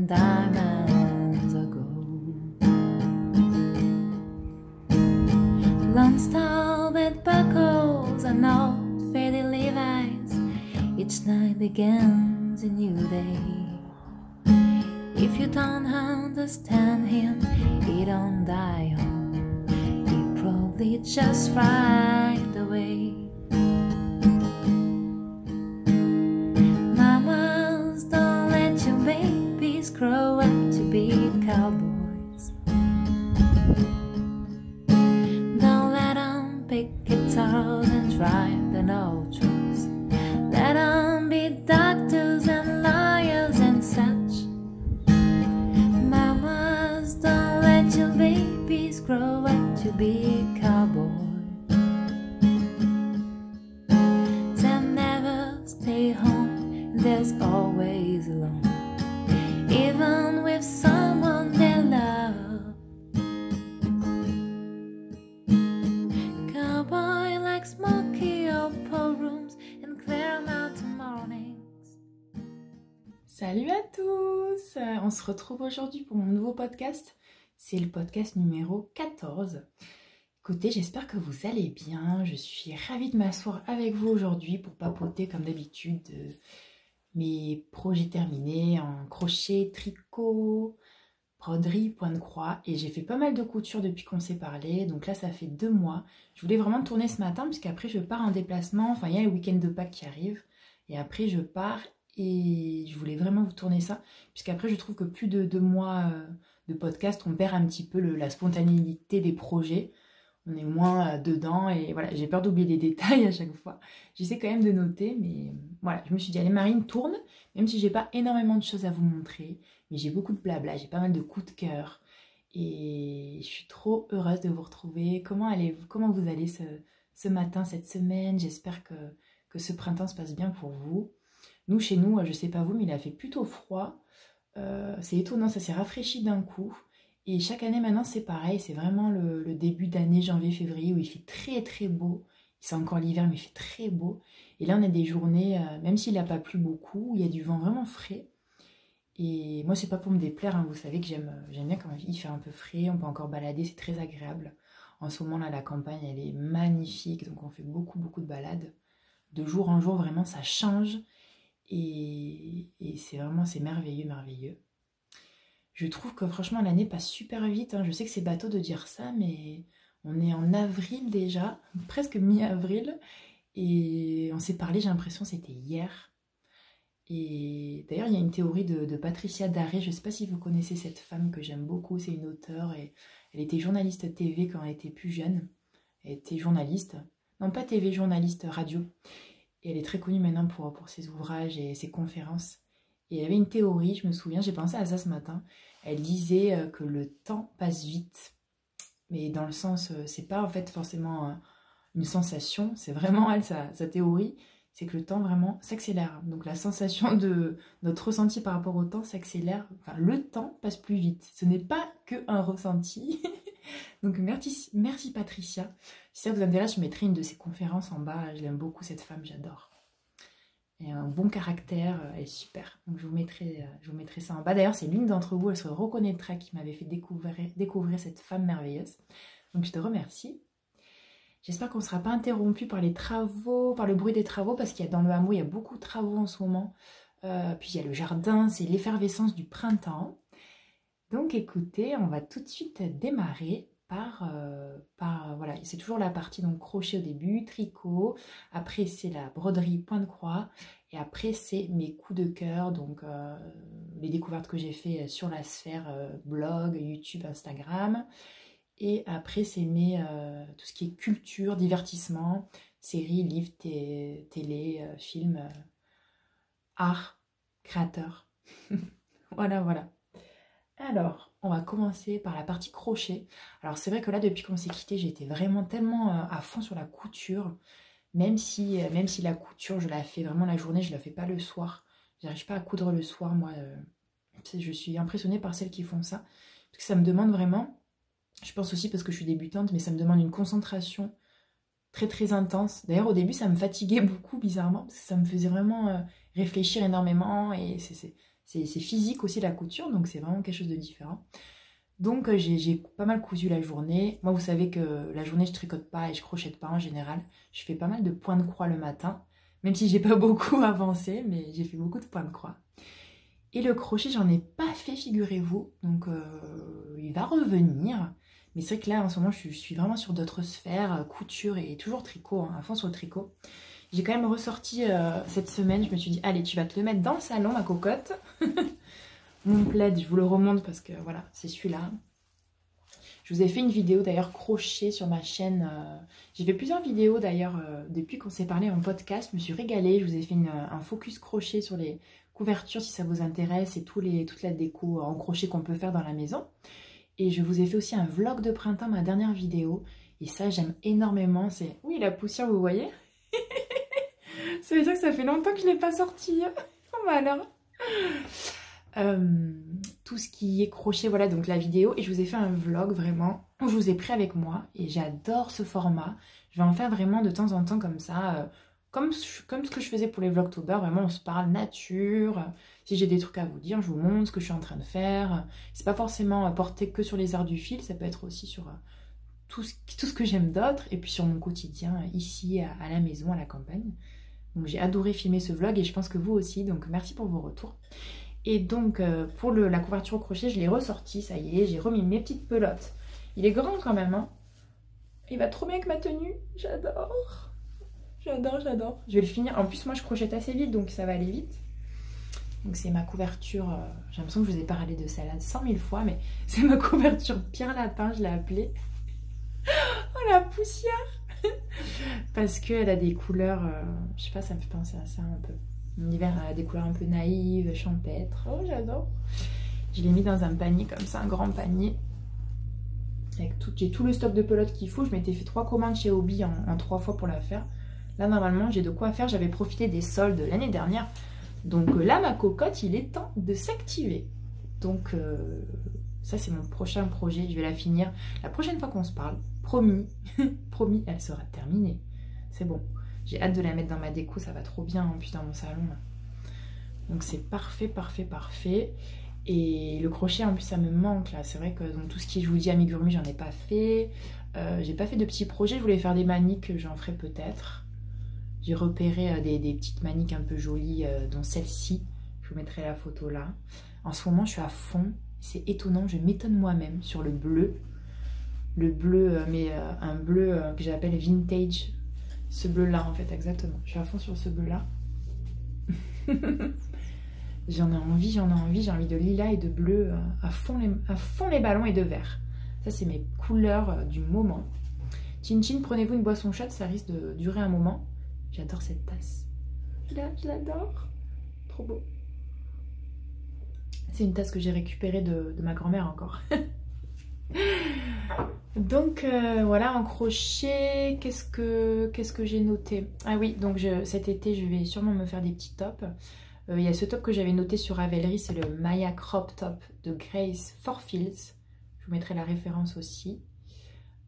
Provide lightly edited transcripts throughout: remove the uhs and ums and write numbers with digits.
and diamonds are gold. Long star-bed buckles and old faded Levi's. Each night begins a new day. If you don't understand him, he don't die home. He probably just right away. Mamas, don't let your babies grow up to be cowboys. Don't let them pick guitars and drive the old trucks. Let them be doctors and lawyers and such. Mamas, don't let your babies grow up to be cowboys. They'll never stay home, there's always alone, even with someone they love. Cowboy like smoky old pool rooms and clear mountain mornings. Salut à tous! On se retrouve aujourd'hui pour mon nouveau podcast. C'est le podcast numéro 14. Écoutez, j'espère que vous allez bien. Je suis ravie de m'asseoir avec vous aujourd'hui pour papoter comme d'habitude de mes projets terminés en crochet, tricot, broderie, point de croix. Et j'ai fait pas mal de couture depuis qu'on s'est parlé. Donc là, ça fait 2 mois. Je voulais vraiment tourner ce matin puisqu'après je pars en déplacement. Enfin, il y a le week-end de Pâques qui arrive. Et après, je pars et je voulais vraiment vous tourner ça. Puisqu'après, je trouve que plus de 2 mois de podcast, on perd un petit peu la spontanéité des projets. On est moins dedans et voilà, j'ai peur d'oublier les détails à chaque fois. J'essaie quand même de noter, mais voilà, je me suis dit, allez Marine, tourne, même si j'ai pas énormément de choses à vous montrer, mais j'ai beaucoup de blabla, j'ai pas mal de coups de cœur et je suis trop heureuse de vous retrouver. Comment allez-vous? Comment vous allez ce matin, cette semaine? J'espère que ce printemps se passe bien pour vous. Nous, chez nous, je sais pas vous, mais il a fait plutôt froid. C'est étonnant, ça s'est rafraîchi d'un coup. Et chaque année maintenant c'est pareil, c'est vraiment le début d'année, janvier-février, où il fait très très beau. C'est encore l'hiver mais il fait très beau. Et là on a des journées, même s'il n'a pas plu beaucoup, il y a du vent vraiment frais. Et moi c'est pas pour me déplaire, hein, vous savez que j'aime bien quand il fait un peu frais, on peut encore balader, c'est très agréable. En ce moment là la campagne elle est magnifique, donc on fait beaucoup de balades. De jour en jour vraiment ça change et c'est merveilleux. Je trouve que franchement l'année passe super vite, hein. Je sais que c'est bateau de dire ça, mais on est en avril déjà, presque mi-avril, et on s'est parlé, j'ai l'impression c'était hier. Et d'ailleurs il y a une théorie de Patricia Daré, je ne sais pas si vous connaissez cette femme que j'aime beaucoup, c'est une auteure, et elle était journaliste TV quand elle était plus jeune. Elle était journaliste, non pas TV, journaliste radio, et elle est très connue maintenant pour ses ouvrages et ses conférences. Et il y avait une théorie, je me souviens, j'ai pensé à ça ce matin. Elle disait que le temps passe vite. Mais dans le sens, c'est pas en fait forcément une sensation, c'est vraiment elle, sa théorie, c'est que le temps vraiment s'accélère. Donc la sensation de notre ressenti par rapport au temps s'accélère. Enfin, le temps passe plus vite. Ce n'est pas qu'un ressenti. Donc merci Patricia. Si ça vous intéresse, je mettrai une de ses conférences en bas. Je l'aime beaucoup cette femme, j'adore. Et un bon caractère, elle est super. Donc je vous mettrai ça en bas. D'ailleurs, c'est l'une d'entre vous, elle se reconnaîtra, qui m'avait fait découvrir cette femme merveilleuse. Donc je te remercie. J'espère qu'on ne sera pas interrompu par les travaux, par le bruit des travaux, parce qu'il y a dans le hameau, il y a beaucoup de travaux en ce moment. Puis il y a le jardin, c'est l'effervescence du printemps. Donc écoutez, on va tout de suite démarrer voilà, c'est toujours la partie donc crochet au début, tricot, après c'est la broderie point de croix, et après c'est mes coups de cœur, donc les découvertes que j'ai fait sur la sphère, blog, YouTube, Instagram, et après c'est tout ce qui est culture, divertissement, séries, livres, télé, films, art, créateur. Voilà. Alors, on va commencer par la partie crochet. Alors c'est vrai que là, depuis qu'on s'est quitté, j'ai été vraiment tellement à fond sur la couture. Même si la couture, je la fais vraiment la journée, je la fais pas le soir. J'arrive pas à coudre le soir, moi. Je suis impressionnée par celles qui font ça. Parce que ça me demande vraiment, je pense aussi parce que je suis débutante, mais ça me demande une concentration très intense. D'ailleurs, au début, ça me fatiguait beaucoup, bizarrement, parce que ça me faisait vraiment réfléchir énormément. Et C'est physique aussi la couture, donc c'est vraiment quelque chose de différent. Donc j'ai pas mal cousu la journée. Moi, vous savez que la journée, je tricote pas et je crochette pas en général. Je fais pas mal de points de croix le matin, même si j'ai pas beaucoup avancé, mais j'ai fait beaucoup de points de croix. Et le crochet, j'en ai pas fait, figurez-vous, donc il va revenir. Mais c'est vrai que là, en ce moment, je suis vraiment sur d'autres sphères, couture et toujours tricot, hein, à fond sur le tricot. J'ai quand même ressorti cette semaine, je me suis dit, allez, tu vas te le mettre dans le salon, ma cocotte. Mon plaid, je vous le remonte parce que voilà, c'est celui-là. Je vous ai fait une vidéo d'ailleurs crochet sur ma chaîne. J'ai fait plusieurs vidéos d'ailleurs depuis qu'on s'est parlé en podcast. Je me suis régalée. Je vous ai fait un focus crochet sur les couvertures si ça vous intéresse et toute la déco en crochet qu'on peut faire dans la maison. Et je vous ai fait aussi un vlog de printemps, ma dernière vidéo. Et ça, j'aime énormément. C'est oui, la poussière, vous voyez. Ça veut dire que ça fait longtemps que je ne l'ai pas sorti. Oh bah alors. Tout ce qui est crochet, voilà, donc la vidéo, et je vous ai fait un vlog vraiment où je vous ai pris avec moi et j'adore ce format. Je vais en faire vraiment de temps en temps comme ça, comme ce que je faisais pour les vlogtober. Vraiment on se parle nature, si j'ai des trucs à vous dire je vous montre ce que je suis en train de faire. C'est pas forcément porté que sur les arts du fil, ça peut être aussi sur tout ce que j'aime d'autre, et puis sur mon quotidien ici à la maison, à la campagne. Donc j'ai adoré filmer ce vlog et je pense que vous aussi, donc merci pour vos retours. Et donc, pour la couverture au crochet, je l'ai ressorti, ça y est, j'ai remis mes petites pelotes. Il est grand quand même, hein. Il va trop bien avec ma tenue, j'adore. J'adore. Je vais le finir. En plus, moi, je crochette assez vite, donc ça va aller vite. Donc, c'est ma couverture, j'ai l'impression que je vous ai parlé de ça là 100 000 fois, mais c'est ma couverture Pierre Lapin, je l'ai appelée. Oh, la poussière. Parce qu'elle a des couleurs, je sais pas, ça me fait penser à ça un peu. L'hiver a des couleurs un peu naïves, champêtres. Oh, j'adore. Je l'ai mis dans un panier comme ça, un grand panier. J'ai tout le stock de pelotes qu'il faut. Je m'étais fait 3 commandes chez Hobby en 3 fois pour la faire. Là, normalement, j'ai de quoi faire. J'avais profité des soldes l'année dernière. Donc là, ma cocotte, il est temps de s'activer. Donc, ça, c'est mon prochain projet. Je vais la finir la prochaine fois qu'on se parle. Promis. Promis, elle sera terminée. C'est bon. J'ai hâte de la mettre dans ma déco, ça va trop bien en plus dans mon salon. Donc c'est parfait. Et le crochet en plus ça me manque là. C'est vrai que donc, tout ce qui est, je vous dis, amigurumi, j'en ai pas fait. J'ai pas fait de petits projets, je voulais faire des maniques, j'en ferai peut-être. J'ai repéré des petites maniques un peu jolies, dont celle-ci. Je vous mettrai la photo là. En ce moment je suis à fond, c'est étonnant, je m'étonne moi-même sur le bleu. Le bleu, mais un bleu que j'appelle vintage. Ce bleu-là, en fait, exactement. Je suis à fond sur ce bleu-là. J'en ai envie, j'ai envie de lilas et de bleu à fond les ballons et de vert. Ça, c'est mes couleurs du moment. Chin Chin, prenez-vous une boisson chaude, ça risque de durer un moment. J'adore cette tasse. Je l'adore. Trop beau. C'est une tasse que j'ai récupérée de ma grand-mère encore. Donc voilà, en crochet, qu'est-ce que j'ai noté? Ah oui, donc cet été je vais sûrement me faire des petits tops. Il y a ce top que j'avais noté sur Ravelry, c'est le Maya Crop Top de Grace Forfields. Je vous mettrai la référence aussi.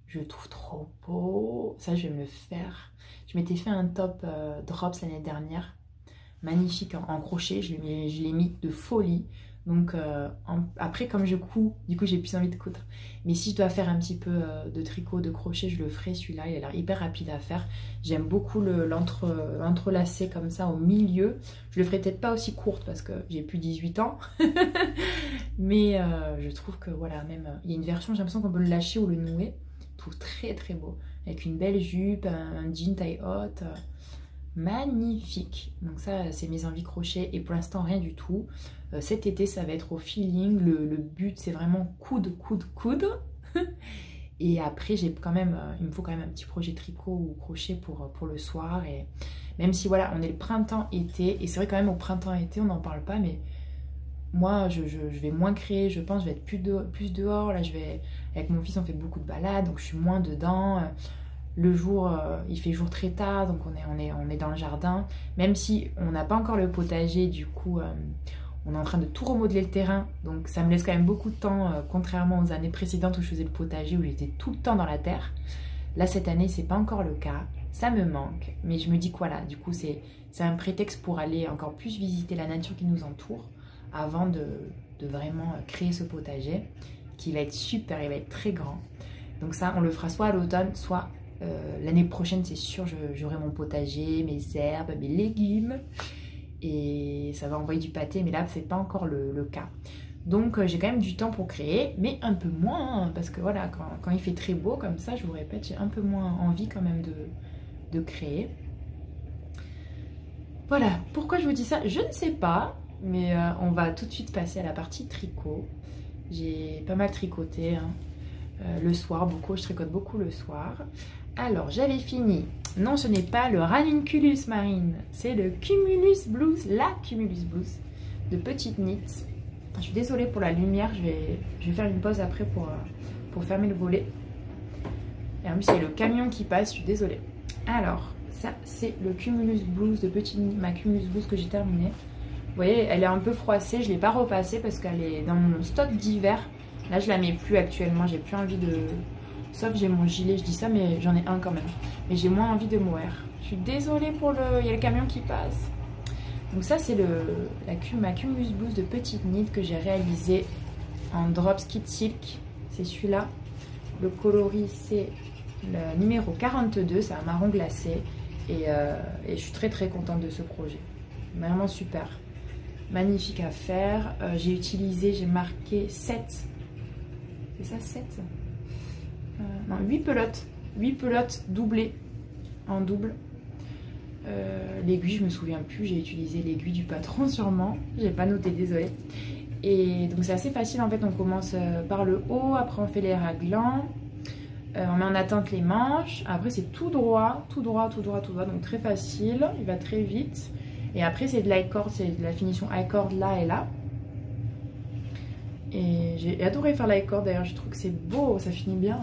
Je le trouve trop beau. Ça, je vais me le faire. Je m'étais fait un top Drops l'année dernière. Magnifique en crochet, je l'ai mis de folie. Donc après, comme je couds, du coup j'ai plus envie de coudre. Mais si je dois faire un petit peu de tricot, de crochet, je le ferai. Celui-là, il a l'air hyper rapide à faire. J'aime beaucoup l'entrelacé comme ça au milieu. Je le ferai peut-être pas aussi courte parce que j'ai plus 18 ans. Mais je trouve que voilà, même il y a une version, j'ai l'impression qu'on peut le lâcher ou le nouer. Je trouve très beau. Avec une belle jupe, un jean taille haute. Magnifique. Donc ça, c'est mes envies crochet et pour l'instant rien du tout. Cet été, ça va être au feeling. Le but, c'est vraiment coudre. Et après, j'ai quand même, il me faut quand même un petit projet tricot ou crochet pour le soir. Et même si voilà, on est le printemps-été, et c'est vrai quand même au printemps-été, on n'en parle pas, mais moi, je vais moins créer, je pense, je vais être plus dehors. Là, avec mon fils, on fait beaucoup de balades, donc je suis moins dedans. Le jour, il fait jour très tard, donc on est dans le jardin. Même si on n'a pas encore le potager, du coup, on est en train de tout remodeler le terrain. Donc ça me laisse quand même beaucoup de temps, contrairement aux années précédentes où je faisais le potager, où j'étais tout le temps dans la terre. Là, cette année, c'est pas encore le cas. Ça me manque. Mais je me dis que voilà, du coup, c'est un prétexte pour aller encore plus visiter la nature qui nous entoure. avant de vraiment créer ce potager qui va être super, il va être très grand. Donc ça, on le fera soit à l'automne, soit l'année prochaine, c'est sûr, j'aurai mon potager, mes herbes, mes légumes. Et ça va envoyer du pâté, mais là, c'est pas encore le cas. Donc j'ai quand même du temps pour créer, mais un peu moins, hein, parce que voilà, quand il fait très beau comme ça, je vous répète, j'ai un peu moins envie quand même de créer. Voilà, pourquoi je vous dis ça, je ne sais pas, mais on va tout de suite passer à la partie tricot. J'ai pas mal tricoté, hein. Le soir, beaucoup, je tricote beaucoup le soir. Alors, j'avais fini, non ce n'est pas le Ranunculus marine, c'est le Cumulus blues, la Cumulus blues de petite knit. Je suis désolée pour la lumière, je vais faire une pause après pour fermer le volet. Et en plus, il y a le camion qui passe, je suis désolée. Alors, ça, c'est le Cumulus Blues de Petit Nid, ma Cumulus Blues que j'ai terminée. Vous voyez, elle est un peu froissée, je ne l'ai pas repassée parce qu'elle est dans mon stock d'hiver. Là, je la mets plus actuellement, j'ai plus envie de... Sauf j'ai mon gilet, je dis ça, mais j'en ai un quand même. Mais j'ai moins envie de mohair. Je suis désolée pour le... Il y a le camion qui passe. Donc ça, c'est ma Cumulus Blues de Petite Knit que j'ai réalisé en Drops Kit Silk. C'est celui-là. Le coloris, c'est le numéro 42, c'est un marron glacé. Et je suis très très contente de ce projet. Vraiment super. Magnifique à faire. J'ai marqué 7. C'est ça, 7 non, 8 pelotes. 8 pelotes doublées en double. L'aiguille, je me souviens plus, j'ai utilisé l'aiguille du patron sûrement, j'ai pas noté, désolé. Et donc c'est assez facile en fait, on commence par le haut, après on fait les raglans, on met en attente les manches, après c'est tout droit, donc très facile, il va très vite. Et après c'est de l'high cord, c'est de la finition high cord là et là. Et j'ai adoré faire l'high cord d'ailleurs, je trouve que c'est beau, ça finit bien.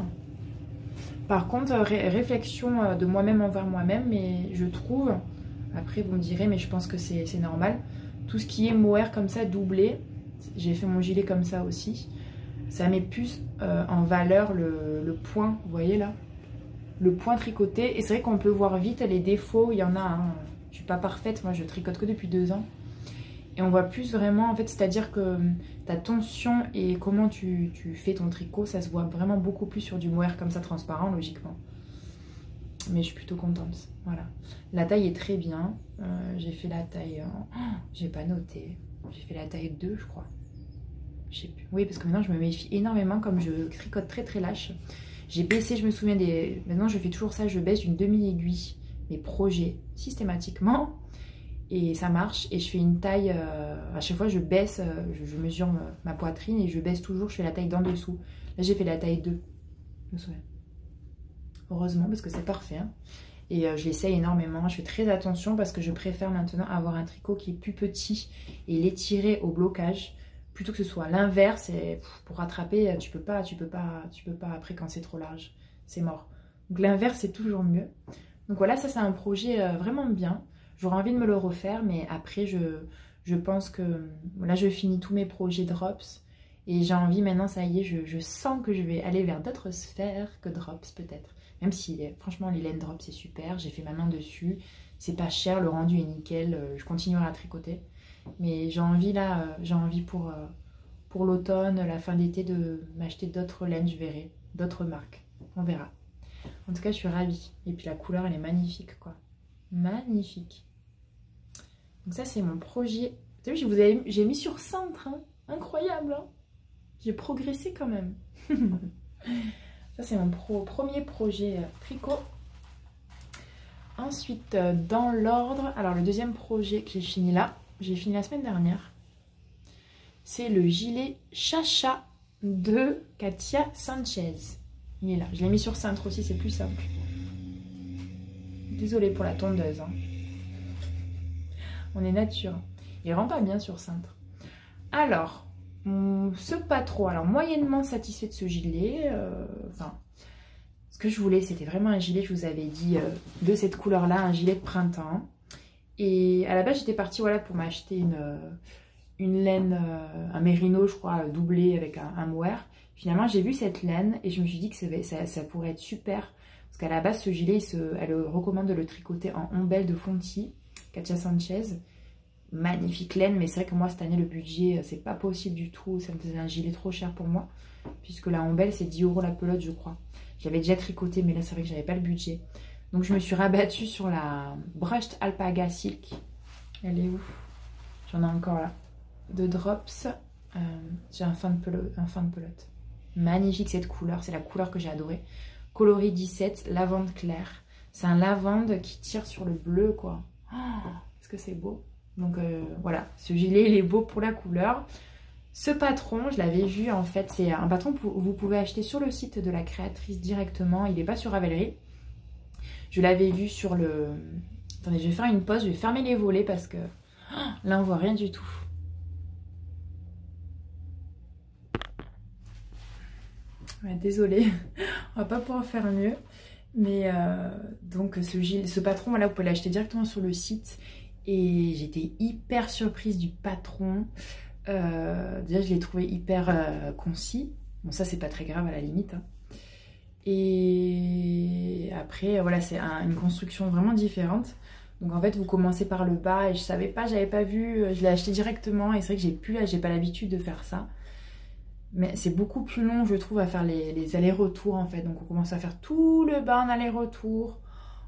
Par contre, réflexion de moi-même envers moi-même, mais je trouve, après vous me direz, mais je pense que c'est normal, tout ce qui est mohair comme ça, doublé, j'ai fait mon gilet comme ça aussi, ça met plus en valeur le point, vous voyez là, le point tricoté, et c'est vrai qu'on peut voir vite les défauts, il y en a, hein. Je suis pas parfaite, moi je tricote que depuis 2 ans, et on voit plus vraiment, en fait, c'est-à-dire que ta tension et comment tu fais ton tricot, ça se voit vraiment beaucoup plus sur du mohair comme ça, transparent, logiquement. Mais je suis plutôt contente, voilà. La taille est très bien, j'ai fait la taille, j'ai pas noté, j'ai fait la taille 2, je crois. Je sais plus. Oui, parce que maintenant je me méfie énormément, comme je tricote très très lâche. J'ai baissé, je me souviens des... Maintenant je fais toujours ça, je baisse d'une demi-aiguille mes projets systématiquement. Et ça marche, et je fais une taille, à chaque fois je baisse, je mesure ma poitrine et je baisse toujours, je fais la taille d'en dessous. Là j'ai fait la taille 2, je me souviens. Heureusement, parce que c'est parfait. Hein. Et je l'essaye énormément, je fais très attention parce que je préfère maintenant avoir un tricot qui est plus petit et l'étirer au blocage, plutôt que ce soit l'inverse, et pour rattraper, tu peux pas après quand c'est trop large, c'est mort. Donc l'inverse c'est toujours mieux. Donc voilà, ça c'est un projet vraiment bien. J'aurais envie de me le refaire, mais après, je pense que... Là, je finis tous mes projets Drops. Et j'ai envie maintenant, ça y est, je sens que je vais aller vers d'autres sphères que Drops, peut-être. Même si, franchement, les laines Drops, c'est super. J'ai fait ma main dessus. C'est pas cher, le rendu est nickel. Je continuerai à tricoter. Mais j'ai envie, là, pour l'automne, la fin d'été, de m'acheter d'autres laines, je verrai. D'autres marques. On verra. En tout cas, je suis ravie. Et puis, la couleur, elle est magnifique, quoi. Magnifique. Donc ça c'est mon projet. Vous avez vu, j'ai mis sur cintre, hein. Incroyable, hein. J'ai progressé quand même. Ça c'est mon premier projet tricot. Ensuite, dans l'ordre, alors le deuxième projet que j'ai fini là, j'ai fini la semaine dernière, c'est le gilet Chacha de Katia Sanchez. Il est là, je l'ai mis sur cintre aussi, c'est plus simple. Désolée pour la tondeuse, hein. On est nature. Il rend pas bien sur cintre. Alors, ce pas trop. Alors, moyennement satisfait de ce gilet. Enfin, ce que je voulais, c'était vraiment un gilet, je vous avais dit, de cette couleur-là, un gilet de printemps. Et à la base, j'étais partie voilà, pour m'acheter une laine, un mérino, je crois, doublé avec un mohair. Finalement, j'ai vu cette laine et je me suis dit que ça pourrait être super. Parce qu'à la base, ce gilet, elle recommande de le tricoter en ombelle de Fonty. Katia Sanchez, magnifique laine, mais c'est vrai que moi cette année le budget c'est pas possible du tout, ça me faisait un gilet trop cher pour moi, puisque la Ombel c'est 10 € la pelote je crois. J'avais déjà tricoté mais là c'est vrai que j'avais pas le budget. Donc je me suis rabattue sur la Brushed Alpaga Silk. Elle est où? J'en ai encore là. De Drops. J'ai un fin de pelote. Magnifique cette couleur, c'est la couleur que j'ai adorée. Coloris 17, lavande claire. C'est un lavande qui tire sur le bleu quoi. Oh, est-ce que c'est beau? Donc voilà, ce gilet il est beau pour la couleur. Ce patron, je l'avais vu en fait, c'est un patron que vous pouvez acheter sur le site de la créatrice directement. Il n'est pas sur Ravelry. Je l'avais vu sur le... Attendez, je vais faire une pause, je vais fermer les volets parce que là on voit rien du tout. Ouais, désolée, on va pas pouvoir faire mieux. Mais donc ce patron, voilà, vous pouvez l'acheter directement sur le site. Et j'étais hyper surprise du patron. Déjà, je l'ai trouvé hyper concis. Bon, ça, c'est pas très grave à la limite. Hein. Et après, voilà, c'est une construction vraiment différente. Donc, en fait, vous commencez par le bas. Et je savais pas, j'avais pas vu. Je l'ai acheté directement. Et c'est vrai que j'ai pas l'habitude de faire ça. Mais c'est beaucoup plus long, je trouve, à faire les allers-retours, en fait. Donc, on commence à faire tout le bas en aller-retour.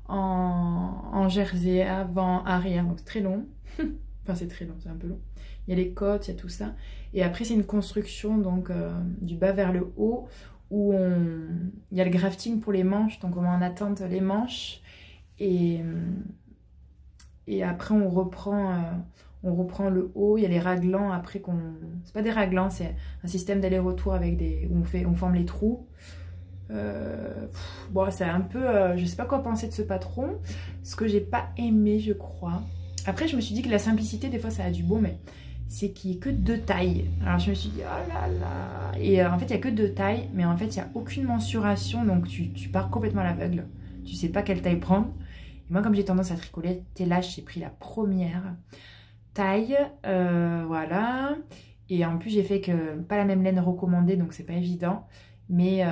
En jersey, avant, arrière, donc c'est très long. Enfin c'est très long, c'est un peu long. Il y a les côtes, il y a tout ça. Et après c'est une construction donc du bas vers le haut où il y a le grafting pour les manches, donc on met en attente les manches. Et après on reprend le haut, il y a les raglans après qu'on... C'est pas des raglans, c'est un système d'aller-retour avec des... où on forme les trous. Bon, c'est un peu... je sais pas quoi penser de ce patron. Ce que j'ai pas aimé, je crois. Après, je me suis dit que la simplicité, des fois, ça a du bon, mais c'est qu'il n'y ait que 2 tailles. Alors, je me suis dit, oh là là. Et en fait, il n'y a que 2 tailles, mais en fait, il n'y a aucune mensuration, donc tu pars complètement à l'aveugle. Tu sais pas quelle taille prendre. Et moi, comme j'ai tendance à tricoter, là, j'ai pris la première taille. Voilà. Et en plus, j'ai fait que pas la même laine recommandée, donc c'est pas évident. Mais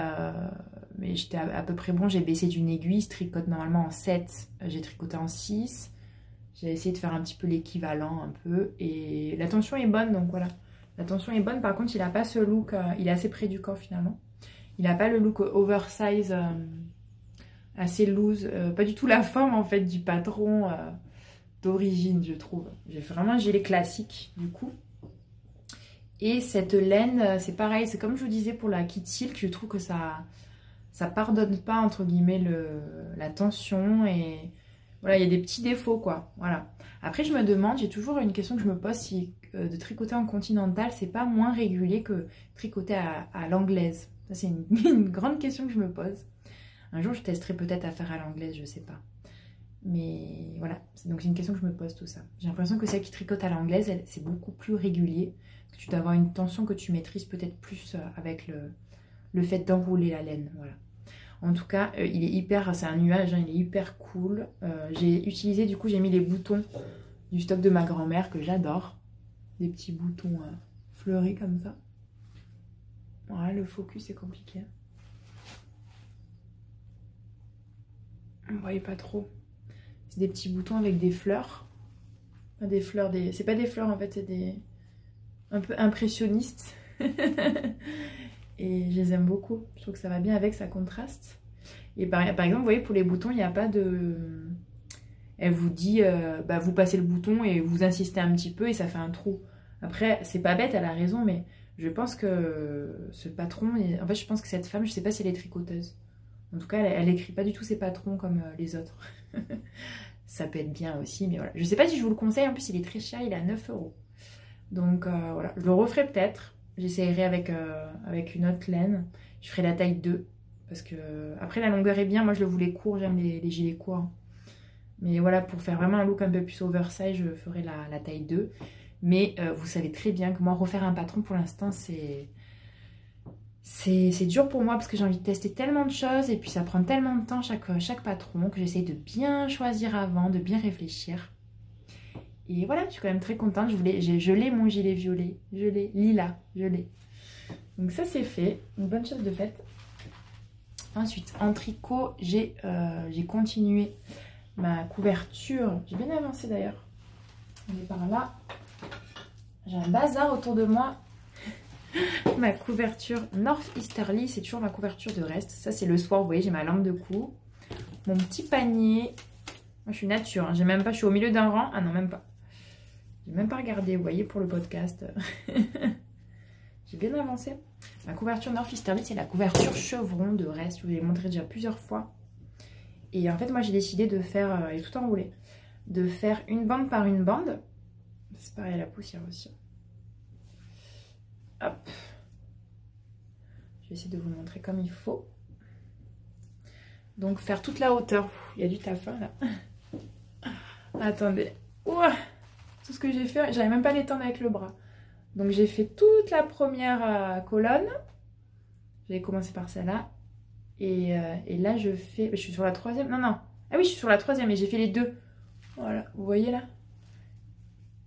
j'étais à peu près bon, j'ai baissé d'une aiguille, je tricote normalement en 7, j'ai tricoté en 6. J'ai essayé de faire un petit peu l'équivalent un peu. Et la tension est bonne, donc voilà. La tension est bonne, par contre il n'a pas ce look, il est assez près du corps finalement. Il n'a pas le look oversize, assez loose, pas du tout la forme en fait du patron d'origine je trouve. J'ai vraiment un gilet classique du coup. Et cette laine, c'est pareil, c'est comme je vous disais pour la Kid Silk, je trouve que ça pardonne pas entre guillemets la tension et voilà, il y a des petits défauts quoi, voilà. Après je me demande, j'ai toujours une question que je me pose, si de tricoter en continental, c'est pas moins régulier que tricoter à l'anglaise. Ça c'est une grande question que je me pose. Un jour je testerai peut-être à faire à l'anglaise, je sais pas. Mais voilà, donc c'est une question que je me pose tout ça. J'ai l'impression que celle qui tricote à l'anglaise, c'est beaucoup plus régulier. Tu dois avoir une tension que tu maîtrises peut-être plus avec le fait d'enrouler la laine. Voilà. En tout cas, il est hyper, c'est un nuage, hein, il est hyper cool. J'ai utilisé, du coup, j'ai mis les boutons du stock de ma grand-mère que j'adore. Des petits boutons fleuris comme ça. Voilà, le focus est compliqué. Vous voyez pas trop. C'est des petits boutons avec des fleurs. Enfin, des fleurs, c'est pas des fleurs en fait, c'est des... un peu impressionnistes. Et je les aime beaucoup. Je trouve que ça va bien avec, ça contraste. Et par exemple, vous voyez, pour les boutons, il n'y a pas de... Elle vous dit, bah, vous passez le bouton et vous insistez un petit peu et ça fait un trou. Après, c'est pas bête, elle a raison, mais je pense que ce patron... En fait, je pense que cette femme, je sais pas si elle est tricoteuse. En tout cas, elle écrit pas du tout ses patrons comme les autres. Ça peut être bien aussi, mais voilà. Je sais pas si je vous le conseille, en plus il est très cher, il est à 9 €. Donc voilà, je le referai peut-être. J'essayerai avec une autre laine. Je ferai la taille 2. Parce que après la longueur est bien, moi je le voulais court, j'aime les gilets courts. Mais voilà, pour faire vraiment un look un peu plus oversize, je ferai la taille 2. Mais vous savez très bien que moi refaire un patron pour l'instant c'est dur pour moi parce que j'ai envie de tester tellement de choses et puis ça prend tellement de temps chaque patron que j'essaye de bien choisir avant, de bien réfléchir. Et voilà, je suis quand même très contente. Je l'ai mon gilet violet, je l'ai, lilas, je l'ai. Donc ça c'est fait, une bonne chose de faite. Ensuite, en tricot, j'ai continué ma couverture. J'ai bien avancé d'ailleurs. On est par là. J'ai un bazar autour de moi. Ma couverture North Easterly, c'est toujours ma couverture de reste. Ça, c'est le soir, vous voyez, j'ai ma lampe de cou. Mon petit panier. Moi, je suis nature, hein. J'ai même pas, je suis au milieu d'un rang. Ah non, même pas. J'ai même pas regardé, vous voyez, pour le podcast. J'ai bien avancé. Ma couverture North Easterly, c'est la couverture chevron de reste. Je vous l'ai montré déjà plusieurs fois. Et en fait, moi, j'ai décidé de faire, elle est tout enroulée, de faire une bande par une bande. C'est pareil, la poussière aussi. Hop. Je vais essayer de vous montrer comme il faut. Donc, faire toute la hauteur. Il y a du taf, hein, là. Attendez. Ouah, tout ce que j'ai fait, j'arrive même pas à l'étendre avec le bras. Donc, j'ai fait toute la première colonne. J'ai commencé par celle-là. Et là, je fais... Je suis sur la troisième. Non, non. Ah oui, je suis sur la troisième et j'ai fait les deux. Voilà, vous voyez là?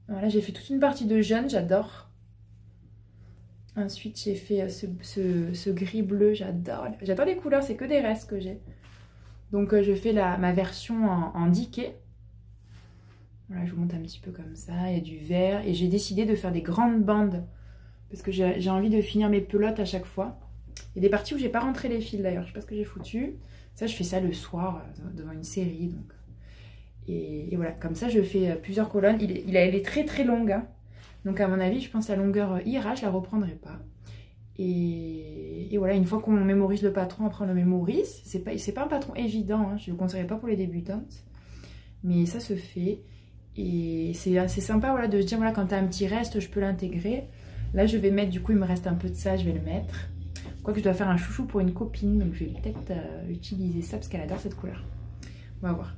Voilà, j'ai fait toute une partie de jaune, j'adore. Ensuite, j'ai fait ce gris bleu, j'adore. J'adore les couleurs, c'est que des restes que j'ai. Donc, je fais ma version en decay. Voilà, je vous montre un petit peu comme ça. Il y a du vert. Et j'ai décidé de faire des grandes bandes. Parce que j'ai envie de finir mes pelotes à chaque fois. Il y a des parties où j'ai pas rentré les fils d'ailleurs. Je sais pas ce que j'ai foutu. Ça, je fais ça le soir devant une série. Donc. Et voilà, comme ça, je fais plusieurs colonnes. Elle est très très longue. Hein. Donc à mon avis, je pense que la longueur ira. Je la reprendrai pas. Et voilà, une fois qu'on mémorise le patron, après on le mémorise. C'est pas un patron évident. Hein. Je ne le conseillerais pas pour les débutantes. Mais ça se fait. Et c'est assez sympa voilà, de se dire, voilà, quand tu as un petit reste, je peux l'intégrer. Là, je vais mettre, du coup, il me reste un peu de ça, je vais le mettre. Quoique je dois faire un chouchou pour une copine, donc je vais peut-être utiliser ça parce qu'elle adore cette couleur. On va voir.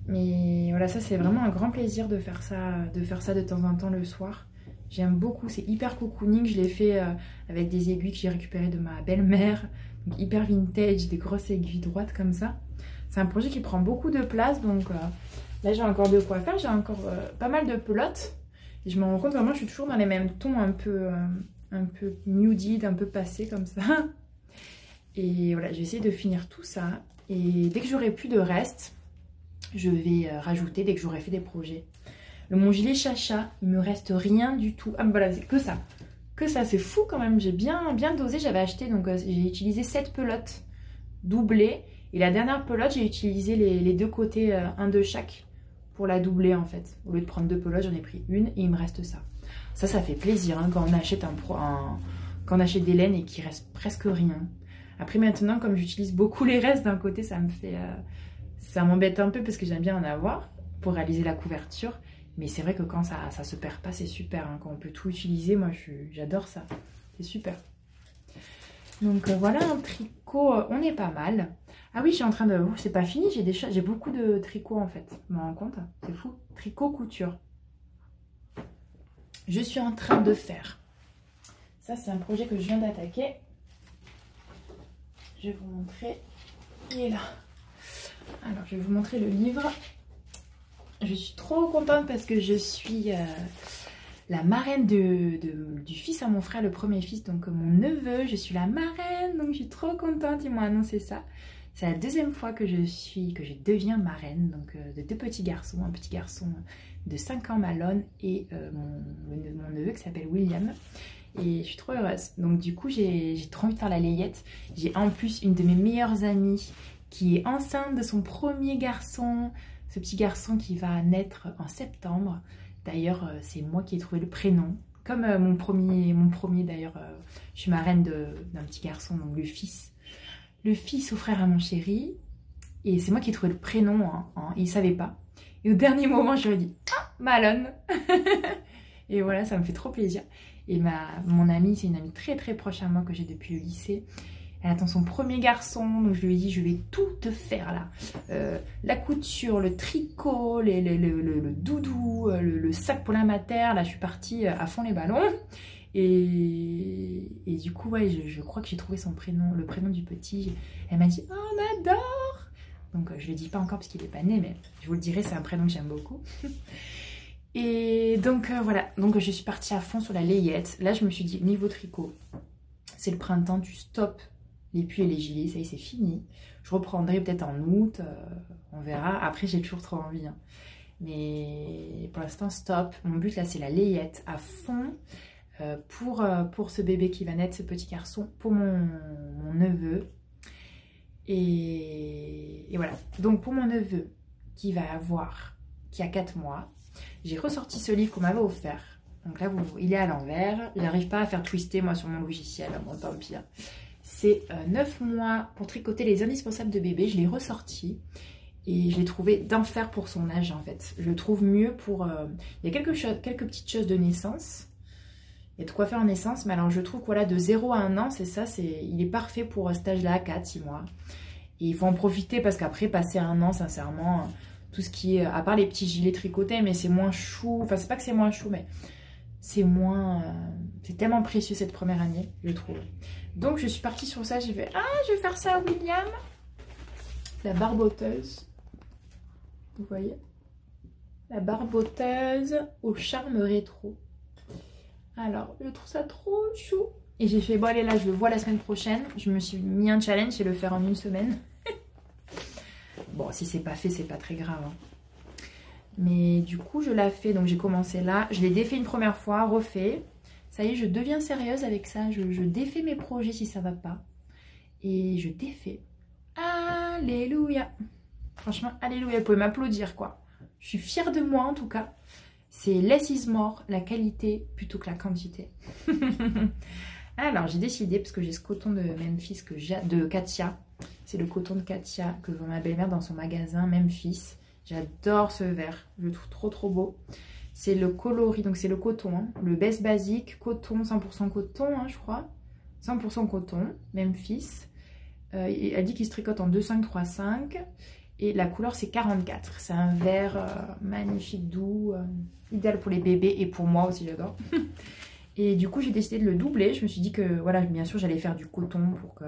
Mais voilà, ça, c'est vraiment un grand plaisir de faire ça de temps en temps le soir. J'aime beaucoup, c'est hyper cocooning. Je l'ai fait avec des aiguilles que j'ai récupérées de ma belle-mère. Donc hyper vintage, des grosses aiguilles droites comme ça. C'est un projet qui prend beaucoup de place, donc... Là, j'ai encore de quoi faire. J'ai encore pas mal de pelotes. Et je me rends compte, vraiment, je suis toujours dans les mêmes tons un peu nudie, un peu passé comme ça. Et voilà, je vais essayer de finir tout ça. Et dès que j'aurai plus de reste, je vais rajouter, dès que j'aurai fait des projets. Mon gilet Chacha, il me reste rien du tout. Ah, mais voilà, c'est que ça. Que ça, c'est fou quand même. J'ai bien dosé. J'avais acheté, donc j'ai utilisé 7 pelotes doublées. Et la dernière pelote, j'ai utilisé les deux côtés, un de chaque. Pour la doubler en fait. Au lieu de prendre 2 pelotes, j'en ai pris une et il me reste ça. Ça fait plaisir hein, quand on achète quand on achète des laines et qu'il reste presque rien. Après maintenant, comme j'utilise beaucoup les restes d'un côté, ça me fait... ça m'embête un peu parce que j'aime bien en avoir pour réaliser la couverture. Mais c'est vrai que quand ça se perd pas, c'est super. Hein, quand on peut tout utiliser, moi j'adore ça. C'est super. Donc voilà un tricot, on est pas mal. Ah oui, je suis en train de... Oh, c'est pas fini, j'ai beaucoup de tricots en fait. Je me rends compte, c'est fou. Tricot couture. Je suis en train de faire. Ça, c'est un projet que je viens d'attaquer. Je vais vous montrer. Il est là. Alors, je vais vous montrer le livre. Je suis trop contente parce que je suis la marraine du fils à mon frère, le premier fils, donc mon neveu. Je suis la marraine, donc je suis trop contente. Ils m'ont annoncé ça. C'est la deuxième fois que je deviens marraine, donc de 2 petits garçons, un petit garçon de 5 ans, Malone, et mon neveu qui s'appelle William. Et je suis trop heureuse. Donc du coup, j'ai trop envie de faire la layette. J'ai en plus une de mes meilleures amies qui est enceinte de son premier garçon, ce petit garçon qui va naître en septembre. D'ailleurs, c'est moi qui ai trouvé le prénom. Comme mon premier d'ailleurs, je suis marraine d'un petit garçon, donc le fils au frère à mon chéri. Et c'est moi qui ai trouvé le prénom, il ne savait pas. Et au dernier moment, je lui ai dit « Ah, Malone !» Et voilà, ça me fait trop plaisir. Et mon amie, c'est une amie très très proche à moi que j'ai depuis le lycée. Elle attend son premier garçon, donc je lui ai dit « Je vais tout te faire là. La couture, le tricot, le doudou, le sac pour la mater. » Là, je suis partie à fond les ballons. Et du coup, ouais, je crois que j'ai trouvé son prénom, le prénom du petit. Elle m'a dit « Oh, on adore !» Donc, je ne le dis pas encore parce qu'il n'est pas né, mais je vous le dirai, c'est un prénom que j'aime beaucoup. Et donc, voilà. Donc, je suis partie à fond sur la layette. Là, je me suis dit, niveau tricot, c'est le printemps, tu stoppes les pulls et les gilets. Ça y est, c'est fini. Je reprendrai peut-être en août, on verra. Après, j'ai toujours trop envie. Hein. Mais pour l'instant, stop. Mon but là, c'est la layette à fond pour ce bébé qui va naître, ce petit garçon, pour mon neveu. Et voilà. Donc pour mon neveu qui a 4 mois, j'ai ressorti ce livre qu'on m'avait offert. Donc là, il est à l'envers. Il n'arrive pas à faire twister, moi, sur mon logiciel. Bon, tant pis. C'est 9 mois pour tricoter les indispensables de bébé. Je l'ai ressorti. Et je l'ai trouvé d'enfer pour son âge, en fait. Je le trouve mieux pour... il y a quelques petites choses de naissance. Il y a de quoi faire en naissance. Mais alors, je trouve que voilà, de 0 à 1 an, c'est ça. Il est parfait pour cet âge-là, 4-6 mois. Et il faut en profiter parce qu'après, passer 1 an, sincèrement, tout ce qui est... À part les petits gilets tricotés, mais c'est moins chou. Enfin, c'est pas que c'est moins chou, mais... C'est moins... c'est tellement précieux cette première année, je trouve. Donc, je suis partie sur ça. J'ai fait, je vais faire ça à William. La barboteuse. Vous voyez? La barboteuse au charme rétro. Alors, je trouve ça trop chou. Et j'ai fait, bon allez là, je le vois la semaine prochaine. Je me suis mis un challenge, c'est le faire en 1 semaine. Bon, si c'est pas fait, c'est pas très grave. Hein. Mais du coup, je l'ai fait, donc j'ai commencé là. Je l'ai défait une première fois, refait. Ça y est, je deviens sérieuse avec ça. Je défais mes projets si ça va pas. Et je défais. Alléluia. Franchement, alléluia. Vous pouvez m'applaudir, quoi. Je suis fière de moi, en tout cas. C'est less is more, la qualité plutôt que la quantité. Alors, j'ai décidé, parce que j'ai ce coton de Memphis, de Katia. C'est le coton de Katia que vend ma belle-mère dans son magasin Memphis. J'adore ce vert, je le trouve trop trop beau. C'est le coloris, donc c'est le coton, hein. Le best basique, coton, 100% coton, hein, je crois. 100% coton, Memphis. Elle dit qu'il se tricote en 2,5-3,5. Et la couleur c'est 44. C'est un vert magnifique, doux, idéal pour les bébés et pour moi aussi, j'adore. Et du coup j'ai décidé de le doubler. Je me suis dit que, voilà, bien sûr j'allais faire du coton pour que...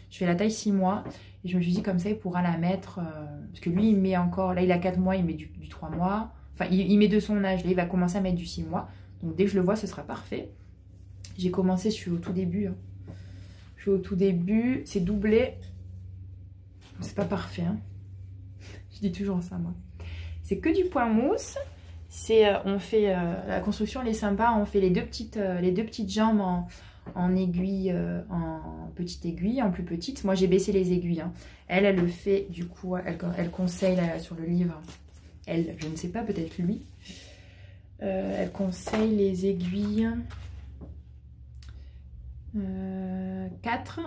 Je fais la taille 6 mois. Et je me suis dit comme ça il pourra la mettre... parce que lui il met encore... Là il a 4 mois, il met du 3 mois. Enfin il met de son âge. Là il va commencer à mettre du 6 mois. Donc dès que je le vois ce sera parfait. J'ai commencé, je suis au tout début. Hein. Je suis au tout début. C'est doublé. C'est pas parfait. Hein. Je dis toujours ça moi. C'est que du point mousse. On fait la construction elle est sympa. On fait les deux petites jambes en aiguille, en petite aiguille, en plus petite. Moi j'ai baissé les aiguilles. Hein. Elle le fait du coup. Elle conseille là, sur le livre. Elle, je ne sais pas, peut-être lui. Elle conseille les aiguilles 4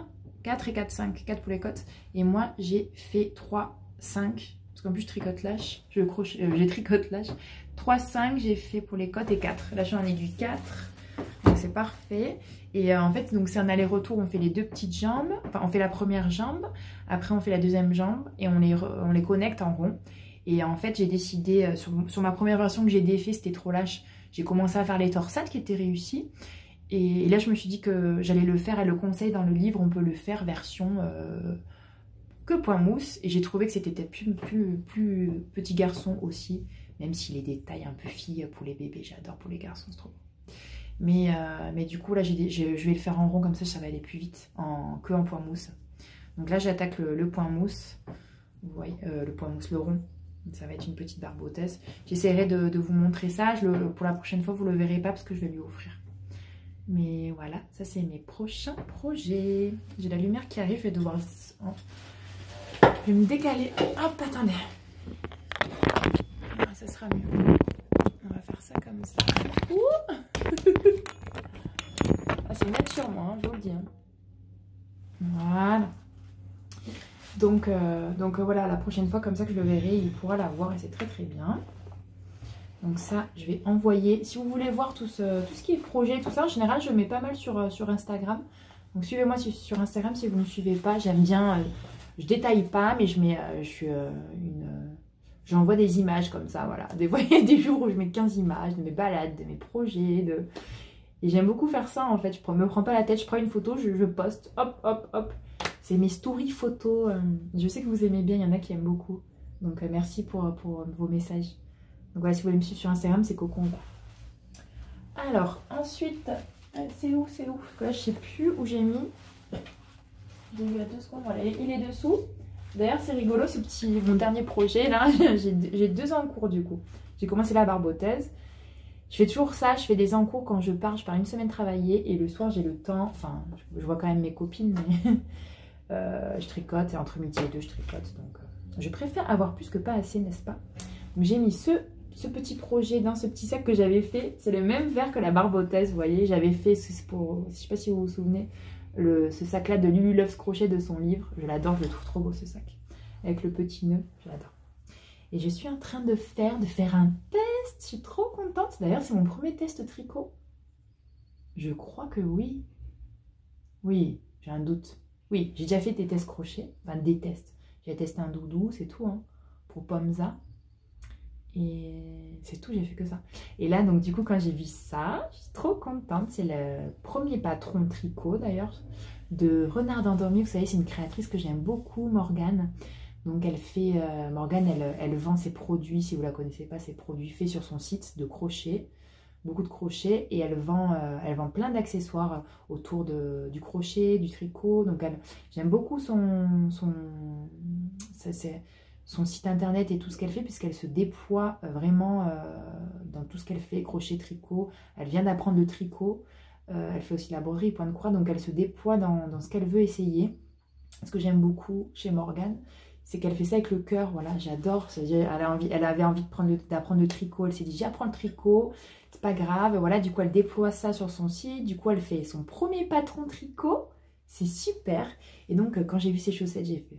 et 4, 5. 4 pour les côtes. Et moi j'ai fait 3, 5. Parce qu'en plus je tricote lâche, j'ai tricote lâche. 3, 5 j'ai fait pour les côtes et 4. Là je suis en aiguille 4, donc c'est parfait. Et en fait donc c'est un aller-retour, on fait les deux petites jambes, enfin on fait la première jambe, après on fait la deuxième jambe et on les connecte en rond. Et en fait j'ai décidé, sur ma première version que j'ai défait, c'était trop lâche, j'ai commencé à faire les torsades qui étaient réussies. Et là je me suis dit que j'allais le faire, elle le conseille dans le livre, on peut le faire version... que point mousse, et j'ai trouvé que c'était peut-être plus petit garçon aussi, même s'il est des tailles un peu filles pour les bébés. J'adore pour les garçons, c'est trop beau. Mais du coup là je vais le faire en rond, comme ça va aller plus vite que en point mousse. Donc là j'attaque le point mousse, vous voyez, le point mousse, le rond. Ça va être une petite barboteuse. J'essaierai de vous montrer ça. Pour la prochaine fois vous le verrez pas parce que je vais lui offrir. Mais voilà, ça c'est mes prochains projets. J'ai la lumière qui arrive, je vais devoir... Je vais me décaler. Hop, attendez. Ah, ça sera mieux. On va faire ça comme ça. Ah, c'est net sur moi, hein, je vous le dis. Hein. Voilà. Donc voilà, la prochaine fois, comme ça que je le verrai, il pourra la voir et c'est très très bien. Donc ça, je vais envoyer. Si vous voulez voir tout ce qui est projet, tout ça, en général, je mets pas mal sur Instagram. Donc suivez-moi sur Instagram si vous ne me suivez pas. J'aime bien... je détaille pas, mais je mets j'envoie des images comme ça, voilà. Des fois, il y a des jours où je mets 15 images de mes balades, de mes projets, et j'aime beaucoup faire ça, en fait. Je me prends pas la tête, je prends une photo, je poste, hop, hop, hop. C'est mes stories photos. Je sais que vous aimez bien, il y en a qui aiment beaucoup. Donc, merci pour vos messages. Donc, voilà, si vous voulez me suivre sur Instagram, c'est Cocon. Alors, ensuite, c'est où? Parce que là, je sais plus où j'ai mis. J'ai mis à 2 secondes, voilà, il est dessous. D'ailleurs, c'est rigolo mon dernier projet là. J'ai 2 en cours du coup. J'ai commencé la barbotaise. Je fais toujours ça, je fais des encours quand je pars 1 semaine travailler et le soir j'ai le temps, enfin je vois quand même mes copines mais je tricote et entre midi et 2 je tricote donc je préfère avoir plus que pas assez, n'est-ce pas? Donc j'ai mis ce petit projet dans ce petit sac que j'avais fait, c'est le même vert que la barbotaise, vous voyez, j'avais fait, pour, je sais pas si vous vous souvenez, ce sac là de Lulu Loves Crochet de son livre, je l'adore, je le trouve trop beau ce sac, avec le petit nœud, je l'adore. Et je suis en train de faire un test. Je suis trop contente. D'ailleurs, c'est mon premier test tricot. Je crois que oui. Oui, j'ai un doute. Oui, j'ai déjà fait des tests crochet. Enfin, des tests. J'ai testé un doudou, c'est tout, hein, pour Pomza. Et c'est tout, j'ai fait que ça. Et là, donc du coup, quand j'ai vu ça, je suis trop contente. C'est le premier patron tricot, d'ailleurs, de Renard endormi. Vous savez, c'est une créatrice que j'aime beaucoup, Morgane. Donc elle fait, Morgane, elle vend ses produits, si vous ne la connaissez pas, ses produits faits sur son site de crochet, beaucoup de crochets, et elle vend plein d'accessoires autour du crochet, du tricot. Donc j'aime beaucoup son site internet et tout ce qu'elle fait, puisqu'elle se déploie vraiment dans tout ce qu'elle fait, crochet, tricot. Elle vient d'apprendre le tricot, elle fait aussi la broderie, point de croix, donc elle se déploie dans ce qu'elle veut essayer. Ce que j'aime beaucoup chez Morgane, c'est qu'elle fait ça avec le cœur, voilà, j'adore. Elle avait envie d'apprendre le tricot, elle s'est dit j'apprends le tricot, c'est pas grave, voilà, du coup elle déploie ça sur son site, du coup elle fait son premier patron tricot, c'est super. Et donc quand j'ai vu ces chaussettes, j'ai fait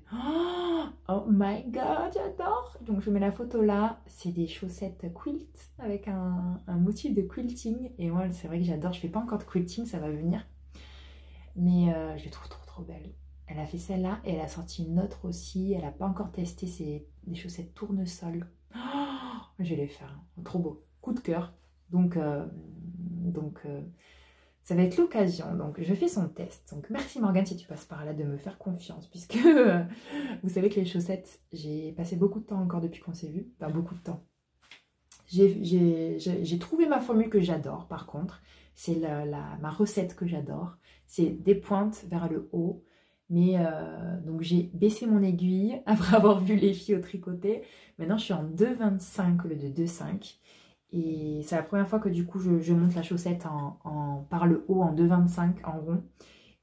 oh my god, j'adore. Donc je mets la photo là, c'est des chaussettes quilt avec un motif de quilting, et moi c'est vrai que j'adore, je fais pas encore de quilting, ça va venir, mais je les trouve trop belles. Elle a fait celle-là et elle a sorti une autre aussi. Elle n'a pas encore testé, c'est des chaussettes tournesol. Oh, je vais les faire, hein. Trop beau. Coup de cœur. Donc ça va être l'occasion. Donc je fais son test. Donc merci Morgane si tu passes par là de me faire confiance. Puisque vous savez que les chaussettes, j'ai passé beaucoup de temps encore depuis qu'on s'est vu. Enfin beaucoup de temps. J'ai trouvé ma formule que j'adore par contre. C'est ma recette que j'adore. C'est des pointes vers le haut. Mais donc j'ai baissé mon aiguille après avoir vu les filles au tricoter. Maintenant je suis en 2,25 au lieu de 2,5. Et c'est la première fois que du coup je monte la chaussette par le haut en 2,25 en rond.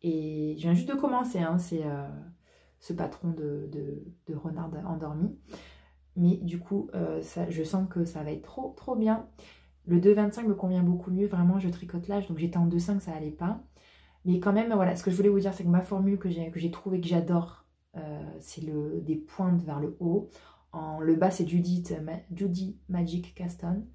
Et je viens juste de commencer, hein, c'est ce patron de Renard endormi. Mais du coup je sens que ça va être trop bien. Le 2,25 me convient beaucoup mieux, vraiment je tricote l'âge. Donc j'étais en 2,5, ça allait pas. Mais quand même, voilà, ce que je voulais vous dire, c'est que ma formule que j'ai trouvée, que j'adore, c'est des pointes vers le haut. Le bas, c'est Judy Magic Caston.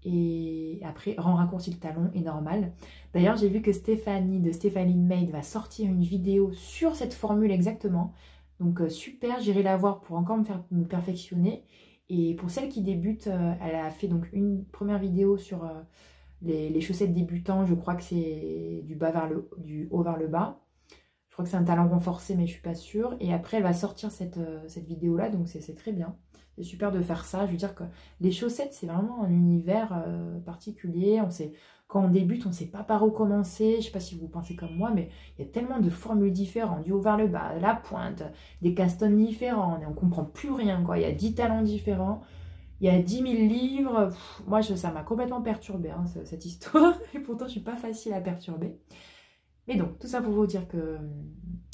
Et après, rend raccourci le talon est normal. D'ailleurs, j'ai vu que Stéphanie de Stéphanie Made va sortir une vidéo sur cette formule exactement. Donc super, j'irai la voir pour encore me perfectionner. Et pour celles qui débutent, elle a fait donc une première vidéo sur... les chaussettes débutants, je crois que c'est du haut vers le bas. Je crois que c'est un talon renforcé, mais je suis pas sûre. Et après, elle va sortir cette vidéo-là, donc c'est très bien. C'est super de faire ça. Je veux dire que les chaussettes, c'est vraiment un univers particulier. Quand on débute, on ne sait pas par où commencer. Je ne sais pas si vous pensez comme moi, mais il y a tellement de formules différentes, du haut vers le bas, la pointe, des castons différents. Et on ne comprend plus rien, quoi. Il y a 10 talons différents. Il y a 10 000 livres, moi ça m'a complètement perturbée hein, cette histoire, et pourtant je suis pas facile à perturber. Mais donc, tout ça pour vous dire que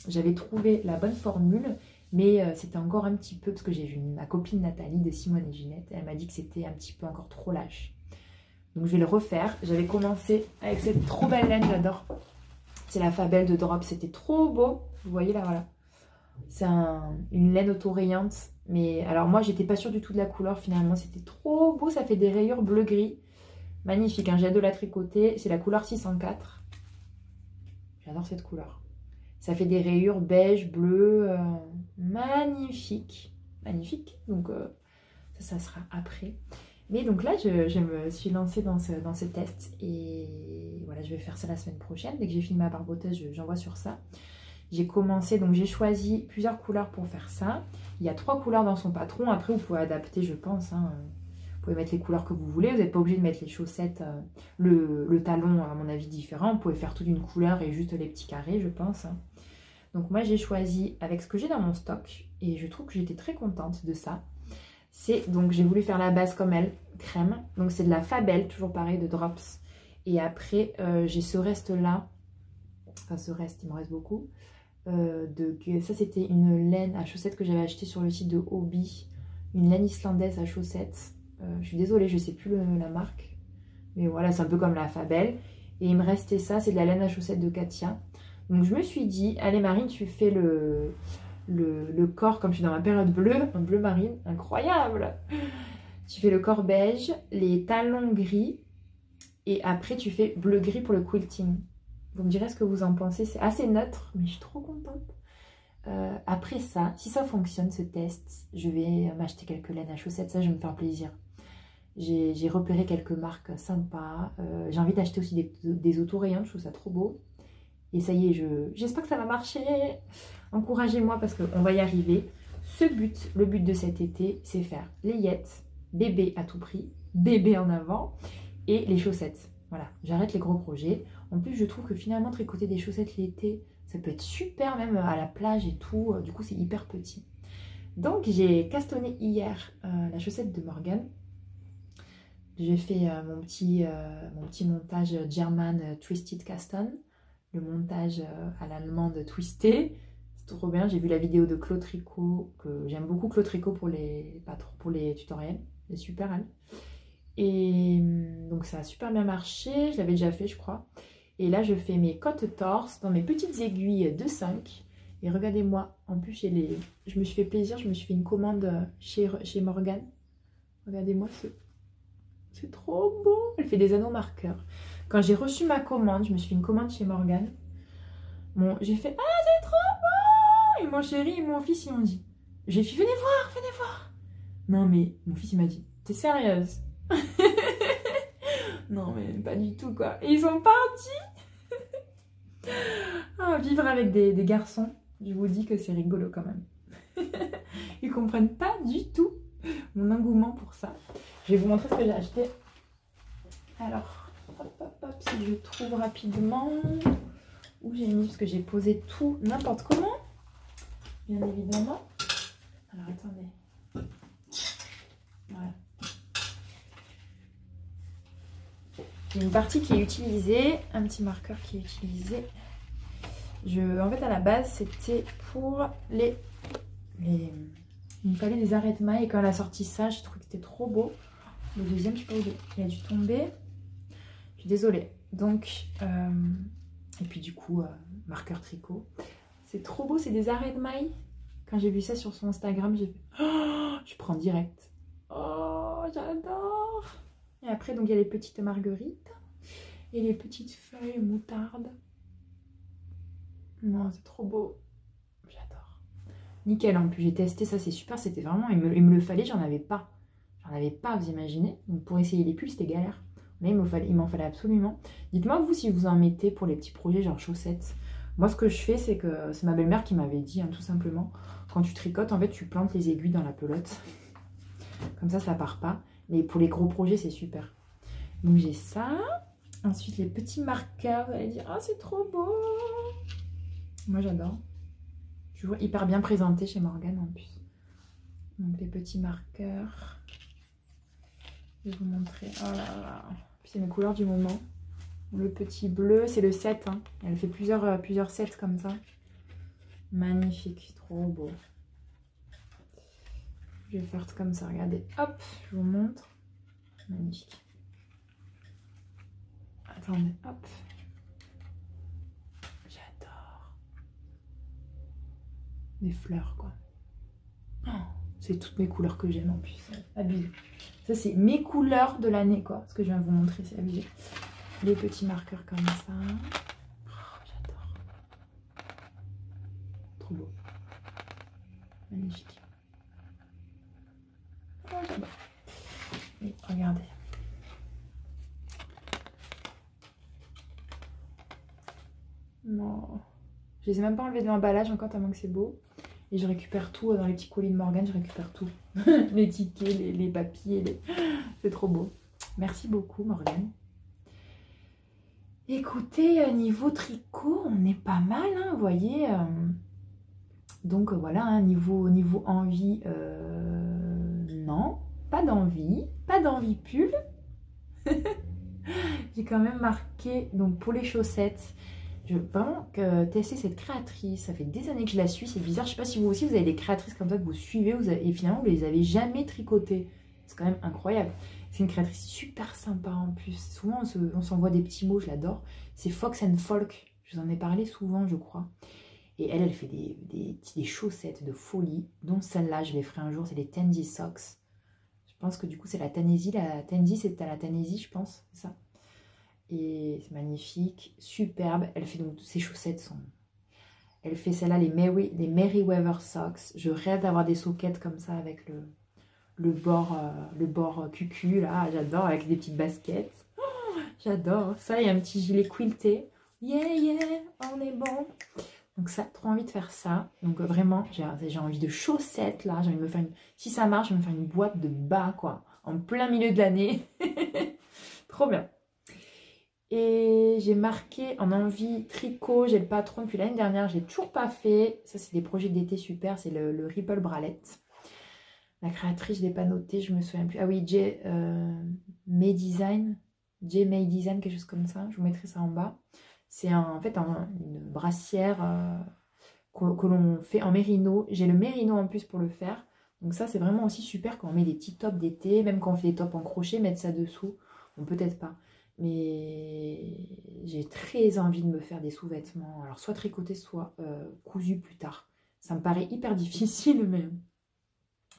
j'avais trouvé la bonne formule, mais c'était encore un petit peu, parce que j'ai vu ma copine Nathalie de Simone et Ginette, elle m'a dit que c'était un petit peu encore trop lâche. Donc je vais le refaire, j'avais commencé avec cette trop belle laine, j'adore. C'est la Fabelle de Drop, c'était trop beau, vous voyez là, voilà. C'est une laine auto-rayante. Mais alors moi, j'étais pas sûre du tout de la couleur finalement. C'était trop beau. Ça fait des rayures bleu-gris. Magnifique. Hein, j'ai hâte de la tricoter. C'est la couleur 604. J'adore cette couleur. Ça fait des rayures beige, bleu. Magnifique. Magnifique. Donc ça sera après. Mais donc là, je me suis lancée dans ce test. Et voilà, je vais faire ça la semaine prochaine. Dès que j'ai fini ma barboteuse, j'envoie sur ça. J'ai commencé, donc j'ai choisi plusieurs couleurs pour faire ça. Il y a 3 couleurs dans son patron. Après, vous pouvez adapter, je pense. Hein. Vous pouvez mettre les couleurs que vous voulez. Vous n'êtes pas obligé de mettre les chaussettes, le talon, à mon avis, différent. Vous pouvez faire toute une couleur et juste les petits carrés, je pense. Donc moi, j'ai choisi, avec ce que j'ai dans mon stock, et je trouve que j'étais très contente de ça. Donc j'ai voulu faire la base comme elle, crème. Donc c'est de la Fabel, toujours pareil, de Drops. Et après j'ai ce reste là, enfin ce reste, il me reste beaucoup. Ça c'était une laine à chaussettes que j'avais acheté sur le site de Hobby. Une laine islandaise à chaussettes. Je suis désolée, je sais plus la marque. Mais voilà, c'est un peu comme la Fabel. Et il me restait ça, c'est de la laine à chaussettes de Katia. Donc je me suis dit, allez Marine, tu fais le corps, comme je suis dans ma période bleue, en bleu marine, incroyable. Tu fais le corps beige, les talons gris, et après tu fais bleu-gris pour le quilting. Vous me direz ce que vous en pensez, c'est assez neutre, mais je suis trop contente. Après ça, si ça fonctionne ce test, je vais m'acheter quelques laines à chaussettes, ça je vais me faire plaisir. J'ai repéré quelques marques sympas, j'ai envie d'acheter aussi des auto-rayons, je trouve ça trop beau. Et ça y est, j'espère que ça va marcher. Encouragez-moi parce qu'on va y arriver. Le but de cet été, c'est faire les yettes, bébé à tout prix, bébé en avant et les chaussettes. Voilà, j'arrête les gros projets. En plus, je trouve que finalement, tricoter des chaussettes l'été, ça peut être super même à la plage et tout. Du coup, c'est hyper petit. Donc, j'ai castonné hier la chaussette de Morgane. J'ai fait mon petit montage German Twisted Caston. Le montage à l'allemande twisté. C'est trop bien. J'ai vu la vidéo de Claude Tricot, que j'aime beaucoup Claude Tricot pour les tutoriels. C'est super elle. Et donc ça a super bien marché. Je l'avais déjà fait, je crois. Et là, je fais mes côtes torse dans mes petites aiguilles de 5. Et regardez-moi, en plus, je me suis fait plaisir. Je me suis fait une commande chez Morgane. Regardez-moi, c'est trop beau. Elle fait des anneaux marqueurs. Quand j'ai reçu ma commande, je me suis fait une commande chez Morgane. Bon, j'ai fait « Ah, c'est trop beau !» Et mon chéri et mon fils, ils m'ont dit. J'ai fait « Venez voir, venez voir !» Non, mais mon fils, il m'a dit « T'es sérieuse ?» Non, mais pas du tout, quoi. Et ils sont partis. Ah, vivre avec des garçons, je vous dis que c'est rigolo quand même. Ils comprennent pas du tout mon engouement pour ça. Je vais vous montrer ce que j'ai acheté. Alors... Hop, si je trouve rapidement où j'ai mis, parce que j'ai posé tout n'importe comment, bien évidemment. Alors attendez. Voilà. J'ai une partie qui est utilisée, un petit marqueur qui est utilisé. En fait, à la base, c'était pour il me fallait des arrête-mailles et quand elle a sorti ça, j'ai trouvé que c'était trop beau. Le deuxième, je sais pas où il a dû tomber. Je suis désolée. Donc, et puis du coup, marqueur tricot. C'est trop beau, c'est des arrêts de mailles. Quand j'ai vu ça sur son Instagram, j'ai fait oh, je prends direct. Oh, j'adore. Et après, donc il y a les petites marguerites et les petites feuilles moutarde. Non, c'est trop beau. J'adore. Nickel, en plus j'ai testé ça, c'est super. C'était vraiment, il me le fallait, j'en avais pas. J'en avais pas, vous imaginez. Donc pour essayer les pulls, c'était galère. Mais il m'en fallait absolument. Dites-moi vous si vous en mettez pour les petits projets genre chaussettes. Moi ce que je fais c'est que c'est ma belle-mère qui m'avait dit hein, tout simplement. Quand tu tricotes en fait tu plantes les aiguilles dans la pelote. Comme ça part pas. Mais pour les gros projets c'est super. Donc j'ai ça. Ensuite les petits marqueurs. Vous allez dire ah c'est trop beau. Moi j'adore. Toujours hyper bien présenté chez Morgane en plus. Donc les petits marqueurs. Je vais vous montrer. Oh là là. C'est mes couleurs du moment. Le petit bleu, c'est le 7. Hein. Elle fait plusieurs sets comme ça. Magnifique, trop beau. Je vais faire comme ça, regardez. Hop, je vous montre. Magnifique. Attendez, hop. J'adore. Des fleurs, quoi. Oh, c'est toutes mes couleurs que j'aime en plus. Abusé. Ça, c'est mes couleurs de l'année, quoi. Ce que je viens de vous montrer, c'est abusé. Les petits marqueurs comme ça. Oh, j'adore. Trop beau. Magnifique. Oh, j'adore. Et regardez. Non. Je les ai même pas enlevés de l'emballage encore tellement que c'est beau. Et je récupère tout dans les petits colis de Morgane, je récupère tout. Les tickets, les papiers, c'est trop beau. Merci beaucoup Morgane. Écoutez, niveau tricot, on est pas mal, hein, vous voyez. Donc voilà, hein, niveau envie, non, pas d'envie pull. J'ai quand même marqué, donc pour les chaussettes, je veux vraiment tester cette créatrice. Ça fait des années que je la suis, c'est bizarre. Je sais pas si vous aussi vous avez des créatrices comme ça que vous suivez et finalement vous les avez jamais tricotées. C'est quand même incroyable. C'est une créatrice super sympa en plus. Souvent on s'envoie des petits mots, je l'adore. C'est Fox and Folk, je vous en ai parlé souvent je crois. Et elle fait des chaussettes de folie, dont celle-là, je les ferai un jour, c'est les Tandy Socks. Je pense que du coup, c'est la Tandy. La Tandy, c'est à la Tandy, je pense, c'est ça. Et c'est magnifique, superbe. Elle fait donc, ces chaussettes sont... Elle fait celle-là, les Merryweather Socks. Je rêve d'avoir des soquettes comme ça avec le bord cucu, là. J'adore, avec des petites baskets. Oh, j'adore. Ça, il y a un petit gilet quilté. Yeah, yeah, on est bon. Donc ça, trop envie de faire ça. Donc vraiment, j'ai envie de chaussettes là. J'ai envie de me faire si ça marche, je vais me faire une boîte de bas quoi. En plein milieu de l'année. Trop bien. Et j'ai marqué en envie tricot. J'ai le patron depuis l'année dernière. Je l'ai toujours pas fait. Ça, c'est des projets d'été super. C'est le Ripple Bralette. La créatrice, je ne l'ai pas noté. Je me souviens plus. Ah oui, J May Design. J May Design, quelque chose comme ça. Je vous mettrai ça en bas. C'est en fait une brassière que l'on fait en mérino. J'ai le mérino en plus pour le faire. Donc ça, c'est vraiment aussi super quand on met des petits tops d'été. Même quand on fait des tops en crochet, mettre ça dessous. Bon, peut-être pas. Mais j'ai très envie de me faire des sous-vêtements. Alors, soit tricotés, soit cousus plus tard. Ça me paraît hyper difficile, mais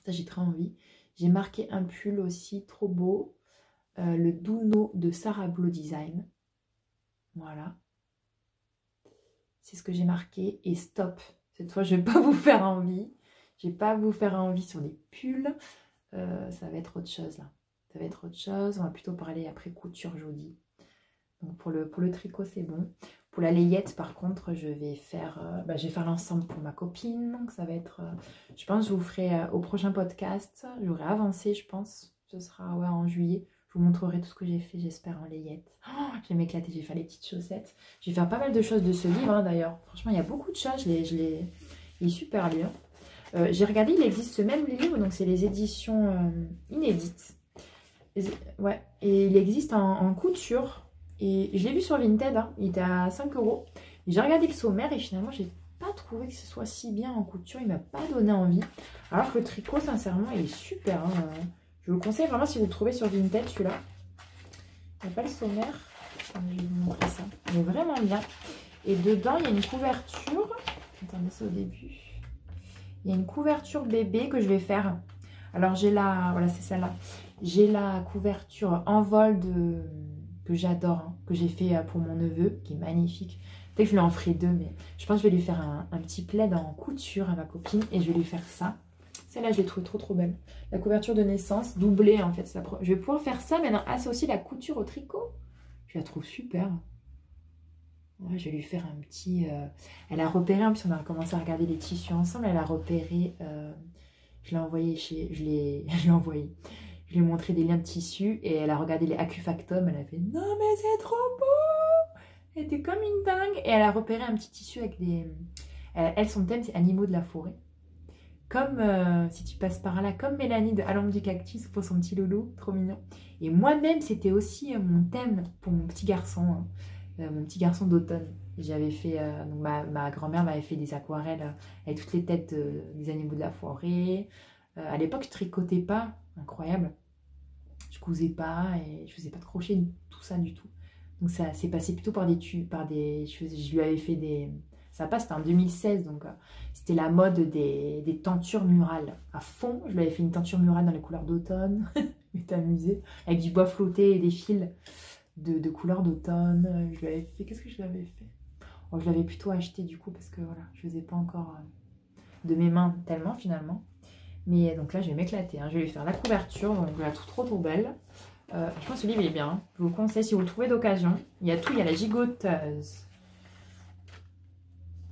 ça, j'ai très envie. J'ai marqué un pull aussi, trop beau. Le Duno de Sarah Blow Design. Voilà. C'est ce que j'ai marqué. Et stop. Cette fois, je ne vais pas vous faire envie. Je ne vais pas vous faire envie sur des pulls. Ça va être autre chose, là. Ça va être autre chose. On va plutôt parler après couture, je vous dis. Donc, pour le tricot, c'est bon. Pour la layette, par contre, je vais faire l'ensemble pour ma copine. Donc, ça va être... je pense que je vous ferai au prochain podcast. J'aurai avancé, je pense. Ce sera ouais, en juillet. Je vous montrerai tout ce que j'ai fait, j'espère, en layette. Oh, je vais m'éclater, je vais faire les petites chaussettes. Je vais faire pas mal de choses de ce livre, hein, d'ailleurs. Franchement, il y a beaucoup de choses. Il est super bien. J'ai regardé, il existe ce même livre, donc c'est les éditions inédites. Ouais, et il existe en couture. Et je l'ai vu sur Vinted, hein, il était à 5 €. J'ai regardé le sommaire et finalement, j'ai pas trouvé que ce soit si bien en couture. Il m'a pas donné envie. Alors que le tricot, sincèrement, il est super. Hein. Je vous le conseille vraiment si vous le trouvez sur Vinted, celui-là. Il n'y a pas le sommaire. Attendez, je vais vous montrer ça. Il est vraiment bien. Et dedans, il y a une couverture. Attendez, c'est au début. Il y a une couverture bébé que je vais faire. Alors, j'ai la... Voilà, c'est celle-là. J'ai la couverture en vol que j'adore, hein, que j'ai fait pour mon neveu, qui est magnifique. Peut-être que je lui en ferai deux, mais je pense que je vais lui faire un petit plaid en couture à ma copine. Et je vais lui faire ça. Celle-là, je l'ai trouvée trop bien. La couverture de naissance, doublée en fait. Je vais pouvoir faire ça maintenant, associer la couture au tricot. Je la trouve super. Ouais, je vais lui faire un petit... Elle a repéré, en plus on a commencé à regarder les tissus ensemble. Elle a repéré... je l'ai envoyé chez... Je l'ai envoyé. Je lui ai montré des liens de tissu et elle a regardé les Accufactum. Elle a fait « Non mais c'est trop beau !» Elle était comme une dingue. Et elle a repéré un petit tissu avec des... Elle, son thème, c'est animaux de la forêt. Comme, si tu passes par là, comme Mélanie de À l'ombre du cactus pour son petit loulou, trop mignon. Et moi-même, c'était aussi mon thème pour mon petit garçon, hein, mon petit garçon d'automne. J'avais fait, donc ma grand-mère m'avait fait des aquarelles avec toutes les têtes des animaux de la forêt. À l'époque, je tricotais pas, incroyable. Je cousais pas et je faisais pas de crochet, tout ça du tout. Donc ça s'est passé plutôt par je lui avais fait des... Ça passe, c'était en 2016, donc c'était la mode des tentures murales à fond. Je lui avais fait une tenture murale dans les couleurs d'automne. Je m'étais amusée. Avec du bois flotté et des fils de couleurs d'automne. Je lui avais fait... Qu'est-ce que je lui avais fait? Oh, je l'avais plutôt acheté du coup parce que voilà, je faisais pas encore de mes mains tellement finalement. Mais donc là, je vais m'éclater. Hein. Je vais lui faire la couverture, donc je la trouve trop belle. Je pense que ce livre il est bien. Hein. Je vous le conseille si vous le trouvez d'occasion. Il y a tout, il y a la gigoteuse.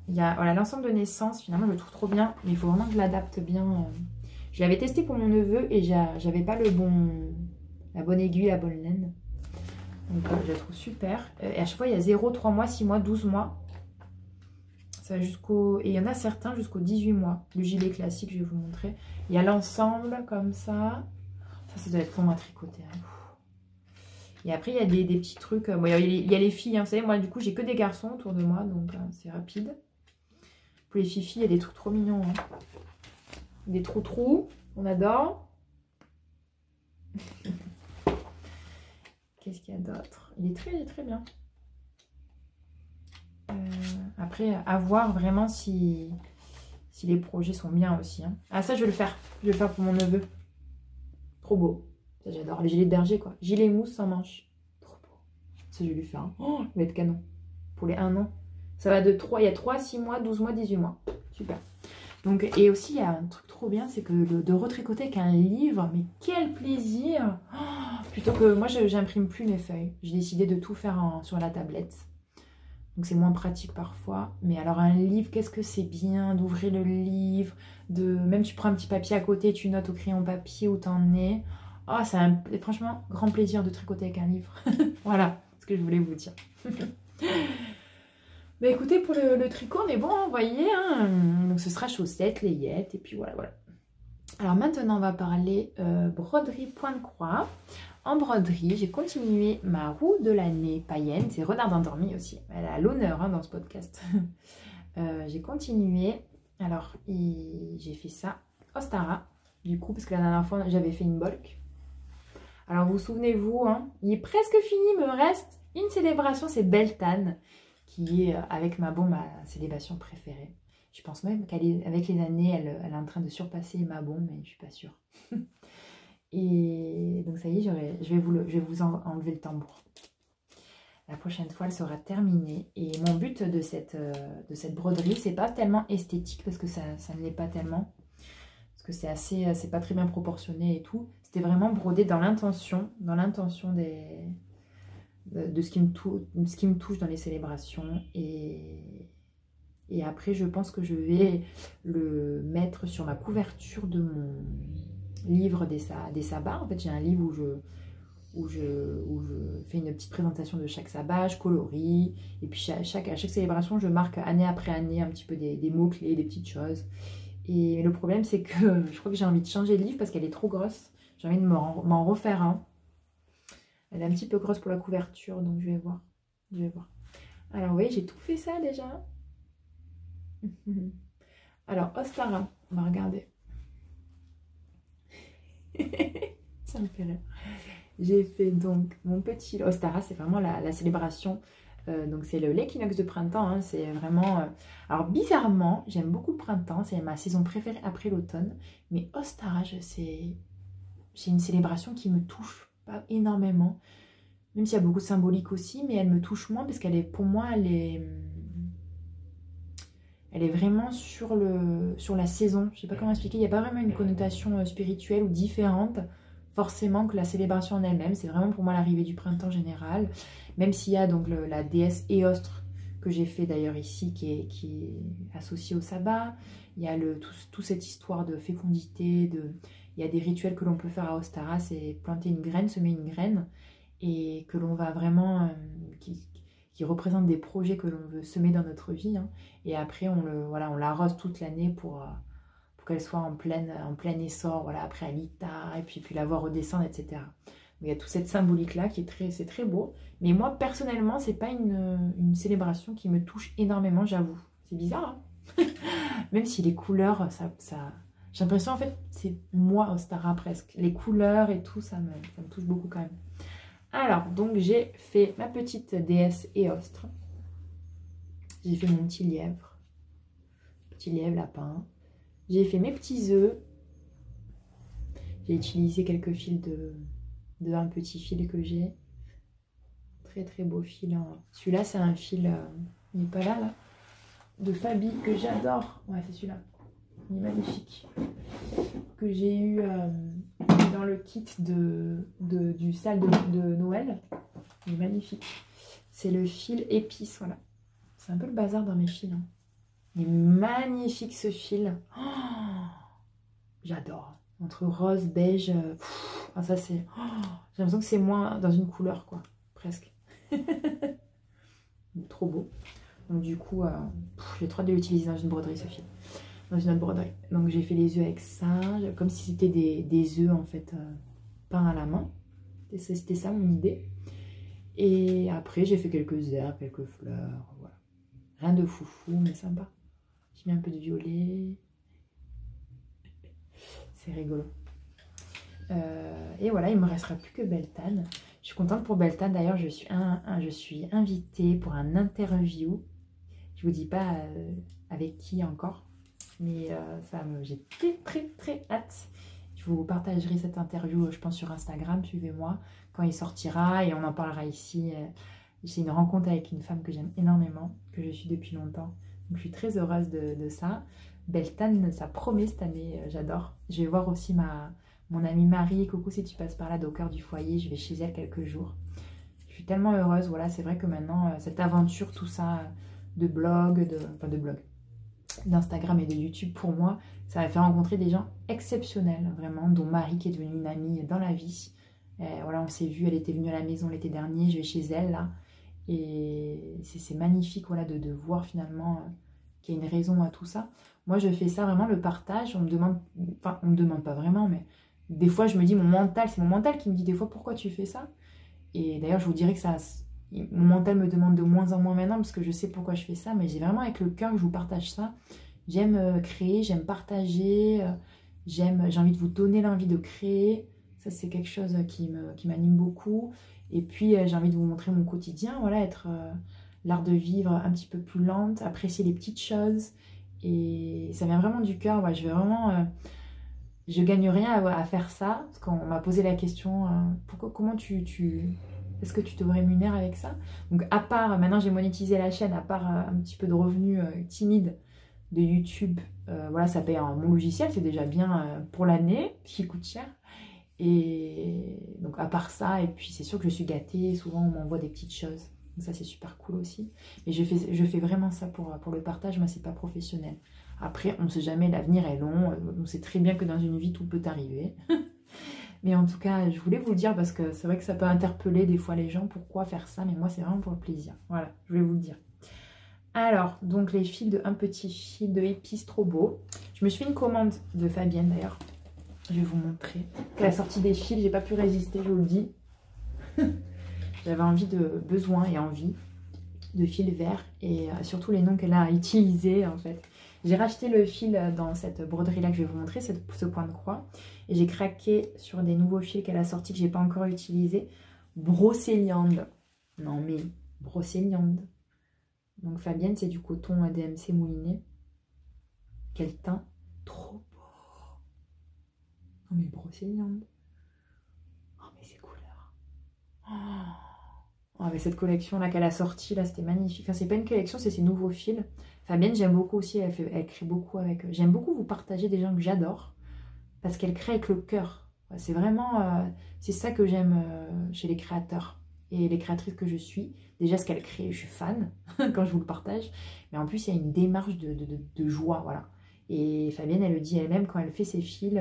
Il y a voilà, l'ensemble de naissance, finalement je le trouve trop bien, mais il faut vraiment que je l'adapte bien. Je l'avais testé pour mon neveu et j'avais pas la bonne aiguille, la bonne laine. Donc je la trouve super. Et à chaque fois il y a 0, 3 mois, 6 mois, 12 mois. Ça jusqu'au... Et il y en a certains jusqu'au 18 mois. Le gilet classique, je vais vous montrer. Il y a l'ensemble comme ça. Ça doit être pour moi tricoter. Hein. Et après, il y a des petits trucs. Bon, il y a les filles. Hein. Vous savez, moi, du coup, j'ai que des garçons autour de moi. Donc, c'est rapide. Pour les filles, il y a des trucs trop mignons. Hein. Des trous-trous. On adore. Qu'est-ce qu'il y a d'autre? Il est très bien. Après, à voir vraiment si les projets sont bien aussi. Hein. Ah, ça, je vais le faire. Je vais le faire pour mon neveu. Trop beau. Ça, j'adore. Les gilets de berger, quoi. Gilet mousse sans manche. Trop beau. Ça, je vais lui faire. Hein. Oh, il va être canon. Pour les 1 an. Ça va de 3. Il y a 3, 6 mois, 12 mois, 18 mois. Super. Donc, et aussi, il y a un truc trop bien, c'est que de retricoter avec un livre, mais quel plaisir! Oh, plutôt que moi, j'imprime plus mes feuilles. J'ai décidé de tout faire sur la tablette. Donc, c'est moins pratique parfois. Mais alors, un livre, qu'est-ce que c'est bien d'ouvrir le livre, même tu prends un petit papier à côté, tu notes au crayon papier où t'en es. Oh, c'est franchement grand plaisir de tricoter avec un livre. Voilà ce que je voulais vous dire. Bah écoutez, pour le tricot, on est bon, vous voyez. Hein, donc ce sera chaussettes, layettes, et puis voilà. Alors maintenant, on va parler broderie point de croix. En broderie, j'ai continué ma roue de l'année païenne. C'est Renard endormi aussi. Elle a l'honneur dans ce podcast. J'ai continué. Alors, j'ai fait ça Ostara, du coup, parce que la dernière fois, j'avais fait une bulk. Alors, vous souvenez-vous, hein, il est presque fini. Il me reste une célébration, c'est Beltane, qui est avec ma célébration préférée. Je pense même qu'avec les années, elle est en train de surpasser ma bombe, mais je ne suis pas sûre. Et donc ça y est, je vais vous enlever le tambour. La prochaine fois, elle sera terminée. Et mon but de cette broderie, c'est pas tellement esthétique, parce que ça ne l'est pas tellement. Parce que c'est pas très bien proportionné et tout. C'était vraiment broder dans l'intention de ce qui me touche dans les célébrations. Et après, je pense que je vais le mettre sur ma couverture de mon livre des sabbats. En fait, j'ai un livre où je fais une petite présentation de chaque sabbat, je colorie. Et puis, à chaque célébration, je marque année après année un petit peu des mots-clés, des petites choses. Et le problème, c'est que je crois que j'ai envie de changer de livre parce qu'elle est trop grosse. J'ai envie de m'en refaire un. Elle est un petit peu grosse pour la couverture, donc je vais voir. Alors, vous voyez, j'ai tout fait ça déjà. Alors, Ostara, on va regarder. Ça me fait rire. J'ai fait donc mon petit... Ostara, c'est vraiment la célébration. Donc, c'est l'équinoxe de printemps. Hein, c'est vraiment... Alors, bizarrement, j'aime beaucoup le printemps. C'est ma saison préférée après l'automne. Mais Ostara, c'est une célébration qui me touche pas énormément. Même s'il y a beaucoup de symbolique aussi, mais elle me touche moins parce qu'elle est, pour moi, elle est vraiment sur la saison. Je ne sais pas comment expliquer. Il n'y a pas vraiment une connotation spirituelle ou différente forcément que la célébration en elle-même. C'est vraiment pour moi l'arrivée du printemps général. Même s'il y a donc la déesse Éostre que j'ai fait d'ailleurs ici qui est associée au sabbat. Il y a toute cette histoire de fécondité. Il y a des rituels que l'on peut faire à Ostara. C'est planter une graine, semer une graine et que l'on va vraiment... qui représentent des projets que l'on veut semer dans notre vie. Hein. Et après, on l'arrose toute l'année pour qu'elle soit en plein essor, voilà, après Alita, et puis la voir redescendre, etc. Donc, il y a toute cette symbolique-là c'est très beau. Mais moi, personnellement, c'est pas une célébration qui me touche énormément, j'avoue. C'est bizarre, hein. Même si les couleurs, j'ai l'impression, en fait, c'est moi, Ostara, presque. Les couleurs et tout, ça me touche beaucoup quand même. Alors, donc j'ai fait ma petite déesse Éostre. J'ai fait mon petit lièvre lapin. J'ai fait mes petits œufs. J'ai utilisé quelques fils un petit fil que j'ai. Très très beau fil. Hein. Celui-là, c'est un fil, il n'est pas là, de Fabi, que j'adore. Ouais, c'est celui-là. Il est magnifique. Que j'ai eu dans le kit du salle de Noël. Il est magnifique. C'est le fil épice, voilà. C'est un peu le bazar dans mes fils. Hein. Il est magnifique ce fil. Oh, j'adore. Entre rose, beige. Ça c'est... Oh, j'ai l'impression que c'est moins dans une couleur, quoi. Presque. Trop beau. Donc du coup, j'ai trop hâte de l'utiliser dans une broderie ce fil. Dans une autre broderie. Donc j'ai fait les œufs avec ça, comme si c'était des œufs en fait peints à la main. C'était ça mon idée. Et après j'ai fait quelques herbes, quelques fleurs, voilà. Rien de foufou mais sympa. J'ai mis un peu de violet. C'est rigolo. Et voilà, il ne me restera plus que Beltane. Je suis contente pour Beltane. D'ailleurs, je suis invitée pour un interview. Je vous dis pas avec qui encore. Mais j'ai très hâte. Je vous partagerai cette interview, je pense, sur Instagram. Suivez-moi quand il sortira et on en parlera ici. C'est une rencontre avec une femme que j'aime énormément, que je suis depuis longtemps. Donc je suis très heureuse de ça. Beltane, ça promet cette année, j'adore. Je vais voir aussi mon amie Marie. Coucou si tu passes par là, au cœur du foyer. Je vais chez elle quelques jours. Je suis tellement heureuse. Voilà, c'est vrai que maintenant, cette aventure, tout ça, de blog, d'Instagram et de YouTube, pour moi, ça m'a fait rencontrer des gens exceptionnels, vraiment, dont Marie qui est devenue une amie dans la vie. Voilà, on s'est vu, elle était venue à la maison l'été dernier, je vais chez elle là. Et c'est magnifique voilà, de voir finalement qu'il y a une raison à tout ça. Moi, je fais ça vraiment, le partage. On me demande pas vraiment, mais des fois, je me dis, c'est mon mental qui me dit des fois, pourquoi tu fais ça? Et d'ailleurs, je vous dirais que mon mental me demande de moins en moins maintenant, parce que je sais pourquoi je fais ça, mais j'ai vraiment avec le cœur que je vous partage ça. J'aime créer, j'aime partager, j'ai envie de vous donner l'envie de créer. Ça, c'est quelque chose qui m'anime beaucoup. Et puis, j'ai envie de vous montrer mon quotidien, voilà, être l'art de vivre un petit peu plus lente, apprécier les petites choses. Et ça vient vraiment du cœur. Ouais, je gagne rien à faire ça. Parce qu'on m'a posé la question, comment est-ce que tu te rémunères avec ça? Donc, à part, maintenant j'ai monétisé la chaîne, à part un petit peu de revenus timides de YouTube, voilà, ça paye mon logiciel, c'est déjà bien pour l'année, qui coûte cher. Et donc à part ça, et puis c'est sûr que je suis gâtée, souvent on m'envoie des petites choses, donc ça c'est super cool aussi. Et je fais vraiment ça pour le partage, moi c'est pas professionnel. Après on ne sait jamais, l'avenir est long, on sait très bien que dans une vie tout peut arriver. Mais en tout cas je voulais vous le dire parce que c'est vrai que ça peut interpeller des fois les gens, pourquoi faire ça, mais moi c'est vraiment pour le plaisir. Voilà, je voulais vous le dire. Alors, donc les fils un petit fil de épices trop beau. Je me suis fait une commande de Fabienne d'ailleurs. Je vais vous montrer. À la sortie des fils, j'ai pas pu résister, je vous le dis. J'avais besoin et envie de fils verts et surtout les noms qu'elle a utilisés en fait. J'ai racheté le fil dans cette broderie là que je vais vous montrer, ce point de croix. Et j'ai craqué sur des nouveaux fils qu'elle a sortis que j'ai pas encore utilisés. Brocéliande. Non mais, brocéliande. Donc Fabienne, c'est du coton DMC mouliné. Quel teint. Trop beau. Oh mais brocéliande. Oh mais ces couleurs. Oh mais cette collection là qu'elle a sortie là, c'était magnifique. Enfin c'est pas une collection, c'est ses nouveaux fils. Fabienne, j'aime beaucoup aussi, elle crée beaucoup avec... J'aime beaucoup vous partager des gens que j'adore. Parce qu'elle crée avec le cœur. C'est vraiment... c'est ça que j'aime chez les créateurs. Et les créatrices que je suis, déjà ce qu'elle crée, je suis fan quand je vous le partage. Mais en plus, il y a une démarche de joie, voilà. Et Fabienne, elle le dit elle-même, quand elle fait ses fils,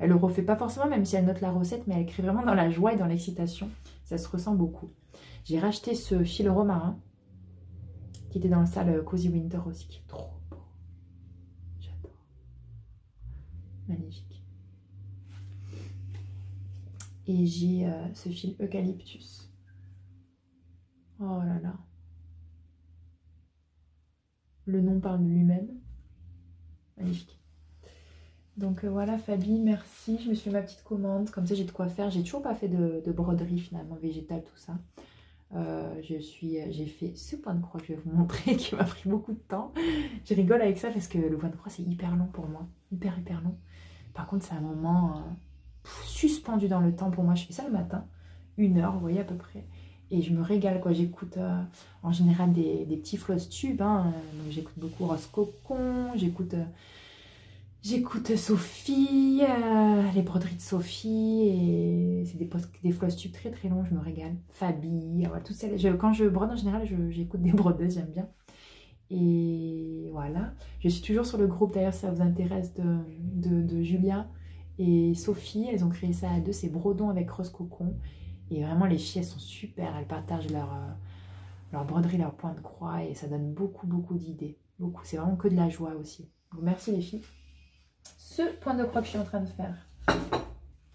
elle le refait pas forcément, même si elle note la recette, mais elle crée vraiment dans la joie et dans l'excitation. Ça se ressent beaucoup. J'ai racheté ce fil romarin, qui était dans le salle Cozy Winter aussi, qui est trop beau. J'adore. Magnifique. Et j'ai ce fil eucalyptus. Oh là là. Le nom parle de lui-même. Magnifique. Donc voilà Fabi, merci. Je me suis fait ma petite commande. Comme ça j'ai de quoi faire. J'ai toujours pas fait de broderie finalement, végétale, tout ça. J'ai fait ce point de croix que je vais vous montrer qui m'a pris beaucoup de temps. Je rigole avec ça parce que le point de croix c'est hyper long pour moi. Hyper long. Par contre c'est un moment suspendu dans le temps pour moi. Je fais ça le matin. 1 heure, vous voyez à peu près. Et je me régale quoi, j'écoute en général des petits floss tubes, hein. J'écoute beaucoup Rose Cocon, j'écoute Sophie, les broderies de Sophie, et c'est des floss tubes très longs, je me régale. Fabi, voilà, toutes celles, quand je brode en général, j'écoute des brodeuses, j'aime bien. Et voilà, je suis toujours sur le groupe d'ailleurs si ça vous intéresse de Julia et Sophie, elles ont créé ça à deux, c'est Brodons avec Rose Cocon. Et vraiment, les filles, elles sont super. Elles partagent leur broderie, leur point de croix et ça donne beaucoup d'idées. Beaucoup, c'est vraiment que de la joie aussi. Donc merci les filles. Ce point de croix que je suis en train de faire,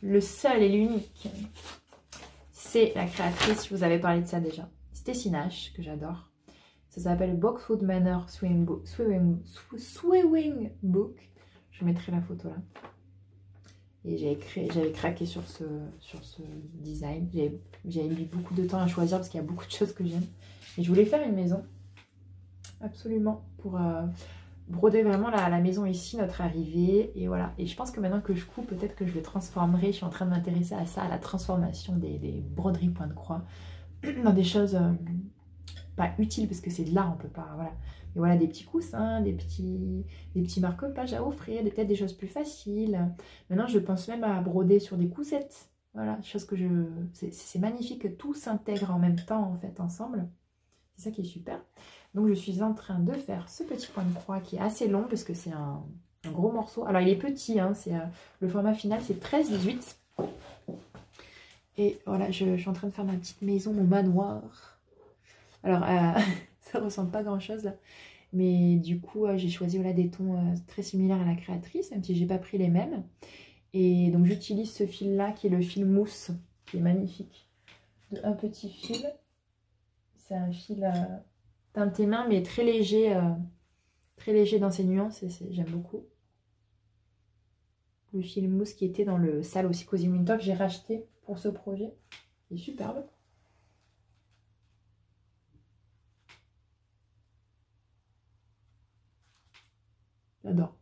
le seul et l'unique, c'est la créatrice, je vous avais parlé de ça déjà, Stacy Nash, que j'adore. Ça s'appelle Boxwood Manor Sewing Book. Je mettrai la photo là. Et j'avais craqué sur ce design. J'avais mis beaucoup de temps à choisir parce qu'il y a beaucoup de choses que j'aime. Et je voulais faire une maison, absolument, pour broder vraiment la maison ici, notre arrivée. Et voilà. Et je pense que maintenant que je coupe, peut-être que je le transformerai. Je suis en train de m'intéresser à ça, à la transformation des broderies point de croix dans des choses pas utiles parce que c'est de l'art, on peut pas, voilà. Et voilà, des petits coussins, des petits marque-pages à offrir, peut-être des choses plus faciles. Maintenant, je pense même à broder sur des coussettes. Voilà, chose que c'est magnifique que tout s'intègre en même temps, en fait, ensemble. C'est ça qui est super. Donc, je suis en train de faire ce petit point de croix qui est assez long parce que c'est un gros morceau. Alors, il est petit, hein, le format final, c'est 13-18. Et voilà, je suis en train de faire ma petite maison, mon manoir. Alors, ça ressemble pas grand chose là. Mais du coup, j'ai choisi voilà, des tons très similaires à la créatrice, même si j'ai pas pris les mêmes. Et donc, j'utilise ce fil-là, qui est le fil mousse, qui est magnifique. Un petit fil. C'est un fil teinté main, mais très léger dans ses nuances. J'aime beaucoup. Le fil mousse qui était dans le Sal aussi Cozy Winter que j'ai racheté pour ce projet. Il est superbe. J'adore.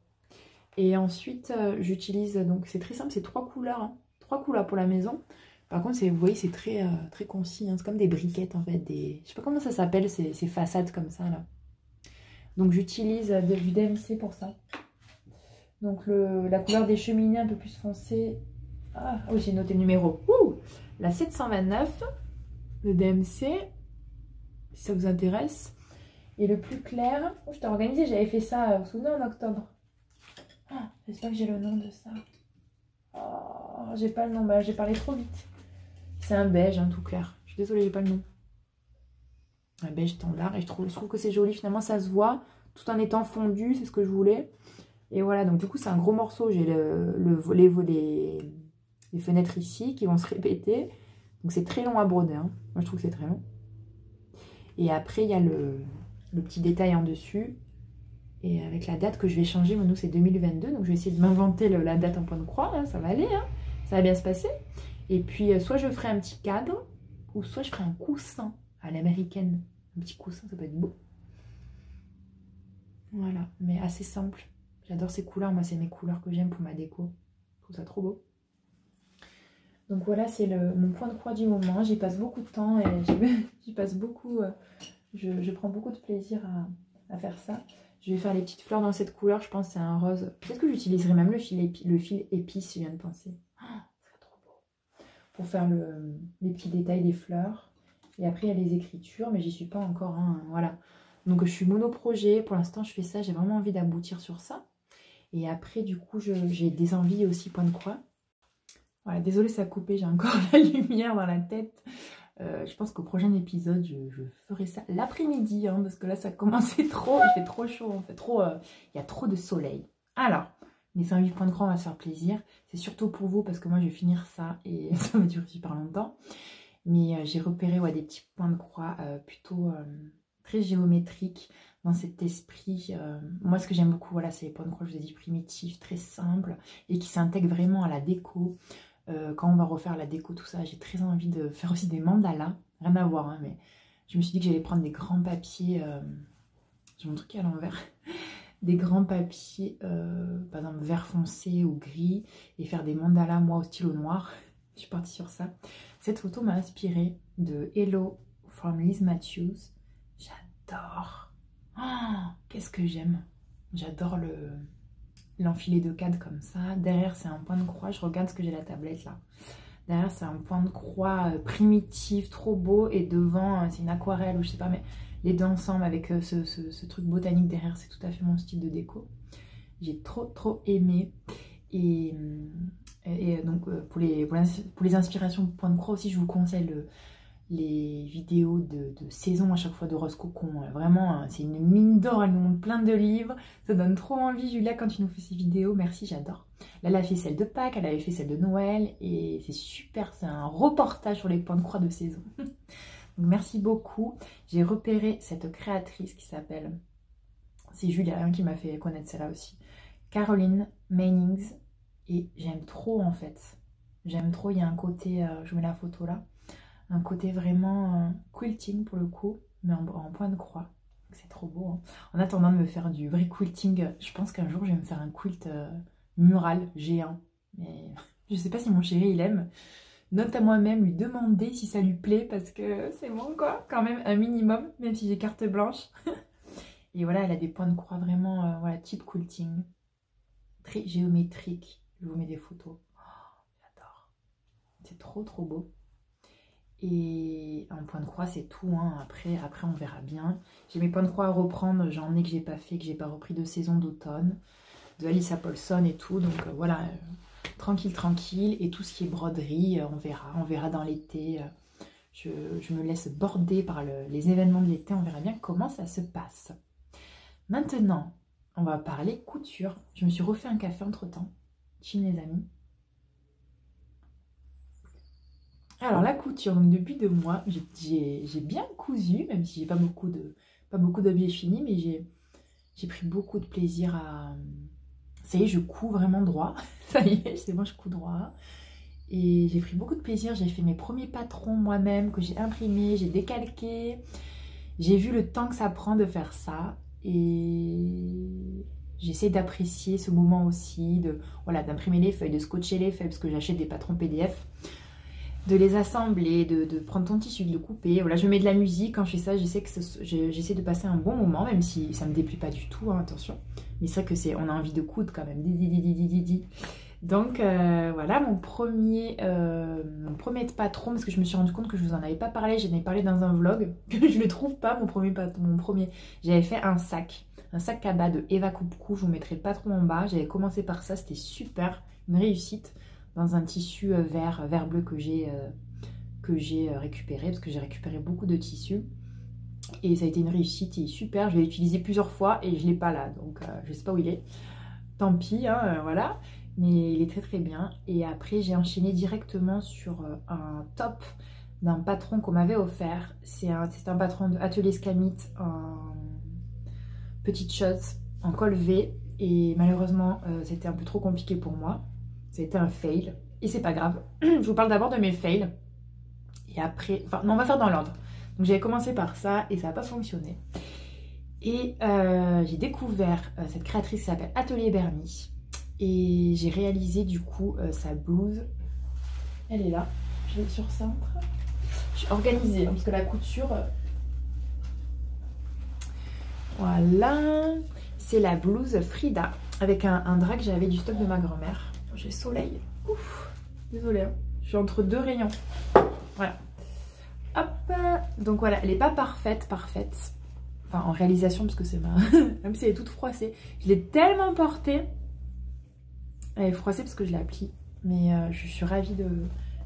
Et ensuite, j'utilise, donc c'est très simple, c'est 3 couleurs. Hein, 3 couleurs pour la maison. Par contre, vous voyez, c'est très concis. Hein, c'est comme des briquettes en fait. Je sais pas comment ça s'appelle, ces façades comme ça là. Donc j'utilise du DMC pour ça. Donc la couleur des cheminées un peu plus foncée. Ah oui, j'ai noté le numéro. Ouh, la 729, le DMC, si ça vous intéresse. Et le plus clair, oh, je t'ai organisé, j'avais fait ça, vous vous souvenez, en octobre. Oh, j'espère que j'ai le nom de ça. Oh, j'ai pas le nom, bah, j'ai parlé trop vite. C'est un beige, hein, tout clair. Je suis désolée, j'ai pas le nom. Un beige standard, et je trouve que c'est joli. Finalement, ça se voit, tout en étant fondu, c'est ce que je voulais. Et voilà, donc du coup, c'est un gros morceau. J'ai les fenêtres ici qui vont se répéter. Donc c'est très long à broder, hein. Moi, je trouve que c'est très long. Et après, il y a le petit détail en dessus. Et avec la date que je vais changer, nous c'est 2022. Donc je vais essayer de m'inventer la date en point de croix. Hein, ça va aller, hein, ça va bien se passer. Et puis soit je ferai un petit cadre, ou soit je ferai un coussin à l'américaine. Un petit coussin, ça peut être beau. Voilà, mais assez simple. J'adore ces couleurs. Moi, c'est mes couleurs que j'aime pour ma déco. Je trouve ça trop beau. Donc voilà, c'est mon point de croix du moment. J'y passe beaucoup de temps et j'y passe beaucoup... je prends beaucoup de plaisir à faire ça. Je vais faire les petites fleurs dans cette couleur. Je pense que c'est un rose. Peut-être que j'utiliserai même le fil épice, je viens de penser. Oh, ça serait trop beau. Pour faire les petits détails des fleurs. Et après, il y a les écritures, mais j'y suis pas encore. Hein, voilà. Donc, je suis monoprojet. Pour l'instant, je fais ça. J'ai vraiment envie d'aboutir sur ça. Et après, du coup, j'ai des envies aussi point de croix. Voilà, désolée, ça a coupé. J'ai encore la lumière dans la tête. Je pense qu'au prochain épisode, je ferai ça l'après-midi, hein, parce que là, ça a commencé trop, il fait trop chaud, il y a trop de soleil. Alors, mes envies points de croix, on va se faire plaisir. C'est surtout pour vous, parce que moi, je vais finir ça et ça va durer super longtemps. Mais j'ai repéré des petits points de croix plutôt très géométriques dans cet esprit. Moi, ce que j'aime beaucoup, voilà, c'est les points de croix, je vous ai dit, primitifs, très simples et qui s'intègrent vraiment à la déco. Quand on va refaire la déco, tout ça, j'ai très envie de faire aussi des mandalas. Rien à voir, hein, mais je me suis dit que j'allais prendre des grands papiers. J'ai mon truc à l'envers. Des grands papiers, par exemple vert foncé ou gris, et faire des mandalas, moi, au stylo noir. Je suis partie sur ça. Cette photo m'a inspirée de Hello from Liz Matthews. J'adore. Oh, qu'est-ce que j'aime. J'adore l'enfilé de cadre comme ça. Derrière, c'est un point de croix. Je regarde ce que j'ai la tablette là. Derrière, c'est un point de croix primitif, trop beau. Et devant, c'est une aquarelle ou je sais pas, mais les deux ensemble avec ce truc botanique derrière, c'est tout à fait mon style de déco. J'ai trop aimé. Et donc, pour les inspirations point de croix aussi, je vous conseille les vidéos de saison à chaque fois de Rose Cocon. Vraiment, c'est une mine d'or, elle nous montre plein de livres. Ça donne trop envie, Julia, quand tu nous fais ces vidéos. Merci, j'adore. Là, elle a fait celle de Pâques, elle avait fait celle de Noël. Et c'est super, c'est un reportage sur les points de croix de saison. Donc, merci beaucoup. J'ai repéré cette créatrice qui s'appelle... C'est Julia qui m'a fait connaître celle-là aussi. Caroline Meinings. Et j'aime trop, en fait. J'aime trop, il y a un côté... je mets la photo là. Un côté vraiment quilting pour le coup, mais en point de croix. C'est trop beau. Hein. En attendant de me faire du vrai quilting, je pense qu'un jour je vais me faire un quilt mural géant. Mais je sais pas si mon chéri il aime. Note à moi-même lui demander si ça lui plaît parce que c'est bon quoi, quand même un minimum, même si j'ai carte blanche. Et voilà, elle a des points de croix vraiment voilà, type quilting. Très géométrique. Je vous mets des photos. Oh, j'adore. C'est trop trop beau. Et un point de croix c'est tout, hein. Après on verra bien. J'ai mes points de croix à reprendre, j'en ai que j'ai pas fait, que j'ai pas repris de saison d'automne, de Alyssa Paulson et tout, donc voilà, tranquille. Et tout ce qui est broderie, on verra dans l'été. Je me laisse border par les événements de l'été, on verra bien comment ça se passe. Maintenant, on va parler couture. Je me suis refait un café entre temps, chine les amis. Alors la couture, donc depuis 2 mois, j'ai bien cousu, même si j'ai pas beaucoup d'objets finis, mais j'ai pris beaucoup de plaisir à... Ça y est, je couds vraiment droit. Ça y est, c'est bon, je couds droit. Et j'ai pris beaucoup de plaisir, j'ai fait mes premiers patrons moi-même, que j'ai imprimés, j'ai décalqué. J'ai vu le temps que ça prend de faire ça. Et j'essaie d'apprécier ce moment aussi, voilà, d'imprimer les feuilles, de scotcher les feuilles, parce que j'achète des patrons PDF. De les assembler, de prendre ton tissu, de le couper. Voilà, je mets de la musique. Quand je fais ça, j'essaie de passer un bon moment, même si ça ne me déplaît pas du tout, hein, attention. Mais c'est vrai que on a envie de coudre quand même. Donc voilà, mon premier patron, parce que je me suis rendu compte que je vous en avais pas parlé, j'en ai parlé dans un vlog, que je ne le trouve pas, mon premier. J'avais fait un sac cabas de Eva Coupe-Cou, je vous mettrai le patron en bas. J'avais commencé par ça, c'était super, une réussite. Dans un tissu vert bleu que j'ai récupéré, parce que j'ai récupéré beaucoup de tissus. Et ça a été une réussite, il est super. Je l'ai utilisé plusieurs fois et je ne l'ai pas là, donc je ne sais pas où il est. Tant pis, hein, voilà. Mais il est très très bien. Et après, j'ai enchaîné directement sur un top d'un patron qu'on m'avait offert. C'est un patron de Atelier Scamit en petite chose, en col V. Et malheureusement, c'était un peu trop compliqué pour moi. C'était un fail. Et c'est pas grave. Je vous parle d'abord de mes fails. Et après... Enfin, non, on va faire dans l'ordre. Donc, j'avais commencé par ça et ça n'a pas fonctionné. Et j'ai découvert cette créatrice qui s'appelle Atelier Bernie. Et j'ai réalisé du coup sa blouse. Elle est là. Je l'ai sur cintre. Je suis organisée hein, parce que la couture... Voilà. C'est la blouse Frida avec un drap que j'avais du stock de ma grand-mère. J'ai soleil. Ouf. Désolée. Hein. Je suis entre 2 rayons. Voilà. Hop. Donc voilà, elle n'est pas parfaite. Enfin, en réalisation, parce que c'est ma... Même si elle est toute froissée. Je l'ai tellement portée. Elle est froissée parce que je la plie. Mais je suis ravie de...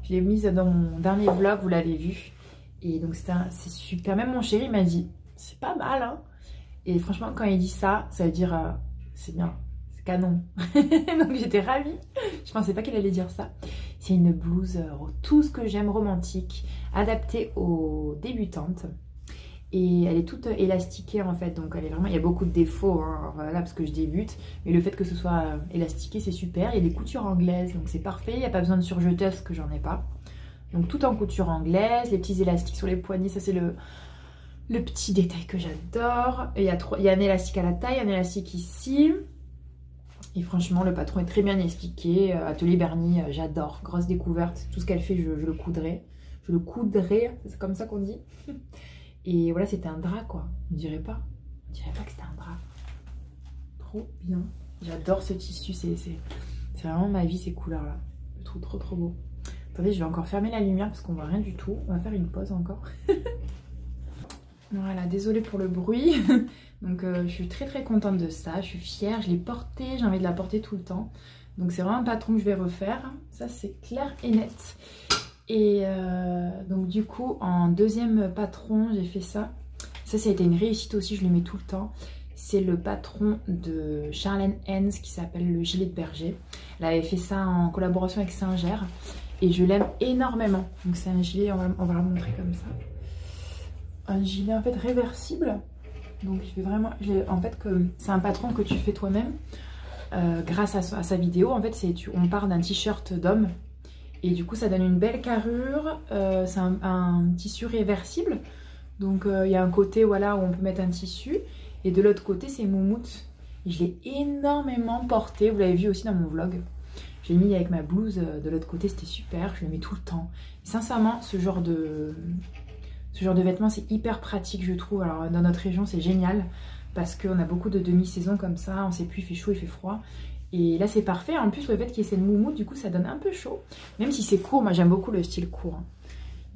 Je l'ai mise dans mon dernier vlog, vous l'avez vu. Et donc c'est super. Même mon chéri m'a dit, c'est pas mal. Hein. Et franchement, quand il dit ça, ça veut dire, c'est bien. Canon. Donc j'étais ravie. Je pensais pas qu'elle allait dire ça. C'est une blouse tout ce que j'aime romantique, adaptée aux débutantes. Et elle est toute élastiquée en fait. Donc elle est vraiment, il y a beaucoup de défauts hein, voilà, parce que je débute. Mais le fait que ce soit élastiqué, c'est super. Il y a des coutures anglaises, donc c'est parfait. Il n'y a pas besoin de surjeteuse parce que j'en ai pas. Donc tout en couture anglaise, les petits élastiques sur les poignets, ça c'est le petit détail que j'adore. Il y a un élastique à la taille, un élastique ici. Et franchement, le patron est très bien expliqué. Atelier Bernie, j'adore. Grosse découverte. Tout ce qu'elle fait, je le coudrai. Je le coudrai, c'est comme ça qu'on dit. Et voilà, c'était un drap, quoi. On dirait pas. On dirait pas que c'était un drap. Trop bien. J'adore ce tissu. C'est vraiment ma vie, ces couleurs-là. Je le trouve trop, trop beau. Attendez, je vais encore fermer la lumière parce qu'on voit rien du tout. On va faire une pause encore. Voilà, désolée pour le bruit. Donc je suis très très contente de ça, je suis fière, je l'ai portée, j'ai envie de la porter tout le temps. Donc c'est vraiment un patron que je vais refaire, ça c'est clair et net. Et donc du coup, en deuxième patron, j'ai fait ça. Ça a été une réussite aussi, je le mets tout le temps. C'est le patron de Charlène Hens qui s'appelle le gilet de berger. Elle avait fait ça en collaboration avec Singer et je l'aime énormément. Donc c'est un gilet, on va le montrer comme ça. Un gilet en fait réversible. Donc je vais vraiment, en fait c'est un patron que tu fais toi-même grâce à sa vidéo. En fait on part d'un t-shirt d'homme et du coup ça donne une belle carrure. C'est un tissu réversible. Donc il y a un côté voilà où on peut mettre un tissu. Et de l'autre côté, c'est moumoute. Et je l'ai énormément porté. Vous l'avez vu aussi dans mon vlog. J'ai mis avec ma blouse de l'autre côté. C'était super. Je le mets tout le temps. Et sincèrement, ce genre de vêtements, c'est hyper pratique, je trouve. Alors, dans notre région, c'est génial. Parce qu'on a beaucoup de demi-saisons comme ça. On ne sait plus, il fait chaud, il fait froid. Et là, c'est parfait. En plus, le fait qu'il y ait cette moumoute, du coup, ça donne un peu chaud. Même si c'est court. Moi, j'aime beaucoup le style court.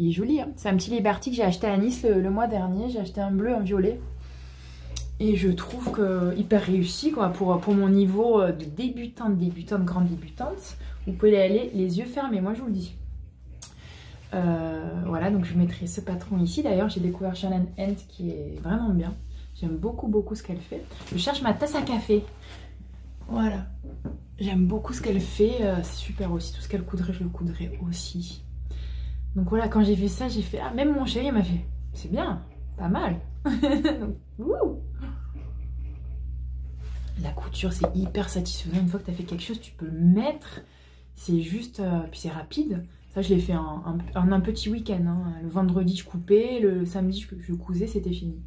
Il est joli. Hein, c'est un petit Liberty que j'ai acheté à Nice le mois dernier. J'ai acheté un bleu, un violet. Et je trouve que hyper réussi quoi, pour mon niveau de débutante, grande débutante. Vous pouvez y aller les yeux fermés, moi je vous le dis. Voilà, donc je mettrai ce patron ici. D'ailleurs, j'ai découvert Charlène Hens qui est vraiment bien. J'aime beaucoup ce qu'elle fait. Je cherche ma tasse à café. Voilà. J'aime beaucoup ce qu'elle fait. C'est super aussi. Tout ce qu'elle coudrait, je le coudrais aussi. Donc voilà, quand j'ai fait ça, j'ai fait... Ah, même mon chéri m'a fait... C'est bien, pas mal. Donc, wouh. La couture, c'est hyper satisfaisant. Une fois que tu as fait quelque chose, tu peux le mettre. C'est juste... puis c'est rapide. Ça, je l'ai fait en un petit week-end. Hein. Le vendredi, je coupais. Le samedi, je cousais. C'était fini.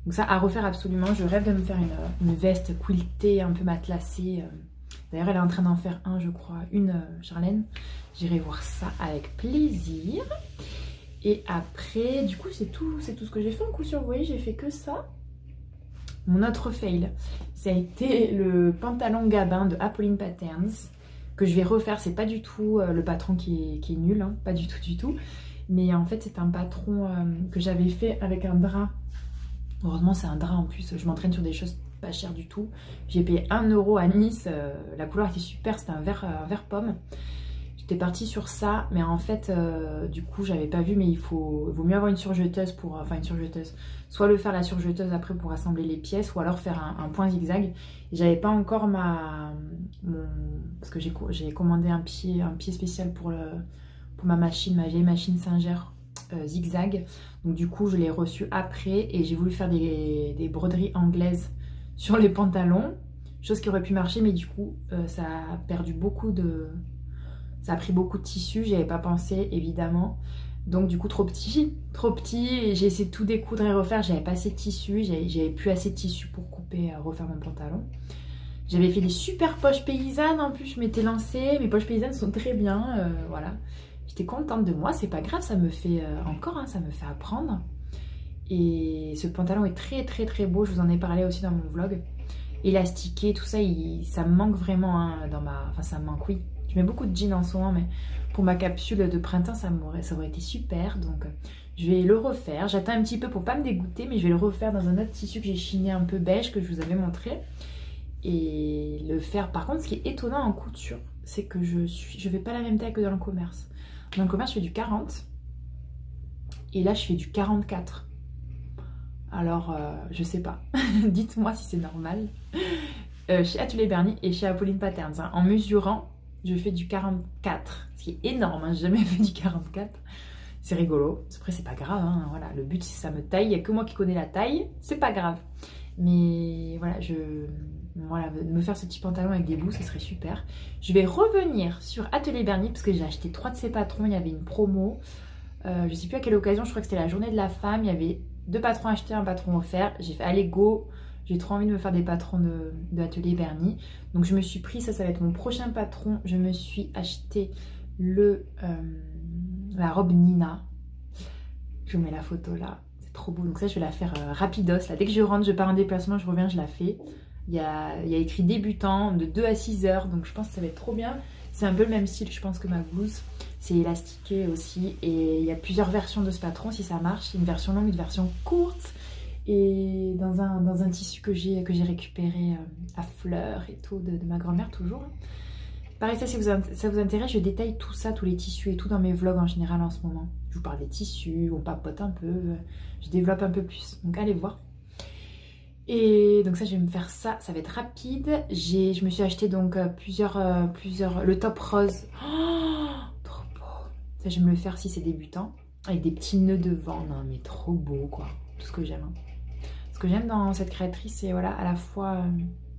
Donc ça, à refaire absolument. Je rêve de me faire une veste quiltée, un peu matelassée. D'ailleurs, elle est en train d'en faire un, je crois. Une, Charlène. J'irai voir ça avec plaisir. Et après, du coup, c'est tout ce que j'ai fait en couture. Vous voyez, j'ai fait que ça. Mon autre fail, ça a été le pantalon Gabin de Apolline Patterns que je vais refaire. C'est pas du tout le patron qui est nul, hein, pas du tout. Mais en fait, c'est un patron que j'avais fait avec un drap. Heureusement, c'est un drap en plus. Je m'entraîne sur des choses pas chères du tout. J'ai payé 1 € à Nice. La couleur était super, c'était un vert pomme. J'étais partie sur ça, mais en fait, du coup, j'avais pas vu, mais il vaut mieux avoir une surjeteuse pour... Enfin, une surjeteuse. Soit le faire la surjeteuse après pour assembler les pièces, ou alors faire un point zigzag. Et j'avais pas encore parce que j'ai commandé un pied spécial pour ma machine, ma vieille machine Singer zigzag. Donc du coup, je l'ai reçu après et j'ai voulu faire des broderies anglaises sur les pantalons. Chose qui aurait pu marcher, mais du coup, ça a perdu beaucoup de... Ça a pris beaucoup de tissu, j'y avais pas pensé évidemment. Donc du coup trop petit. Et j'ai essayé de tout découdre et refaire, j'avais pas assez de tissu, j'avais plus assez de tissu pour couper, refaire mon pantalon. J'avais fait des super poches paysannes en plus, je m'étais lancée, mes poches paysannes sont très bien, voilà. J'étais contente de moi, c'est pas grave, ça me fait encore, hein, ça me fait apprendre. Et ce pantalon est très beau, je vous en ai parlé aussi dans mon vlog. Élastiqué, tout ça, ça me manque vraiment hein, Enfin ça me manque, oui. Je mets beaucoup de jeans en ce moment, mais pour ma capsule de printemps, ça aurait été super. Donc, je vais le refaire. J'attends un petit peu pour pas me dégoûter, mais je vais le refaire dans un autre tissu que j'ai chiné un peu beige, que je vous avais montré. Et le faire. Par contre, ce qui est étonnant en couture, c'est que je fais pas la même taille que dans le commerce. Dans le commerce, je fais du 40. Et là, je fais du 44. Alors, je sais pas. Dites-moi si c'est normal. Chez Atelier Bernie et chez Apolline Patterns, hein, en mesurant, je fais du 44, ce qui est énorme, hein, j'ai jamais fait du 44. C'est rigolo, après c'est pas grave, hein, voilà, le but c'est que ça me taille, il n'y a que moi qui connais la taille, c'est pas grave. Mais voilà, me faire ce petit pantalon avec des bouts, ce serait super. Je vais revenir sur Atelier Bernie parce que j'ai acheté 3 de ces patrons, il y avait une promo. Je sais plus à quelle occasion, je crois que c'était la journée de la femme, il y avait 2 patrons achetés, un patron offert. J'ai fait allez go. J'ai trop envie de me faire des patrons de Atelier Bernie. Donc je me suis pris, ça va être mon prochain patron. Je me suis acheté la robe Nina. Je vous mets la photo là. C'est trop beau. Donc ça, je vais la faire rapidos. Là. Dès que je rentre, je pars en déplacement, je reviens, je la fais. Il y a écrit débutant de 2 à 6 heures. Donc je pense que ça va être trop bien. C'est un peu le même style, je pense, que ma blouse. C'est élastiqué aussi. Et il y a plusieurs versions de ce patron si ça marche. Une version longue, une version courte. Et dans un tissu que j'ai récupéré à fleurs et tout, de ma grand-mère toujours. Pareil, ça, si ça vous intéresse, je détaille tout ça, tous les tissus et tout dans mes vlogs en général en ce moment. Je vous parle des tissus, on papote un peu, je développe un peu plus. Donc allez voir. Et donc ça, je vais me faire ça, ça va être rapide. Je me suis acheté donc plusieurs, le top rose. Oh, trop beau. Ça, je vais me le faire si c'est débutant. Avec des petits nœuds devant. Non, mais trop beau, quoi. Tout ce que j'aime. Hein. Ce que j'aime dans cette créatrice, c'est voilà, à la fois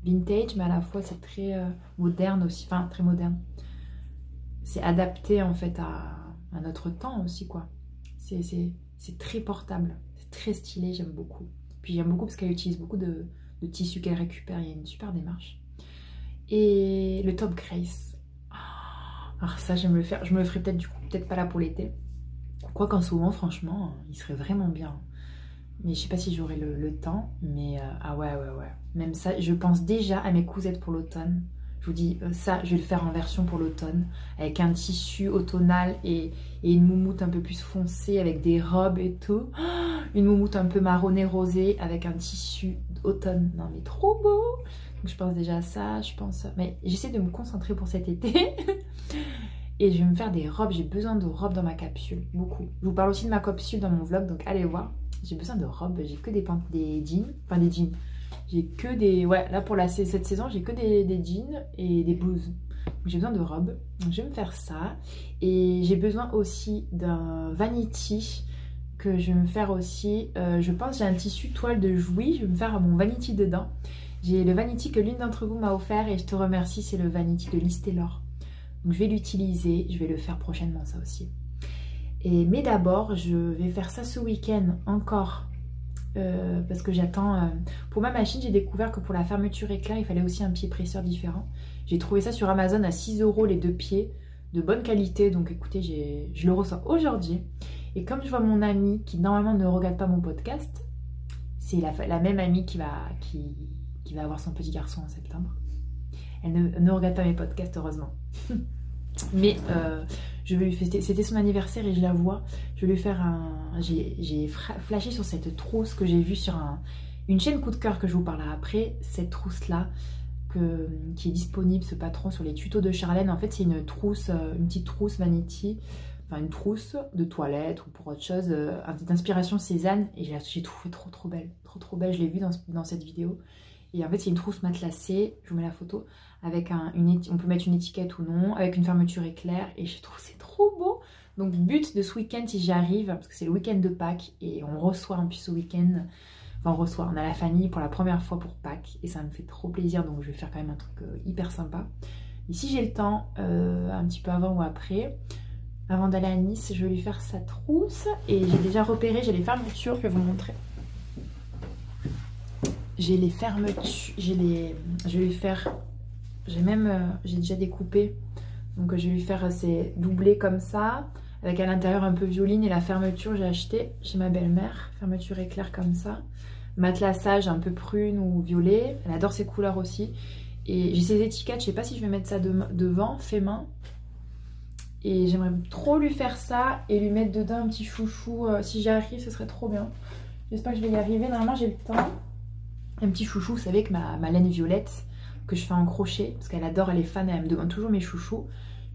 vintage, mais à la fois c'est très moderne aussi. Enfin, très moderne. C'est adapté, en fait, à notre temps aussi, quoi. C'est très portable. C'est très stylé, j'aime beaucoup. Puis j'aime beaucoup parce qu'elle utilise beaucoup de tissus qu'elle récupère. Il y a une super démarche. Et le top Grace. Alors ça, je me le faire. Je me le ferai peut-être du coup, peut-être pas là pour l'été. Quoi qu'en ce moment, franchement, il serait vraiment bien. Mais je sais pas si j'aurai le temps. Mais ah ouais. Même ça, je pense déjà à mes cousettes pour l'automne. Je vous dis, ça, je vais le faire en version pour l'automne. Avec un tissu automnal et une moumoute un peu plus foncée avec des robes et tout. Une moumoute un peu marronnée rosée avec un tissu d'automne. Non mais trop beau. Donc je pense déjà à ça, je pense... Mais j'essaie de me concentrer pour cet été. Et je vais me faire des robes. J'ai besoin de robes dans ma capsule, beaucoup. Je vous parle aussi de ma capsule dans mon vlog, donc allez voir. J'ai besoin de robes, j'ai que des jeans. Enfin des jeans. J'ai que des... Ouais, là pour cette saison, j'ai que des jeans et des blouses. J'ai besoin de robes. Donc je vais me faire ça. Et j'ai besoin aussi d'un vanity que je vais me faire aussi. Je pense j'ai un tissu toile de Jouy. Je vais me faire mon vanity dedans. J'ai le vanity que l'une d'entre vous m'a offert et je te remercie. C'est le vanity de Liz Taylor. Donc je vais l'utiliser. Je vais le faire prochainement ça aussi. Mais d'abord, je vais faire ça ce week-end encore. Parce que j'attends... Pour ma machine, j'ai découvert que pour la fermeture éclair, il fallait aussi un pied presseur différent. J'ai trouvé ça sur Amazon à 6 € les deux pieds, de bonne qualité. Donc écoutez, je le reçois aujourd'hui. Et comme je vois mon amie qui normalement ne regarde pas mon podcast, c'est la même amie qui va avoir son petit garçon en septembre. Elle ne regarde pas mes podcasts, heureusement. Mais je vais lui fêter, c'était son anniversaire et je la vois. Je vais lui faire j'ai flashé sur cette trousse que j'ai vue sur une chaîne coup de cœur que je vous parlerai après. Cette trousse là qui est disponible, ce patron, sur les tutos de Charlène. En fait, c'est une trousse, une petite trousse vanity, enfin une trousse de toilette ou pour autre chose, d'inspiration Cézanne. Et j'ai trouvé trop belle, trop belle. Je l'ai vue dans cette vidéo. Et en fait, c'est une trousse matelassée. Je vous mets la photo. Avec on peut mettre une étiquette ou non, avec une fermeture éclair, et je trouve c'est trop beau. Donc but de ce week-end si j'y arrive, parce que c'est le week-end de Pâques, et on reçoit en plus ce week-end, enfin on a la famille pour la première fois pour Pâques, et ça me fait trop plaisir, donc je vais faire quand même un truc hyper sympa. Et si j'ai le temps, un petit peu avant ou après, avant d'aller à Nice, je vais lui faire sa trousse, et j'ai déjà repéré, j'ai les fermetures, je vais vous montrer. J'ai les fermetures, je vais lui faire... J'ai déjà découpé, donc je vais lui faire ces doublés comme ça, avec à l'intérieur un peu violine, et la fermeture j'ai acheté chez ma belle-mère, fermeture éclair comme ça, matelassage un peu prune ou violet, elle adore ces couleurs aussi, et j'ai ces étiquettes, je sais pas si je vais mettre ça devant, fait main, et j'aimerais trop lui faire ça, et lui mettre dedans un petit chouchou, si j'y arrive ce serait trop bien, j'espère que je vais y arriver, normalement j'ai le temps, un petit chouchou, vous savez que ma laine violette, que je fais en crochet, parce qu'elle adore, elle est fan, elle me demande toujours mes chouchous.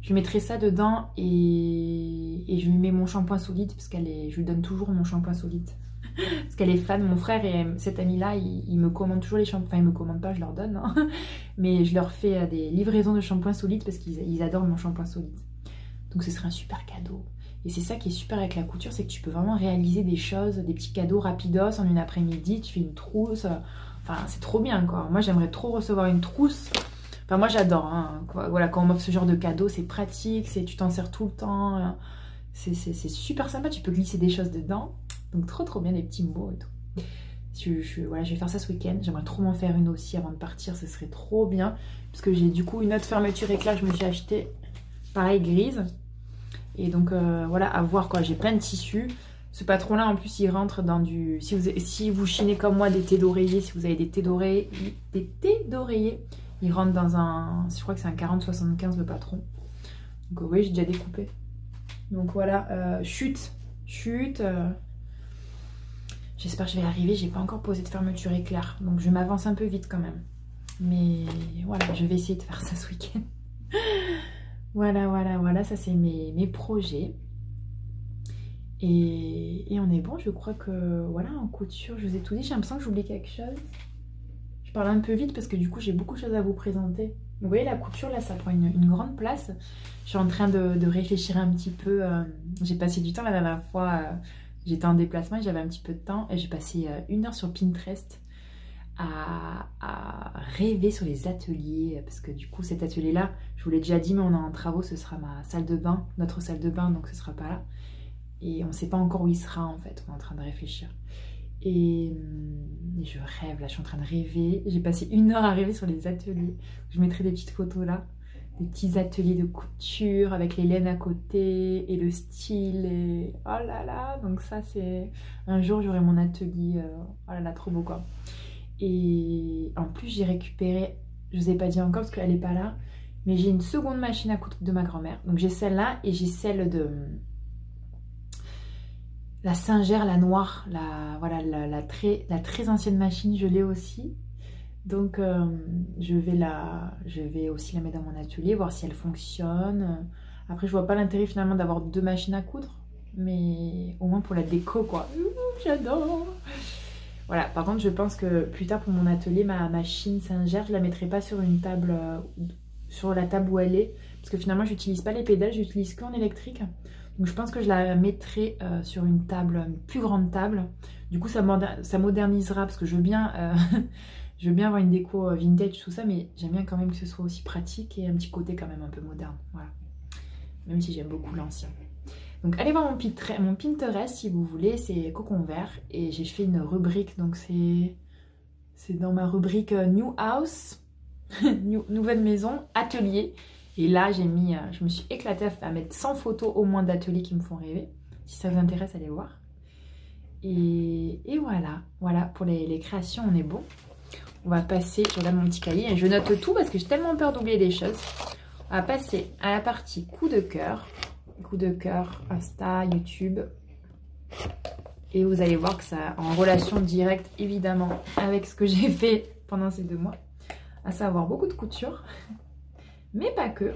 Je lui mettrai ça dedans et je lui mets mon shampoing solide, parce je lui donne toujours mon shampoing solide. Parce qu'elle est fan, mon frère et cet ami-là, ils me commandent toujours les shampoings, enfin ils me commandent pas, je leur donne, hein. Mais je leur fais des livraisons de shampoing solide parce qu'ils adorent mon shampoing solide. Donc ce serait un super cadeau. Et c'est ça qui est super avec la couture, c'est que tu peux vraiment réaliser des choses, des petits cadeaux rapidos en une après-midi, tu fais une trousse... Enfin, c'est trop bien, quoi. Moi, j'aimerais trop recevoir une trousse. Enfin, moi, j'adore. Hein. Voilà, quand on m'offre ce genre de cadeau, c'est pratique. Tu t'en sers tout le temps. C'est super sympa. Tu peux glisser des choses dedans. Donc, trop bien, des petits mots et tout. Voilà, je vais faire ça ce week-end. J'aimerais trop m'en faire une aussi avant de partir. Ce serait trop bien. Parce que j'ai du coup une autre fermeture éclair que je me suis achetée. Pareil, grise. Et donc, voilà, à voir, quoi. J'ai plein de tissus. Ce patron-là, en plus, il rentre dans du... Si vous chinez comme moi des thés d'oreiller, si vous avez des thés d'oreiller, il rentre dans un... Je crois que c'est un 40-75 le patron. Donc oui, j'ai déjà découpé. Donc voilà, chute. J'espère que je vais y arriver. J'ai pas encore posé de fermeture éclair. Donc je m'avance un peu vite quand même. Mais voilà, je vais essayer de faire ça ce week-end. Voilà, ça c'est mes projets. Et on est bon, je crois que voilà, en couture, je vous ai tout dit. J'ai l'impression que j'oublie quelque chose. Je parle un peu vite parce que du coup, j'ai beaucoup de choses à vous présenter. Vous voyez, la couture, là, ça prend une grande place. Je suis en train de réfléchir un petit peu. J'ai passé du temps la dernière fois. J'étais en déplacement et j'avais un petit peu de temps. Et j'ai passé 1 heure sur Pinterest à rêver sur les ateliers. Parce que du coup, cet atelier-là, je vous l'ai déjà dit, mais on est en travaux. Ce sera ma salle de bain, notre salle de bain, donc ce sera pas là. Et on ne sait pas encore où il sera en fait, on est en train de réfléchir. Et je rêve, là je suis en train de rêver. J'ai passé 1 heure à rêver sur les ateliers. Je mettrai des petites photos là. Des petits ateliers de couture avec les laines à côté et le style. Et oh là là, donc ça c'est... Un jour j'aurai mon atelier. Oh là là, trop beau quoi. Et en plus j'ai récupéré, je vous ai pas dit encore parce qu'elle n'est pas là, mais j'ai une seconde machine à coudre de ma grand-mère. Donc j'ai celle-là et j'ai celle de... La Singer, la noire, voilà, la très ancienne machine, je l'ai aussi. Donc je vais aussi la mettre dans mon atelier, voir si elle fonctionne. Après, je vois pas l'intérêt finalement d'avoir 2 machines à coudre, mais au moins pour la déco, quoi. J'adore. Voilà, par contre, je pense que plus tard pour mon atelier, ma machine Singer, je la mettrai pas sur une table, sur la table où elle est, parce que finalement, j'utilise pas les pédales, j'utilise qu'en électrique. Donc je pense que je la mettrai sur une table, une plus grande table. Du coup, ça modernisera parce que je veux bien, je veux bien avoir une déco vintage, tout ça, mais j'aime bien quand même que ce soit aussi pratique et un petit côté quand même un peu moderne. Voilà. Même si j'aime beaucoup l'ancien. Donc allez voir mon Pinterest si vous voulez, c'est Cocon Vert. Et j'ai fait une rubrique, donc c'est dans ma rubrique New House, nouvelle maison, atelier. Et là, je me suis éclatée à mettre 100 photos au moins d'ateliers qui me font rêver. Si ça vous intéresse, allez voir. Et voilà, pour les créations, on est bon. On va passer, je regarde mon petit cahier et je note tout parce que j'ai tellement peur d'oublier des choses. On va passer à la partie coup de cœur. Coup de cœur, Insta, YouTube. Et vous allez voir que ça en relation directe, évidemment, avec ce que j'ai fait pendant ces 2 mois. À savoir beaucoup de couture. Mais pas que.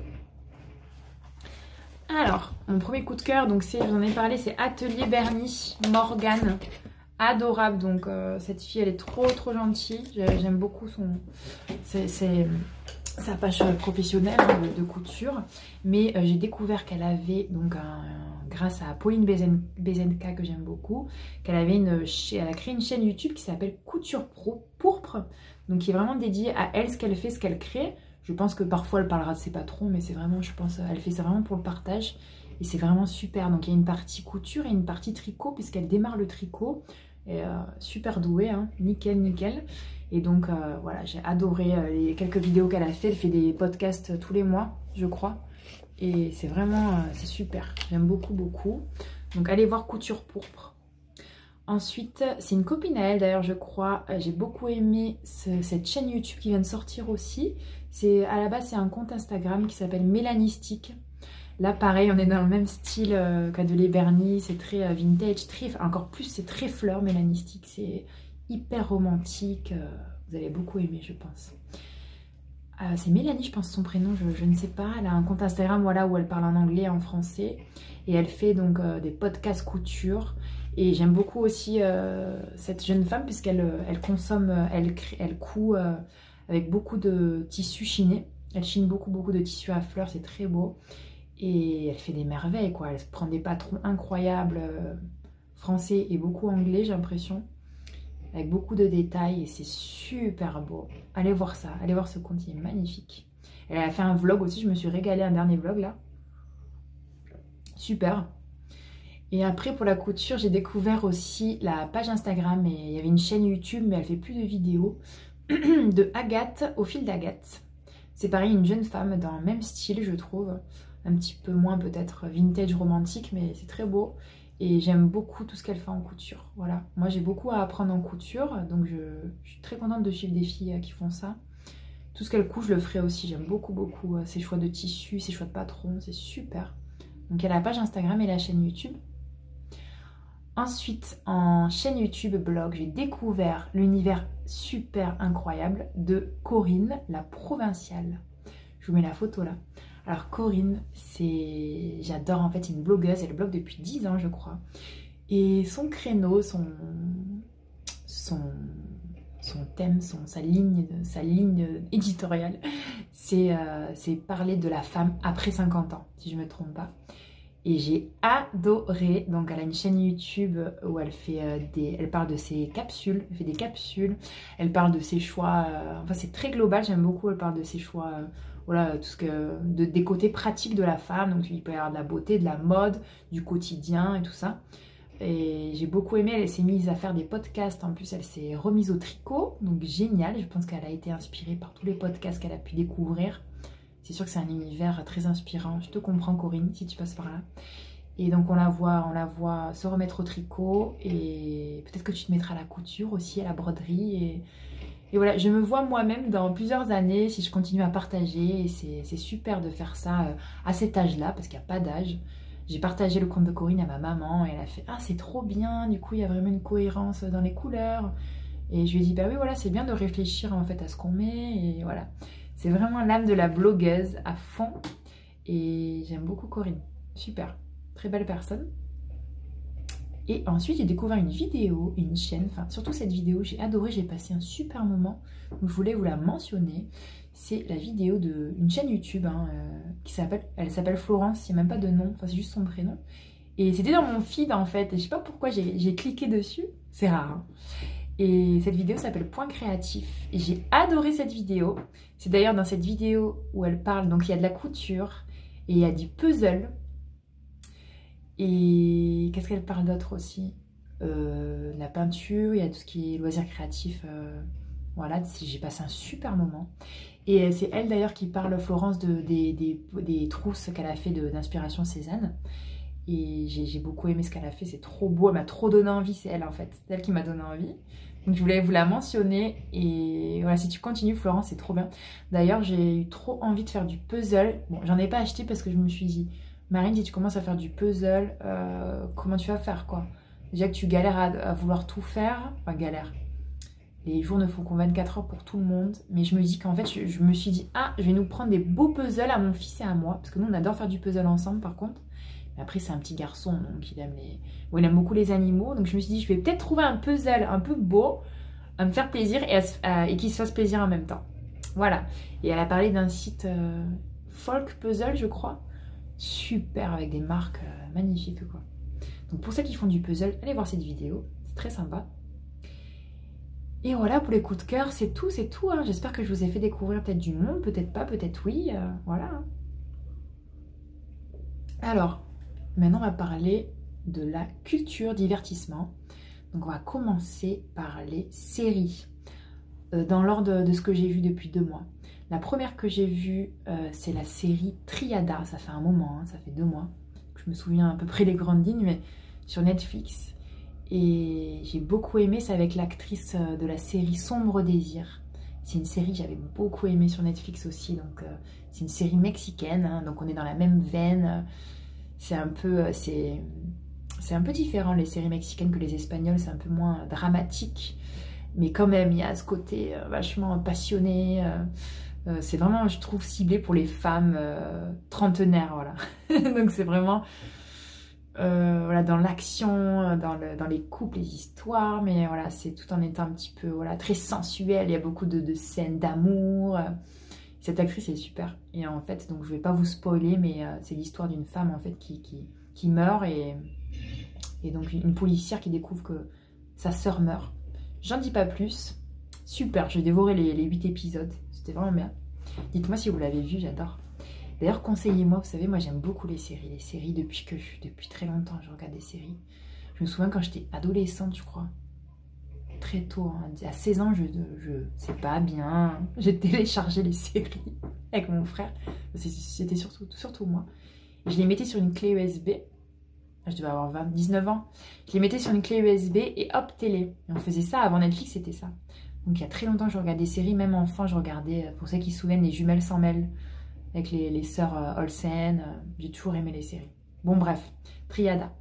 Alors, mon premier coup de cœur, donc je vous en ai parlé, c'est Atelier Bernie, Morgane. Adorable, donc cette fille, elle est trop gentille. J'aime beaucoup sa page professionnelle de couture. Mais j'ai découvert qu'elle avait, donc grâce à Pauline Bezenka, que j'aime beaucoup, elle a créé une chaîne YouTube qui s'appelle Couture Pourpre. Donc qui est vraiment dédiée à elle, ce qu'elle fait, ce qu'elle crée. Je pense que parfois elle parlera de ses patrons, mais c'est vraiment, je pense, elle fait ça vraiment pour le partage. Et c'est vraiment super. Donc il y a une partie couture et une partie tricot, puisqu'elle démarre le tricot. Et, super douée, hein. Nickel. Et donc voilà, j'ai adoré les quelques vidéos qu'elle a fait. Elle fait des podcasts tous les mois, je crois. Et c'est vraiment, c'est super. J'aime beaucoup. Donc allez voir Couture Pourpre. Ensuite, c'est une copine à elle d'ailleurs, je crois. J'ai beaucoup aimé cette chaîne YouTube qui vient de sortir aussi. À la base, c'est un compte Instagram qui s'appelle Mélanistique. Là, pareil, on est dans le même style qu'Atelier Bernie. C'est très vintage, encore plus, c'est très fleur mélanistique. C'est hyper romantique. Vous allez beaucoup aimer, je pense. C'est Mélanie, je pense, son prénom, je ne sais pas. Elle a un compte Instagram, voilà, où elle parle en anglais et en français. Et elle fait donc des podcasts couture. Et j'aime beaucoup aussi cette jeune femme puisqu'elle consomme, elle coud avec beaucoup de tissus chinés. Elle chine beaucoup de tissus à fleurs, c'est très beau. Et elle fait des merveilles, quoi. Elle prend des patrons incroyables français et beaucoup anglais, j'ai l'impression. Avec beaucoup de détails et c'est super beau. Allez voir ça, allez voir ce compte, il est magnifique. Elle a fait un vlog aussi, je me suis régalée, un dernier vlog là. Super. Et après, pour la couture, j'ai découvert aussi la page Instagram. Et il y avait une chaîne YouTube, mais elle fait plus de vidéos. De Agathe, au fil d'Agathe. C'est pareil, une jeune femme dans le même style, je trouve. Un petit peu moins peut-être vintage romantique, mais c'est très beau. Et j'aime beaucoup tout ce qu'elle fait en couture. Voilà. Moi, j'ai beaucoup à apprendre en couture. Donc, je suis très contente de suivre des filles qui font ça. Tout ce qu'elle coud, je le ferai aussi. J'aime beaucoup ses choix de tissus, ses choix de patrons. C'est super. Donc, il y a la page Instagram et la chaîne YouTube. Ensuite, en chaîne YouTube blog, j'ai découvert l'univers super incroyable de Corinne, la provinciale. Je vous mets la photo là. Alors Corinne, j'adore en fait, c'est une blogueuse, elle blogue depuis 10 ans je crois. Et son créneau, son thème, sa ligne éditoriale, c'est parler de la femme après 50 ans, si je ne me trompe pas. Et j'ai adoré. Donc elle a une chaîne YouTube où elle parle de ses capsules, elle fait des capsules, elle parle de ses choix, enfin c'est très global, j'aime beaucoup, elle parle de ses choix, voilà, tout ce que, des côtés pratiques de la femme, donc il peut y avoir de la beauté, de la mode, du quotidien et tout ça. Et j'ai beaucoup aimé, elle s'est mise à faire des podcasts, en plus elle s'est remise au tricot, donc génial, je pense qu'elle a été inspirée par tous les podcasts qu'elle a pu découvrir. C'est sûr que c'est un univers très inspirant. Je te comprends Corinne, si tu passes par là. Et donc on la voit se remettre au tricot. Et peut-être que tu te mettras à la couture aussi, à la broderie. Et voilà, je me vois moi-même dans plusieurs années si je continue à partager. Et c'est super de faire ça à cet âge-là, parce qu'il n'y a pas d'âge. J'ai partagé le compte de Corinne à ma maman. Et elle a fait « Ah, c'est trop bien, du coup il y a vraiment une cohérence dans les couleurs. » Et je lui ai dit « Bah oui, voilà, c'est bien de réfléchir en fait à ce qu'on met. » Et voilà. C'est vraiment l'âme de la blogueuse à fond. Et j'aime beaucoup Corinne. Super. Très belle personne. Et ensuite, j'ai découvert une vidéo, une chaîne. Enfin, surtout cette vidéo, j'ai adoré. J'ai passé un super moment. Donc, je voulais vous la mentionner. C'est la vidéo d'une chaîne YouTube elle s'appelle Florence. Il n'y a même pas de nom. Enfin, c'est juste son prénom. Et c'était dans mon feed en fait. Et je sais pas pourquoi j'ai cliqué dessus. C'est rare. Hein. Et cette vidéo s'appelle Point Créatif. Et j'ai adoré cette vidéo. C'est d'ailleurs dans cette vidéo où elle parle, donc il y a de la couture et il y a du puzzle. Et qu'est-ce qu'elle parle d'autre aussi, la peinture, il y a tout ce qui est loisirs créatifs. Voilà, j'ai passé un super moment. Et c'est elle d'ailleurs qui parle, Florence, des trousses qu'elle a fait d'inspiration Cézanne. Et j'ai beaucoup aimé ce qu'elle a fait, c'est trop beau, elle m'a trop donné envie, c'est elle en fait, c'est elle qui m'a donné envie. Donc je voulais vous la mentionner et voilà, si tu continues Florence, c'est trop bien. D'ailleurs, j'ai eu trop envie de faire du puzzle. Bon, j'en ai pas acheté parce que je me suis dit, Marine, si tu commences à faire du puzzle, comment tu vas faire quoi? Déjà que tu galères à vouloir tout faire, enfin galère. Les jours ne font qu'en 24 heures pour tout le monde. Mais je me dis qu'en fait, je me suis dit, ah, je vais nous prendre des beaux puzzles à mon fils et à moi. Parce que nous, on adore faire du puzzle ensemble par contre. Après, c'est un petit garçon, donc il aime il aime beaucoup les animaux. Donc je me suis dit, je vais peut-être trouver un puzzle un peu beau, à me faire plaisir et qu'il se fasse plaisir en même temps. Voilà. Et elle a parlé d'un site Folk Puzzle, je crois. Super, avec des marques magnifiques, quoi. Donc pour ceux qui font du puzzle, allez voir cette vidéo. C'est très sympa. Et voilà, pour les coups de cœur, c'est tout, hein. J'espère que je vous ai fait découvrir peut-être du monde, peut-être pas, peut-être oui. Voilà. Hein. Alors... Maintenant, on va parler de la culture divertissement. Donc, on va commencer par les séries, dans l'ordre de ce que j'ai vu depuis 2 mois. La première que j'ai vue, c'est la série Triada. Ça fait un moment, hein, ça fait 2 mois. Je me souviens à peu près des grandes lignes, mais sur Netflix. Et j'ai beaucoup aimé, c'est avec l'actrice de la série Sombre Désir. C'est une série que j'avais beaucoup aimée sur Netflix aussi. Donc, c'est une série mexicaine, hein, donc on est dans la même veine. C'est un peu différent les séries mexicaines que les espagnoles, c'est un peu moins dramatique, mais quand même il y a ce côté vachement passionné, c'est vraiment, je trouve, ciblé pour les femmes trentenaires, voilà. Donc c'est vraiment voilà, dans l'action, dans les couples, les histoires, mais voilà, c'est tout en étant un petit peu voilà, très sensuel, il y a beaucoup de scènes d'amour. Cette actrice est super. Et en fait, donc je vais pas vous spoiler, mais c'est l'histoire d'une femme en fait qui meurt et donc une policière qui découvre que sa sœur meurt. J'en dis pas plus. Super, j'ai dévoré les 8 épisodes. C'était vraiment bien. Dites-moi si vous l'avez vu, j'adore. D'ailleurs, conseillez-moi, vous savez, moi j'aime beaucoup les séries. Les séries depuis très longtemps, je regarde des séries. Je me souviens quand j'étais adolescente, je crois. Très tôt, hein. À 16 ans, c'est pas bien. J'ai téléchargé les séries avec mon frère. C'était surtout moi. Et je les mettais sur une clé USB. Je devais avoir 19 ans. Je les mettais sur une clé USB et hop, télé. Et on faisait ça avant Netflix, c'était ça. Donc il y a très longtemps, je regardais des séries. Même enfant, je regardais, pour ceux qui se souviennent, les jumelles sans mêle avec les sœurs Olsen. J'ai toujours aimé les séries. Bon, bref, Triada.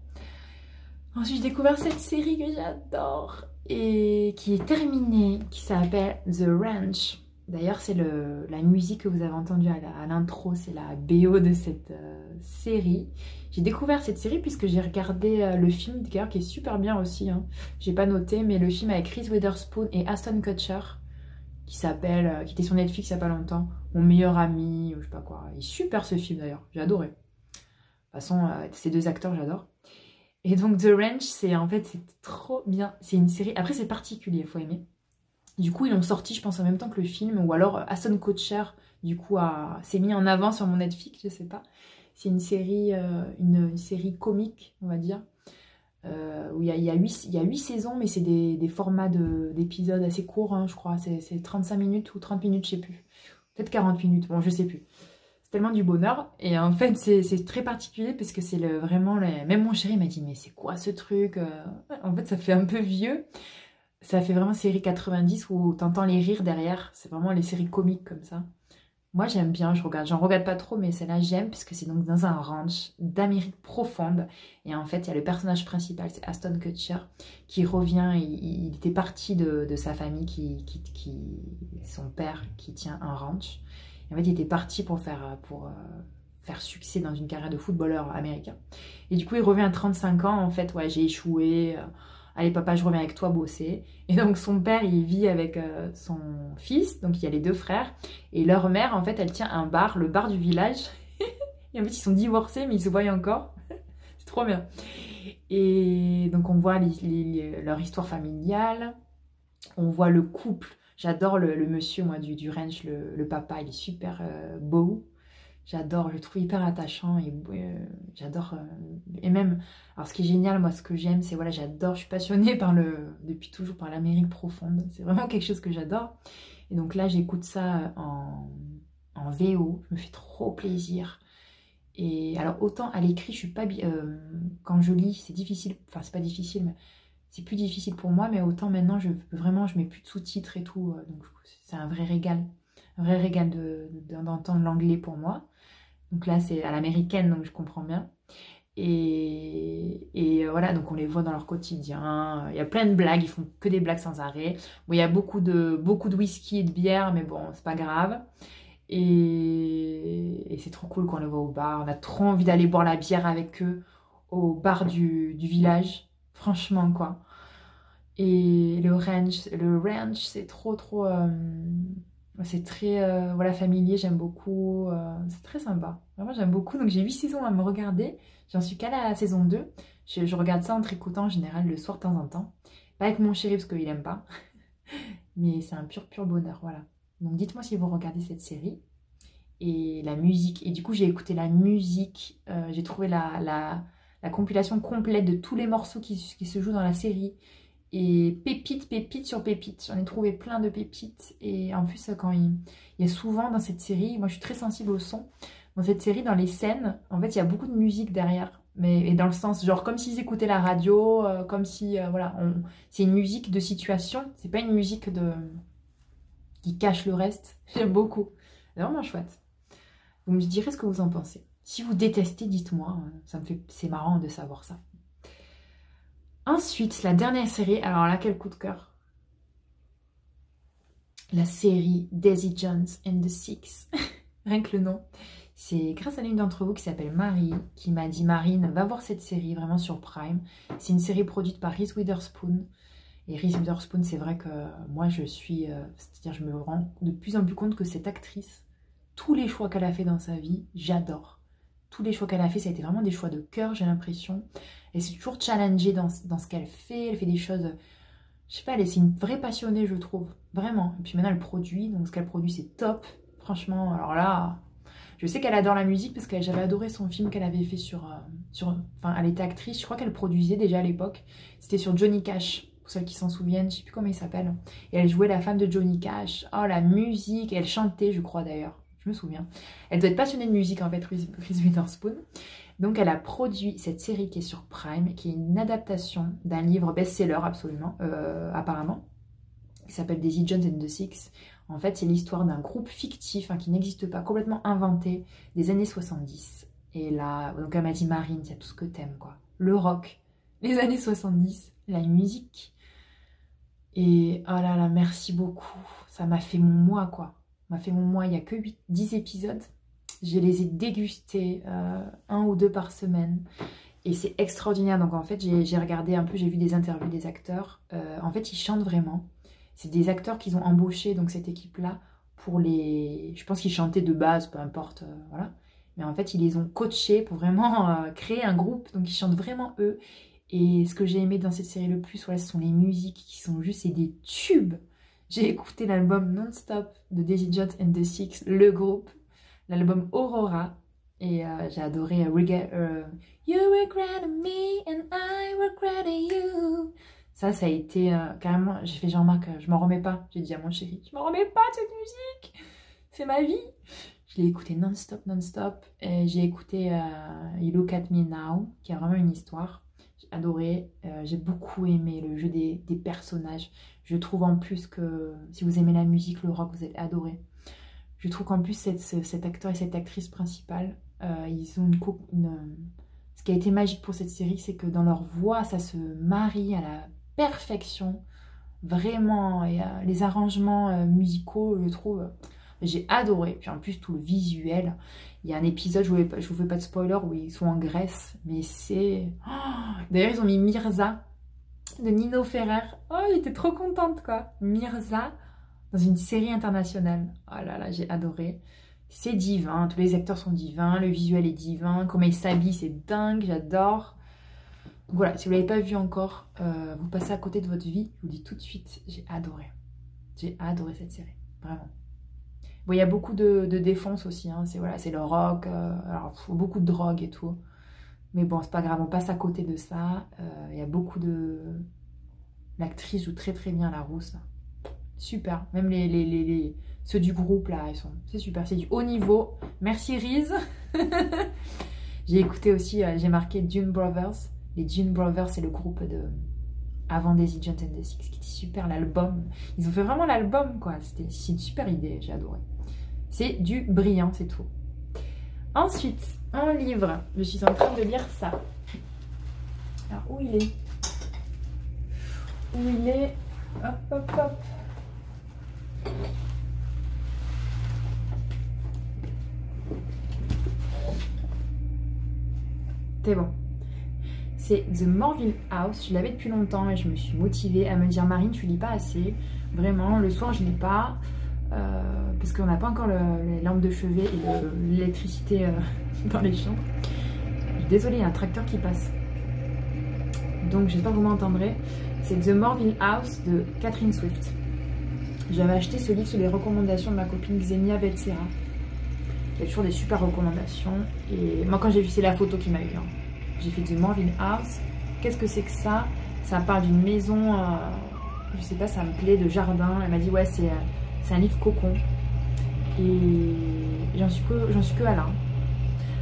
Ensuite, j'ai découvert cette série que j'adore et qui est terminée, qui s'appelle The Ranch. D'ailleurs, c'est la musique que vous avez entendue à l'intro, c'est la BO de cette série. J'ai découvert cette série puisque j'ai regardé le film d'ailleurs qui est super bien aussi. Hein. J'ai pas noté, mais le film avec Reese Witherspoon et Ashton Kutcher qui était sur Netflix il y a pas longtemps, Mon meilleur ami, ou je sais pas quoi. Il est super ce film d'ailleurs, j'ai adoré. De toute façon, ces deux acteurs, j'adore. Et donc The Ranch, c'est trop bien. C'est une série. Après, c'est particulier, il faut aimer. Du coup, ils l'ont sorti, je pense, en même temps que le film. Ou alors, Ashton Kutcher, du coup, s'est mis en avant sur mon Netflix, je sais pas. C'est une série, une série comique, on va dire. Où il y a 8 saisons, mais c'est des formats d'épisodes assez courts, hein, je crois. C'est 35 minutes ou 30 minutes, je sais plus. Peut-être 40 minutes, bon, je sais plus. C'est tellement du bonheur. Et en fait, c'est très particulier parce que c'est vraiment... Même mon chéri m'a dit, mais c'est quoi ce truc? En fait, ça fait un peu vieux. Ça fait vraiment série 90 où t'entends les rires derrière. C'est vraiment les séries comiques comme ça. Moi, j'aime bien, j'en regarde pas trop, mais celle-là, j'aime parce que c'est donc dans un ranch d'Amérique profonde. Et en fait, il y a le personnage principal, c'est Ashton Kutcher, qui revient. Il était parti de sa famille, son père qui tient un ranch. Et en fait, il était parti pour faire succès dans une carrière de footballeur américain. Et du coup, il revient à 35 ans. En fait, ouais, j'ai échoué. Allez papa, je reviens avec toi bosser. Et donc son père, il vit avec son fils, donc il y a les deux frères. Et leur mère, en fait, elle tient un bar, le bar du village. Et en fait, ils sont divorcés, mais ils se voient encore. C'est trop bien. Et donc on voit leur histoire familiale. On voit le couple. J'adore le monsieur, moi, du ranch, le papa, il est super beau. J'adore, je le trouve hyper attachant et j'adore. Et même, alors ce qui est génial, moi, ce que j'aime, c'est voilà, j'adore, je suis passionnée depuis toujours par l'Amérique profonde. C'est vraiment quelque chose que j'adore. Et donc là, j'écoute ça en VO, je me fais trop plaisir. Et alors, autant à l'écrit, je suis pas. Quand je lis, c'est difficile, enfin, c'est pas difficile, mais c'est plus difficile pour moi, mais autant maintenant, je mets plus de sous-titres et tout. Donc, c'est un vrai régal. Un vrai régal d'entendre l'anglais pour moi. Donc là, c'est à l'américaine, donc je comprends bien. Et voilà, donc on les voit dans leur quotidien. Il y a plein de blagues, ils font que des blagues sans arrêt. Bon, il y a beaucoup de whisky et de bière, mais bon, c'est pas grave. Et c'est trop cool qu'on les voit au bar. On a trop envie d'aller boire la bière avec eux au bar du village. Franchement, quoi. Et le ranch, c'est trop... c'est très voilà, familier, j'aime beaucoup. C'est très sympa. Vraiment, j'aime beaucoup. Donc, j'ai 8 saisons à me regarder. J'en suis qu'à la saison 2. Je regarde ça en tricotant en général le soir de temps en temps. Pas avec mon chéri parce qu'il aime pas. Mais c'est un pur bonheur. Voilà. Donc, dites-moi si vous regardez cette série. Et la musique. Et du coup, j'ai écouté la musique. J'ai trouvé la compilation complète de tous les morceaux qui se jouent dans la série. Et pépite sur pépite. J'en ai trouvé plein de pépites. Et en plus, quand il y a souvent dans cette série, moi je suis très sensible au son. Dans cette série, dans les scènes, en fait, il y a beaucoup de musique derrière. Et dans le sens, genre comme s'ils écoutaient la radio, comme si, voilà, c'est une musique de situation. C'est pas une musique qui cache le reste. J'aime beaucoup. C'est vraiment chouette. Vous me direz ce que vous en pensez. Si vous détestez, dites-moi. C'est marrant de savoir ça. Ensuite, la dernière série, alors là, quel coup de cœur. La série Daisy Jones and the Six. Rien que le nom. C'est grâce à l'une d'entre vous qui s'appelle Marie, qui m'a dit, Marine, va voir cette série vraiment sur Prime. C'est une série produite par Reese Witherspoon. Et Reese Witherspoon, c'est vrai que moi, c'est-à-dire je me rends de plus en plus compte que cette actrice, tous les choix qu'elle a fait dans sa vie, j'adore. Tous les choix qu'elle a fait, ça a été vraiment des choix de cœur, j'ai l'impression. Elle s'est toujours challengée dans ce qu'elle fait. Elle fait des choses... Je sais pas, c'est une vraie passionnée, je trouve. Vraiment. Et puis maintenant, elle produit. Donc, ce qu'elle produit, c'est top. Franchement, alors là... Je sais qu'elle adore la musique parce que j'avais adoré son film qu'elle avait fait Enfin, elle était actrice. Je crois qu'elle produisait déjà à l'époque. C'était sur Johnny Cash. Pour celles qui s'en souviennent. Je sais plus comment il s'appelle. Et elle jouait la femme de Johnny Cash. Oh, la musique. Et elle chantait, je crois, d'ailleurs. Je me souviens. Elle doit être passionnée de musique, en fait, Reese Witherspoon. Donc, elle a produit cette série qui est sur Prime, qui est une adaptation d'un livre best-seller, absolument, apparemment, qui s'appelle Daisy Jones and the Six. En fait, c'est l'histoire d'un groupe fictif, qui n'existe pas, complètement inventé, des années 70. Et là, donc elle m'a dit, Marine, il y a tout ce que t'aimes, quoi. Le rock, les années 70, la musique. Et oh là là, merci beaucoup. ça m'a fait mon mois, quoi. Ça m'a fait mon mois, il n'y a que 10 épisodes. Je les ai dégustés 1 ou 2 par semaine. Et c'est extraordinaire. Donc en fait, j'ai regardé un peu, j'ai vu des interviews des acteurs. En fait, ils chantent vraiment. C'est des acteurs qu'ils ont embauchés, donc cette équipe-là, pour les... Je pense qu'ils chantaient de base, peu importe, voilà. Mais en fait, ils les ont coachés pour vraiment créer un groupe. Donc ils chantent vraiment eux. Et ce que j'ai aimé dans cette série le plus, voilà, ce sont les musiques qui sont juste, c'est des tubes. J'ai écouté l'album Non-Stop de Daisy Jones and the Six, le groupe. L'album Aurora. Et j'ai adoré You regret me and I regret you. Ça a été carrément, j'ai fait Jean-Marc, je m'en remets pas. J'ai dit à mon chéri, je m'en remets pas de cette musique. C'est ma vie. Je l'ai écouté non-stop, non-stop. J'ai écouté You Look at Me Now, qui a vraiment une histoire. J'ai adoré. J'ai beaucoup aimé le jeu des personnages. Je trouve en plus que si vous aimez la musique, le rock, vous allez adorer. Je trouve qu'en plus, cet acteur et cette actrice principale, ils ont Ce qui a été magique pour cette série, c'est que dans leur voix, ça se marie à la perfection. Vraiment, et les arrangements musicaux, je trouve, j'ai adoré. Puis en plus, tout le visuel. Il y a un épisode, je ne vous fais pas de spoiler, où ils sont en Grèce. Mais c'est... Oh, d'ailleurs, ils ont mis Mirza de Nino Ferrer. Oh, j'étais trop contente, quoi. Mirza dans une série internationale. Oh là là, j'ai adoré. C'est divin, tous les acteurs sont divins, le visuel est divin, comment ils s'habillent, c'est dingue, j'adore. Voilà, si vous ne l'avez pas vu encore, vous passez à côté de votre vie, je vous dis tout de suite, j'ai adoré. J'ai adoré cette série, vraiment. Bon, il y a beaucoup de défense aussi, hein, c'est le rock, alors beaucoup de drogue et tout. Mais bon, c'est pas grave, on passe à côté de ça. Il y a beaucoup de... L'actrice joue très très bien, la rousse, là. Super, même ceux du groupe là, c'est super, c'est du haut niveau. Merci Riz. J'ai écouté aussi, j'ai marqué Dune Brothers. Les Dune Brothers, c'est le groupe avant Daisy Jones and the Six, qui était super, l'album. Ils ont fait vraiment l'album, quoi. C'était une super idée, j'ai adoré. C'est du brillant, c'est tout. Ensuite, un livre. Je suis en train de lire ça. Alors, où il est? Où il est? Hop, hop, hop. C'est bon. C'est The Morville House. Je l'avais depuis longtemps et je me suis motivée à me dire Marine, tu lis pas assez. Vraiment, le soir je lis pas parce qu'on n'a pas encore les lampes de chevet et l'électricité dans les chambres. Désolée, il y a un tracteur qui passe. Donc j'espère que vous m'entendrez. C'est The Morville House de Catherine Swift. J'avais acheté ce livre sous les recommandations de ma copine Xenia Betsera, qui a toujours des super recommandations. Et moi, quand j'ai vu, c'est la photo qui m'a eu. Hein. J'ai fait The Morville House. Qu'est-ce que c'est que ça? Ça parle d'une maison, je sais pas, ça me plaît, de jardin. Elle m'a dit, ouais, c'est un livre cocon. Et j'en suis que à là.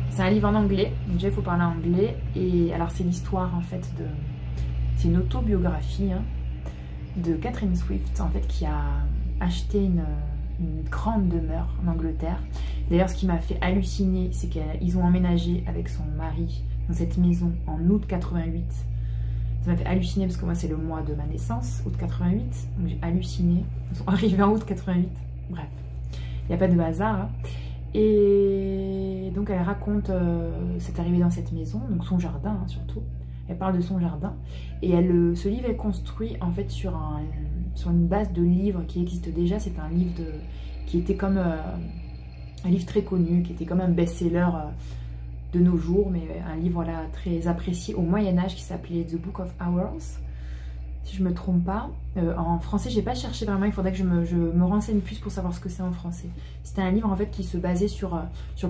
C'est un livre en anglais, donc déjà il faut parler anglais. Et alors, c'est l'histoire en fait de. C'est une autobiographie. Hein, de Catherine Swift, en fait, qui a acheté une grande demeure en Angleterre. D'ailleurs, ce qui m'a fait halluciner, c'est qu'ils ont emménagé avec son mari dans cette maison en août 88. Ça m'a fait halluciner parce que moi, c'est le mois de ma naissance, août 88. Donc j'ai halluciné. Ils sont arrivés en août 88. Bref, il n'y a pas de hasard. Hein. Et donc, elle raconte cette arrivée dans cette maison, donc son jardin hein, surtout. Elle parle de son jardin et ce livre est construit en fait sur une base de livres qui existe déjà. C'est un livre qui était comme un livre très connu, qui était comme un best-seller de nos jours, mais un livre voilà, très apprécié au Moyen-Âge qui s'appelait The Book of Hours, si je ne me trompe pas. En français, je n'ai pas cherché vraiment, il faudrait que je me renseigne plus pour savoir ce que c'est en français. C'était un livre en fait qui se basait sur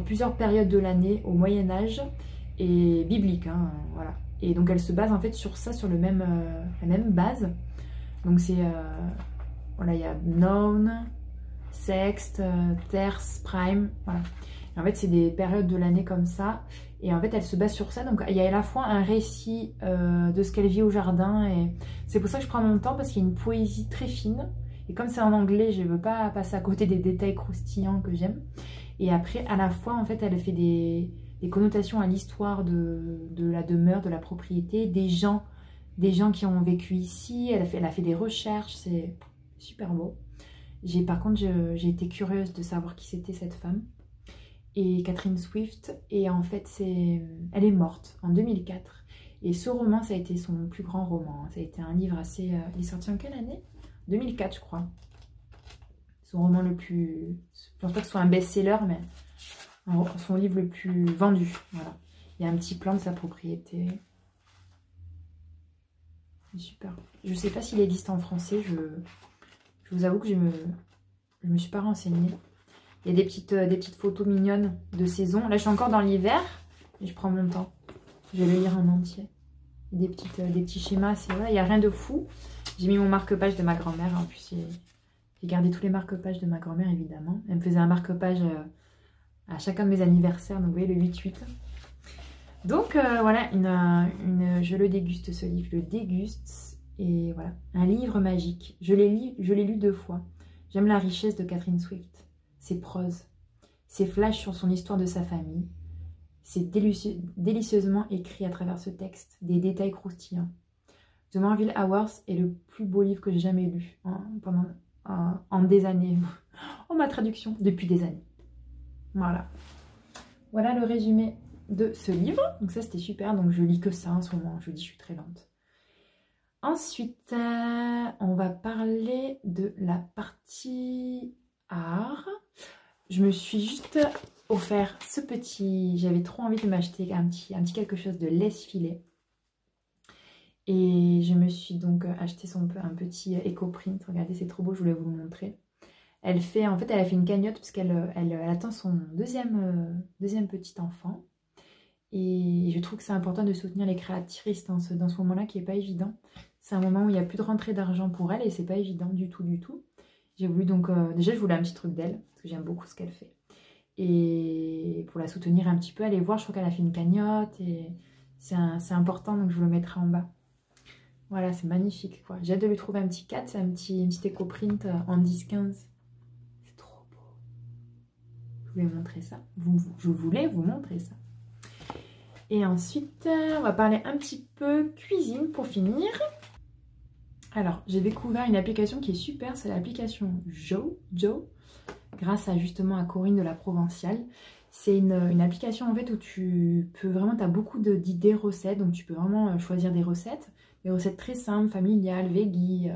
plusieurs périodes de l'année au Moyen-Âge et biblique, hein, voilà. Et donc elle se base en fait sur ça, sur la même base. Donc c'est, voilà, il y a noun, sext, terce, prime, voilà. Et en fait c'est des périodes de l'année comme ça. Et en fait elle se base sur ça. Donc il y a à la fois un récit de ce qu'elle vit au jardin. Et c'est pour ça que je prends mon temps parce qu'il y a une poésie très fine. Et comme c'est en anglais, je ne veux pas passer à côté des détails croustillants que j'aime. Et après à la fois en fait elle fait des connotations à l'histoire de la demeure, de la propriété, des gens qui ont vécu ici. Elle a fait des recherches, c'est super beau. Par contre, j'ai été curieuse de savoir qui c'était cette femme. Et Catherine Swift, et en fait, elle est morte en 2004. Et ce roman, ça a été son plus grand roman. Ça a été un livre assez... il est sorti en quelle année? 2004, je crois. Son roman le plus... Je pense pas que ce soit un best-seller, mais son livre le plus vendu. Voilà. Il y a un petit plan de sa propriété. Super. Je sais pas s'il existe en français. Je vous avoue que je me suis pas renseignée. Il y a des petites photos mignonnes de saison. Là, je suis encore dans l'hiver, mais je prends mon temps. Je vais le lire en entier. Des petits schémas, c'est vrai. Il n'y a rien de fou. J'ai mis mon marque-page de ma grand-mère. En plus, j'ai gardé tous les marque-pages de ma grand-mère, évidemment. Elle me faisait un marque-page à chacun de mes anniversaires. Donc, vous voyez, le 8-8. Donc, voilà, je le déguste, ce livre. Je le déguste. Et voilà, un livre magique. Je l'ai lu 2 fois. J'aime la richesse de Catherine Swift. Ses proses, ses flashs sur son histoire de sa famille. C'est délicieusement écrit à travers ce texte, des détails croustillants. The Marville Hours est le plus beau livre que j'ai jamais lu en des années. Oh, ma traduction, depuis des années. Voilà. Voilà le résumé de ce livre. Donc ça, c'était super. Donc je lis que ça en ce moment. Je dis, je suis très lente. Ensuite, on va parler de la partie art. Je me suis juste offert ce petit... J'avais trop envie de m'acheter un petit quelque chose de laisse-filet. Et je me suis donc acheté un petit éco-print. Regardez, c'est trop beau, je voulais vous le montrer. En fait, elle a fait une cagnotte parce qu'elle attend son deuxième petit enfant. Et je trouve que c'est important de soutenir les créatrices dans ce moment-là qui n'est pas évident. C'est un moment où il n'y a plus de rentrée d'argent pour elle et c'est pas évident du tout. J'ai voulu donc... déjà, je voulais un petit truc d'elle, parce que j'aime beaucoup ce qu'elle fait. Et pour la soutenir un petit peu, aller voir, je crois qu'elle a fait une cagnotte. Et c'est important, donc je vous le mettrai en bas. Voilà, c'est magnifique, quoi. J'ai hâte de lui trouver un petit 4, c'est un petit éco-print en 10-15. C'est trop beau. Je voulais montrer ça. Je voulais vous montrer ça. Et ensuite, on va parler un petit peu cuisine pour finir. Alors, j'ai découvert une application qui est super, c'est l'application Joe, grâce justement à Corinne de la Provenciale. C'est une application en fait où tu as beaucoup d'idées recettes, donc tu peux vraiment choisir des recettes très simples, familiales, veggie,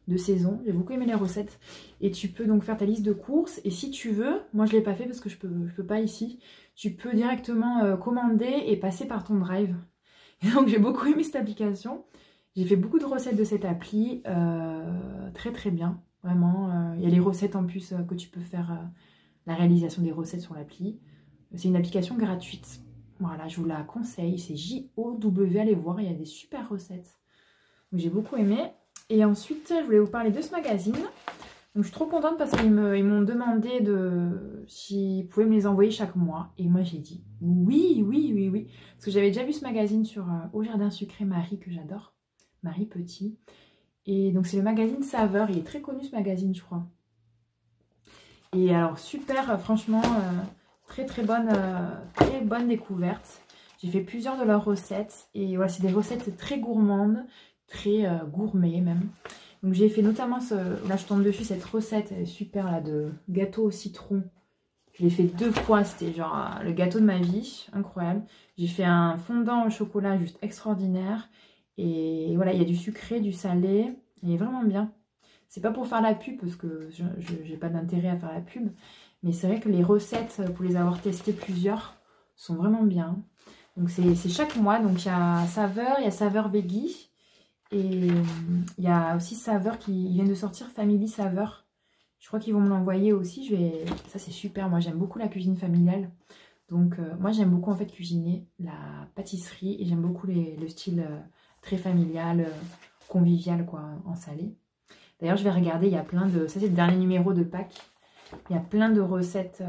de saison. J'ai beaucoup aimé les recettes. Et tu peux donc faire ta liste de courses, et si tu veux, moi je ne l'ai pas fait parce que je peux pas ici, tu peux directement commander et passer par ton drive. Et donc j'ai beaucoup aimé cette application. J'ai fait beaucoup de recettes de cette appli, très très bien, vraiment. Il y a les recettes en plus que tu peux faire, la réalisation des recettes sur l'appli. C'est une application gratuite, voilà, je vous la conseille, c'est JOW, allez voir, il y a des super recettes. Donc j'ai beaucoup aimé. Et ensuite, je voulais vous parler de ce magazine. Donc je suis trop contente parce qu'ils m'ont demandé s'ils pouvaient me les envoyer chaque mois. Et moi j'ai dit oui. Parce que j'avais déjà vu ce magazine sur Au Jardin Sucré Marie, que j'adore. Marie Petit. Et donc c'est le magazine Saveur. Il est très connu ce magazine, je crois. Et alors super, franchement, très bonne découverte. J'ai fait plusieurs de leurs recettes. Et voilà, c'est des recettes très gourmandes, très gourmet même. Donc j'ai fait notamment, là je tombe dessus, cette recette, elle est super là, de gâteau au citron. Je l'ai fait 2 fois, c'était genre le gâteau de ma vie, incroyable. J'ai fait un fondant au chocolat juste extraordinaire. Et voilà, il y a du sucré, du salé, il est vraiment bien. C'est pas pour faire la pub, parce que je n'ai pas d'intérêt à faire la pub. Mais c'est vrai que les recettes, pour les avoir testées plusieurs, sont vraiment bien. Donc c'est chaque mois, donc il y a Saveur Veggie. Et il y a aussi Saveur qui vient de sortir, Family Saveur. Je crois qu'ils vont me l'envoyer aussi. Ça c'est super, moi j'aime beaucoup la cuisine familiale. Donc moi j'aime beaucoup en fait cuisiner la pâtisserie. Et j'aime beaucoup le style très familial, convivial quoi, en salé. D'ailleurs je vais regarder, il y a plein de... Ça c'est le dernier numéro de Pâques. Il y a plein de recettes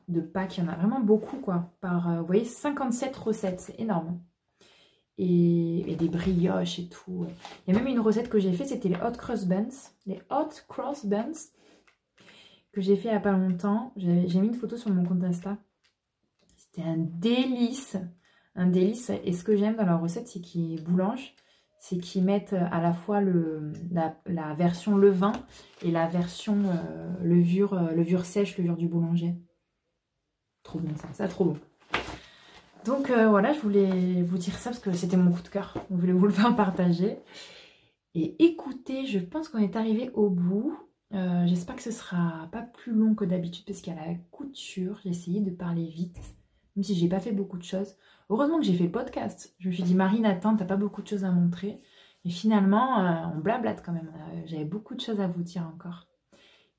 de Pâques. Il y en a vraiment beaucoup quoi. Vous voyez, 57 recettes, c'est énorme. Et des brioches et tout. Il y a même une recette que j'ai fait, c'était les hot cross buns. Les hot cross buns que j'ai fait il n'y a pas longtemps. J'ai mis une photo sur mon compte Insta. C'était un délice. Un délice. Et ce que j'aime dans la recette, c'est qu'il est boulange. c'est qu'ils mettent à la fois la version levain et la version levure sèche, levure du boulanger. Trop bon ça trop bon. Donc voilà, je voulais vous dire ça parce que c'était mon coup de cœur. Je voulais vous le faire partager. Et écoutez, je pense qu'on est arrivé au bout. J'espère que ce sera pas plus long que d'habitude parce qu'il y a la couture. J'ai essayé de parler vite, même si j'ai pas fait beaucoup de choses. Heureusement que j'ai fait le podcast. Je me suis dit, Marine, attends, t'as pas beaucoup de choses à montrer. Et finalement, on blablate quand même. J'avais beaucoup de choses à vous dire encore.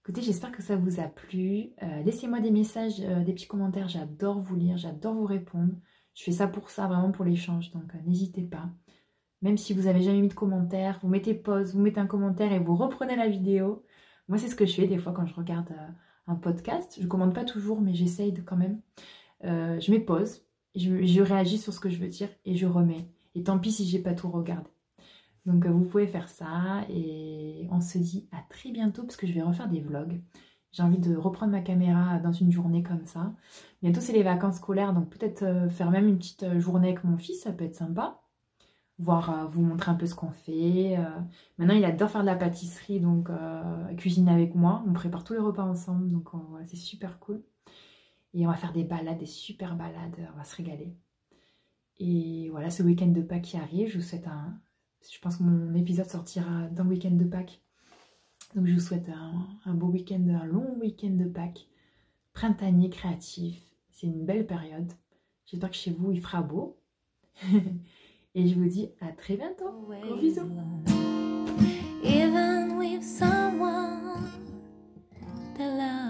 Écoutez, j'espère que ça vous a plu. Laissez-moi des messages, des petits commentaires. J'adore vous lire, j'adore vous répondre. Je fais ça, vraiment pour l'échange. Donc, n'hésitez pas. Même si vous n'avez jamais mis de commentaire, vous mettez pause, vous mettez un commentaire et vous reprenez la vidéo. Moi, c'est ce que je fais des fois quand je regarde un podcast. Je ne commente pas toujours, mais j'essaye quand même. Je mets pause, je réagis sur ce que je veux dire et je remets. Et tant pis si j'ai pas tout regardé. Donc, vous pouvez faire ça et on se dit à très bientôt parce que je vais refaire des vlogs. J'ai envie de reprendre ma caméra dans une journée comme ça. Bientôt, c'est les vacances scolaires, donc peut-être faire même une petite journée avec mon fils, ça peut être sympa. Voir, vous montrer un peu ce qu'on fait. Maintenant, il adore faire de la pâtisserie, donc cuisiner avec moi. On prépare tous les repas ensemble, donc voilà, c'est super cool. Et on va faire des balades, des super balades, on va se régaler. Et voilà, ce week-end de Pâques qui arrive, je vous souhaite je pense que mon épisode sortira dans le week-end de Pâques. Donc je vous souhaite un beau week-end, un long week-end de Pâques, printanier, créatif. C'est une belle période. J'espère que chez vous, il fera beau. Et je vous dis à très bientôt. Gros bisous. Even with someone that loves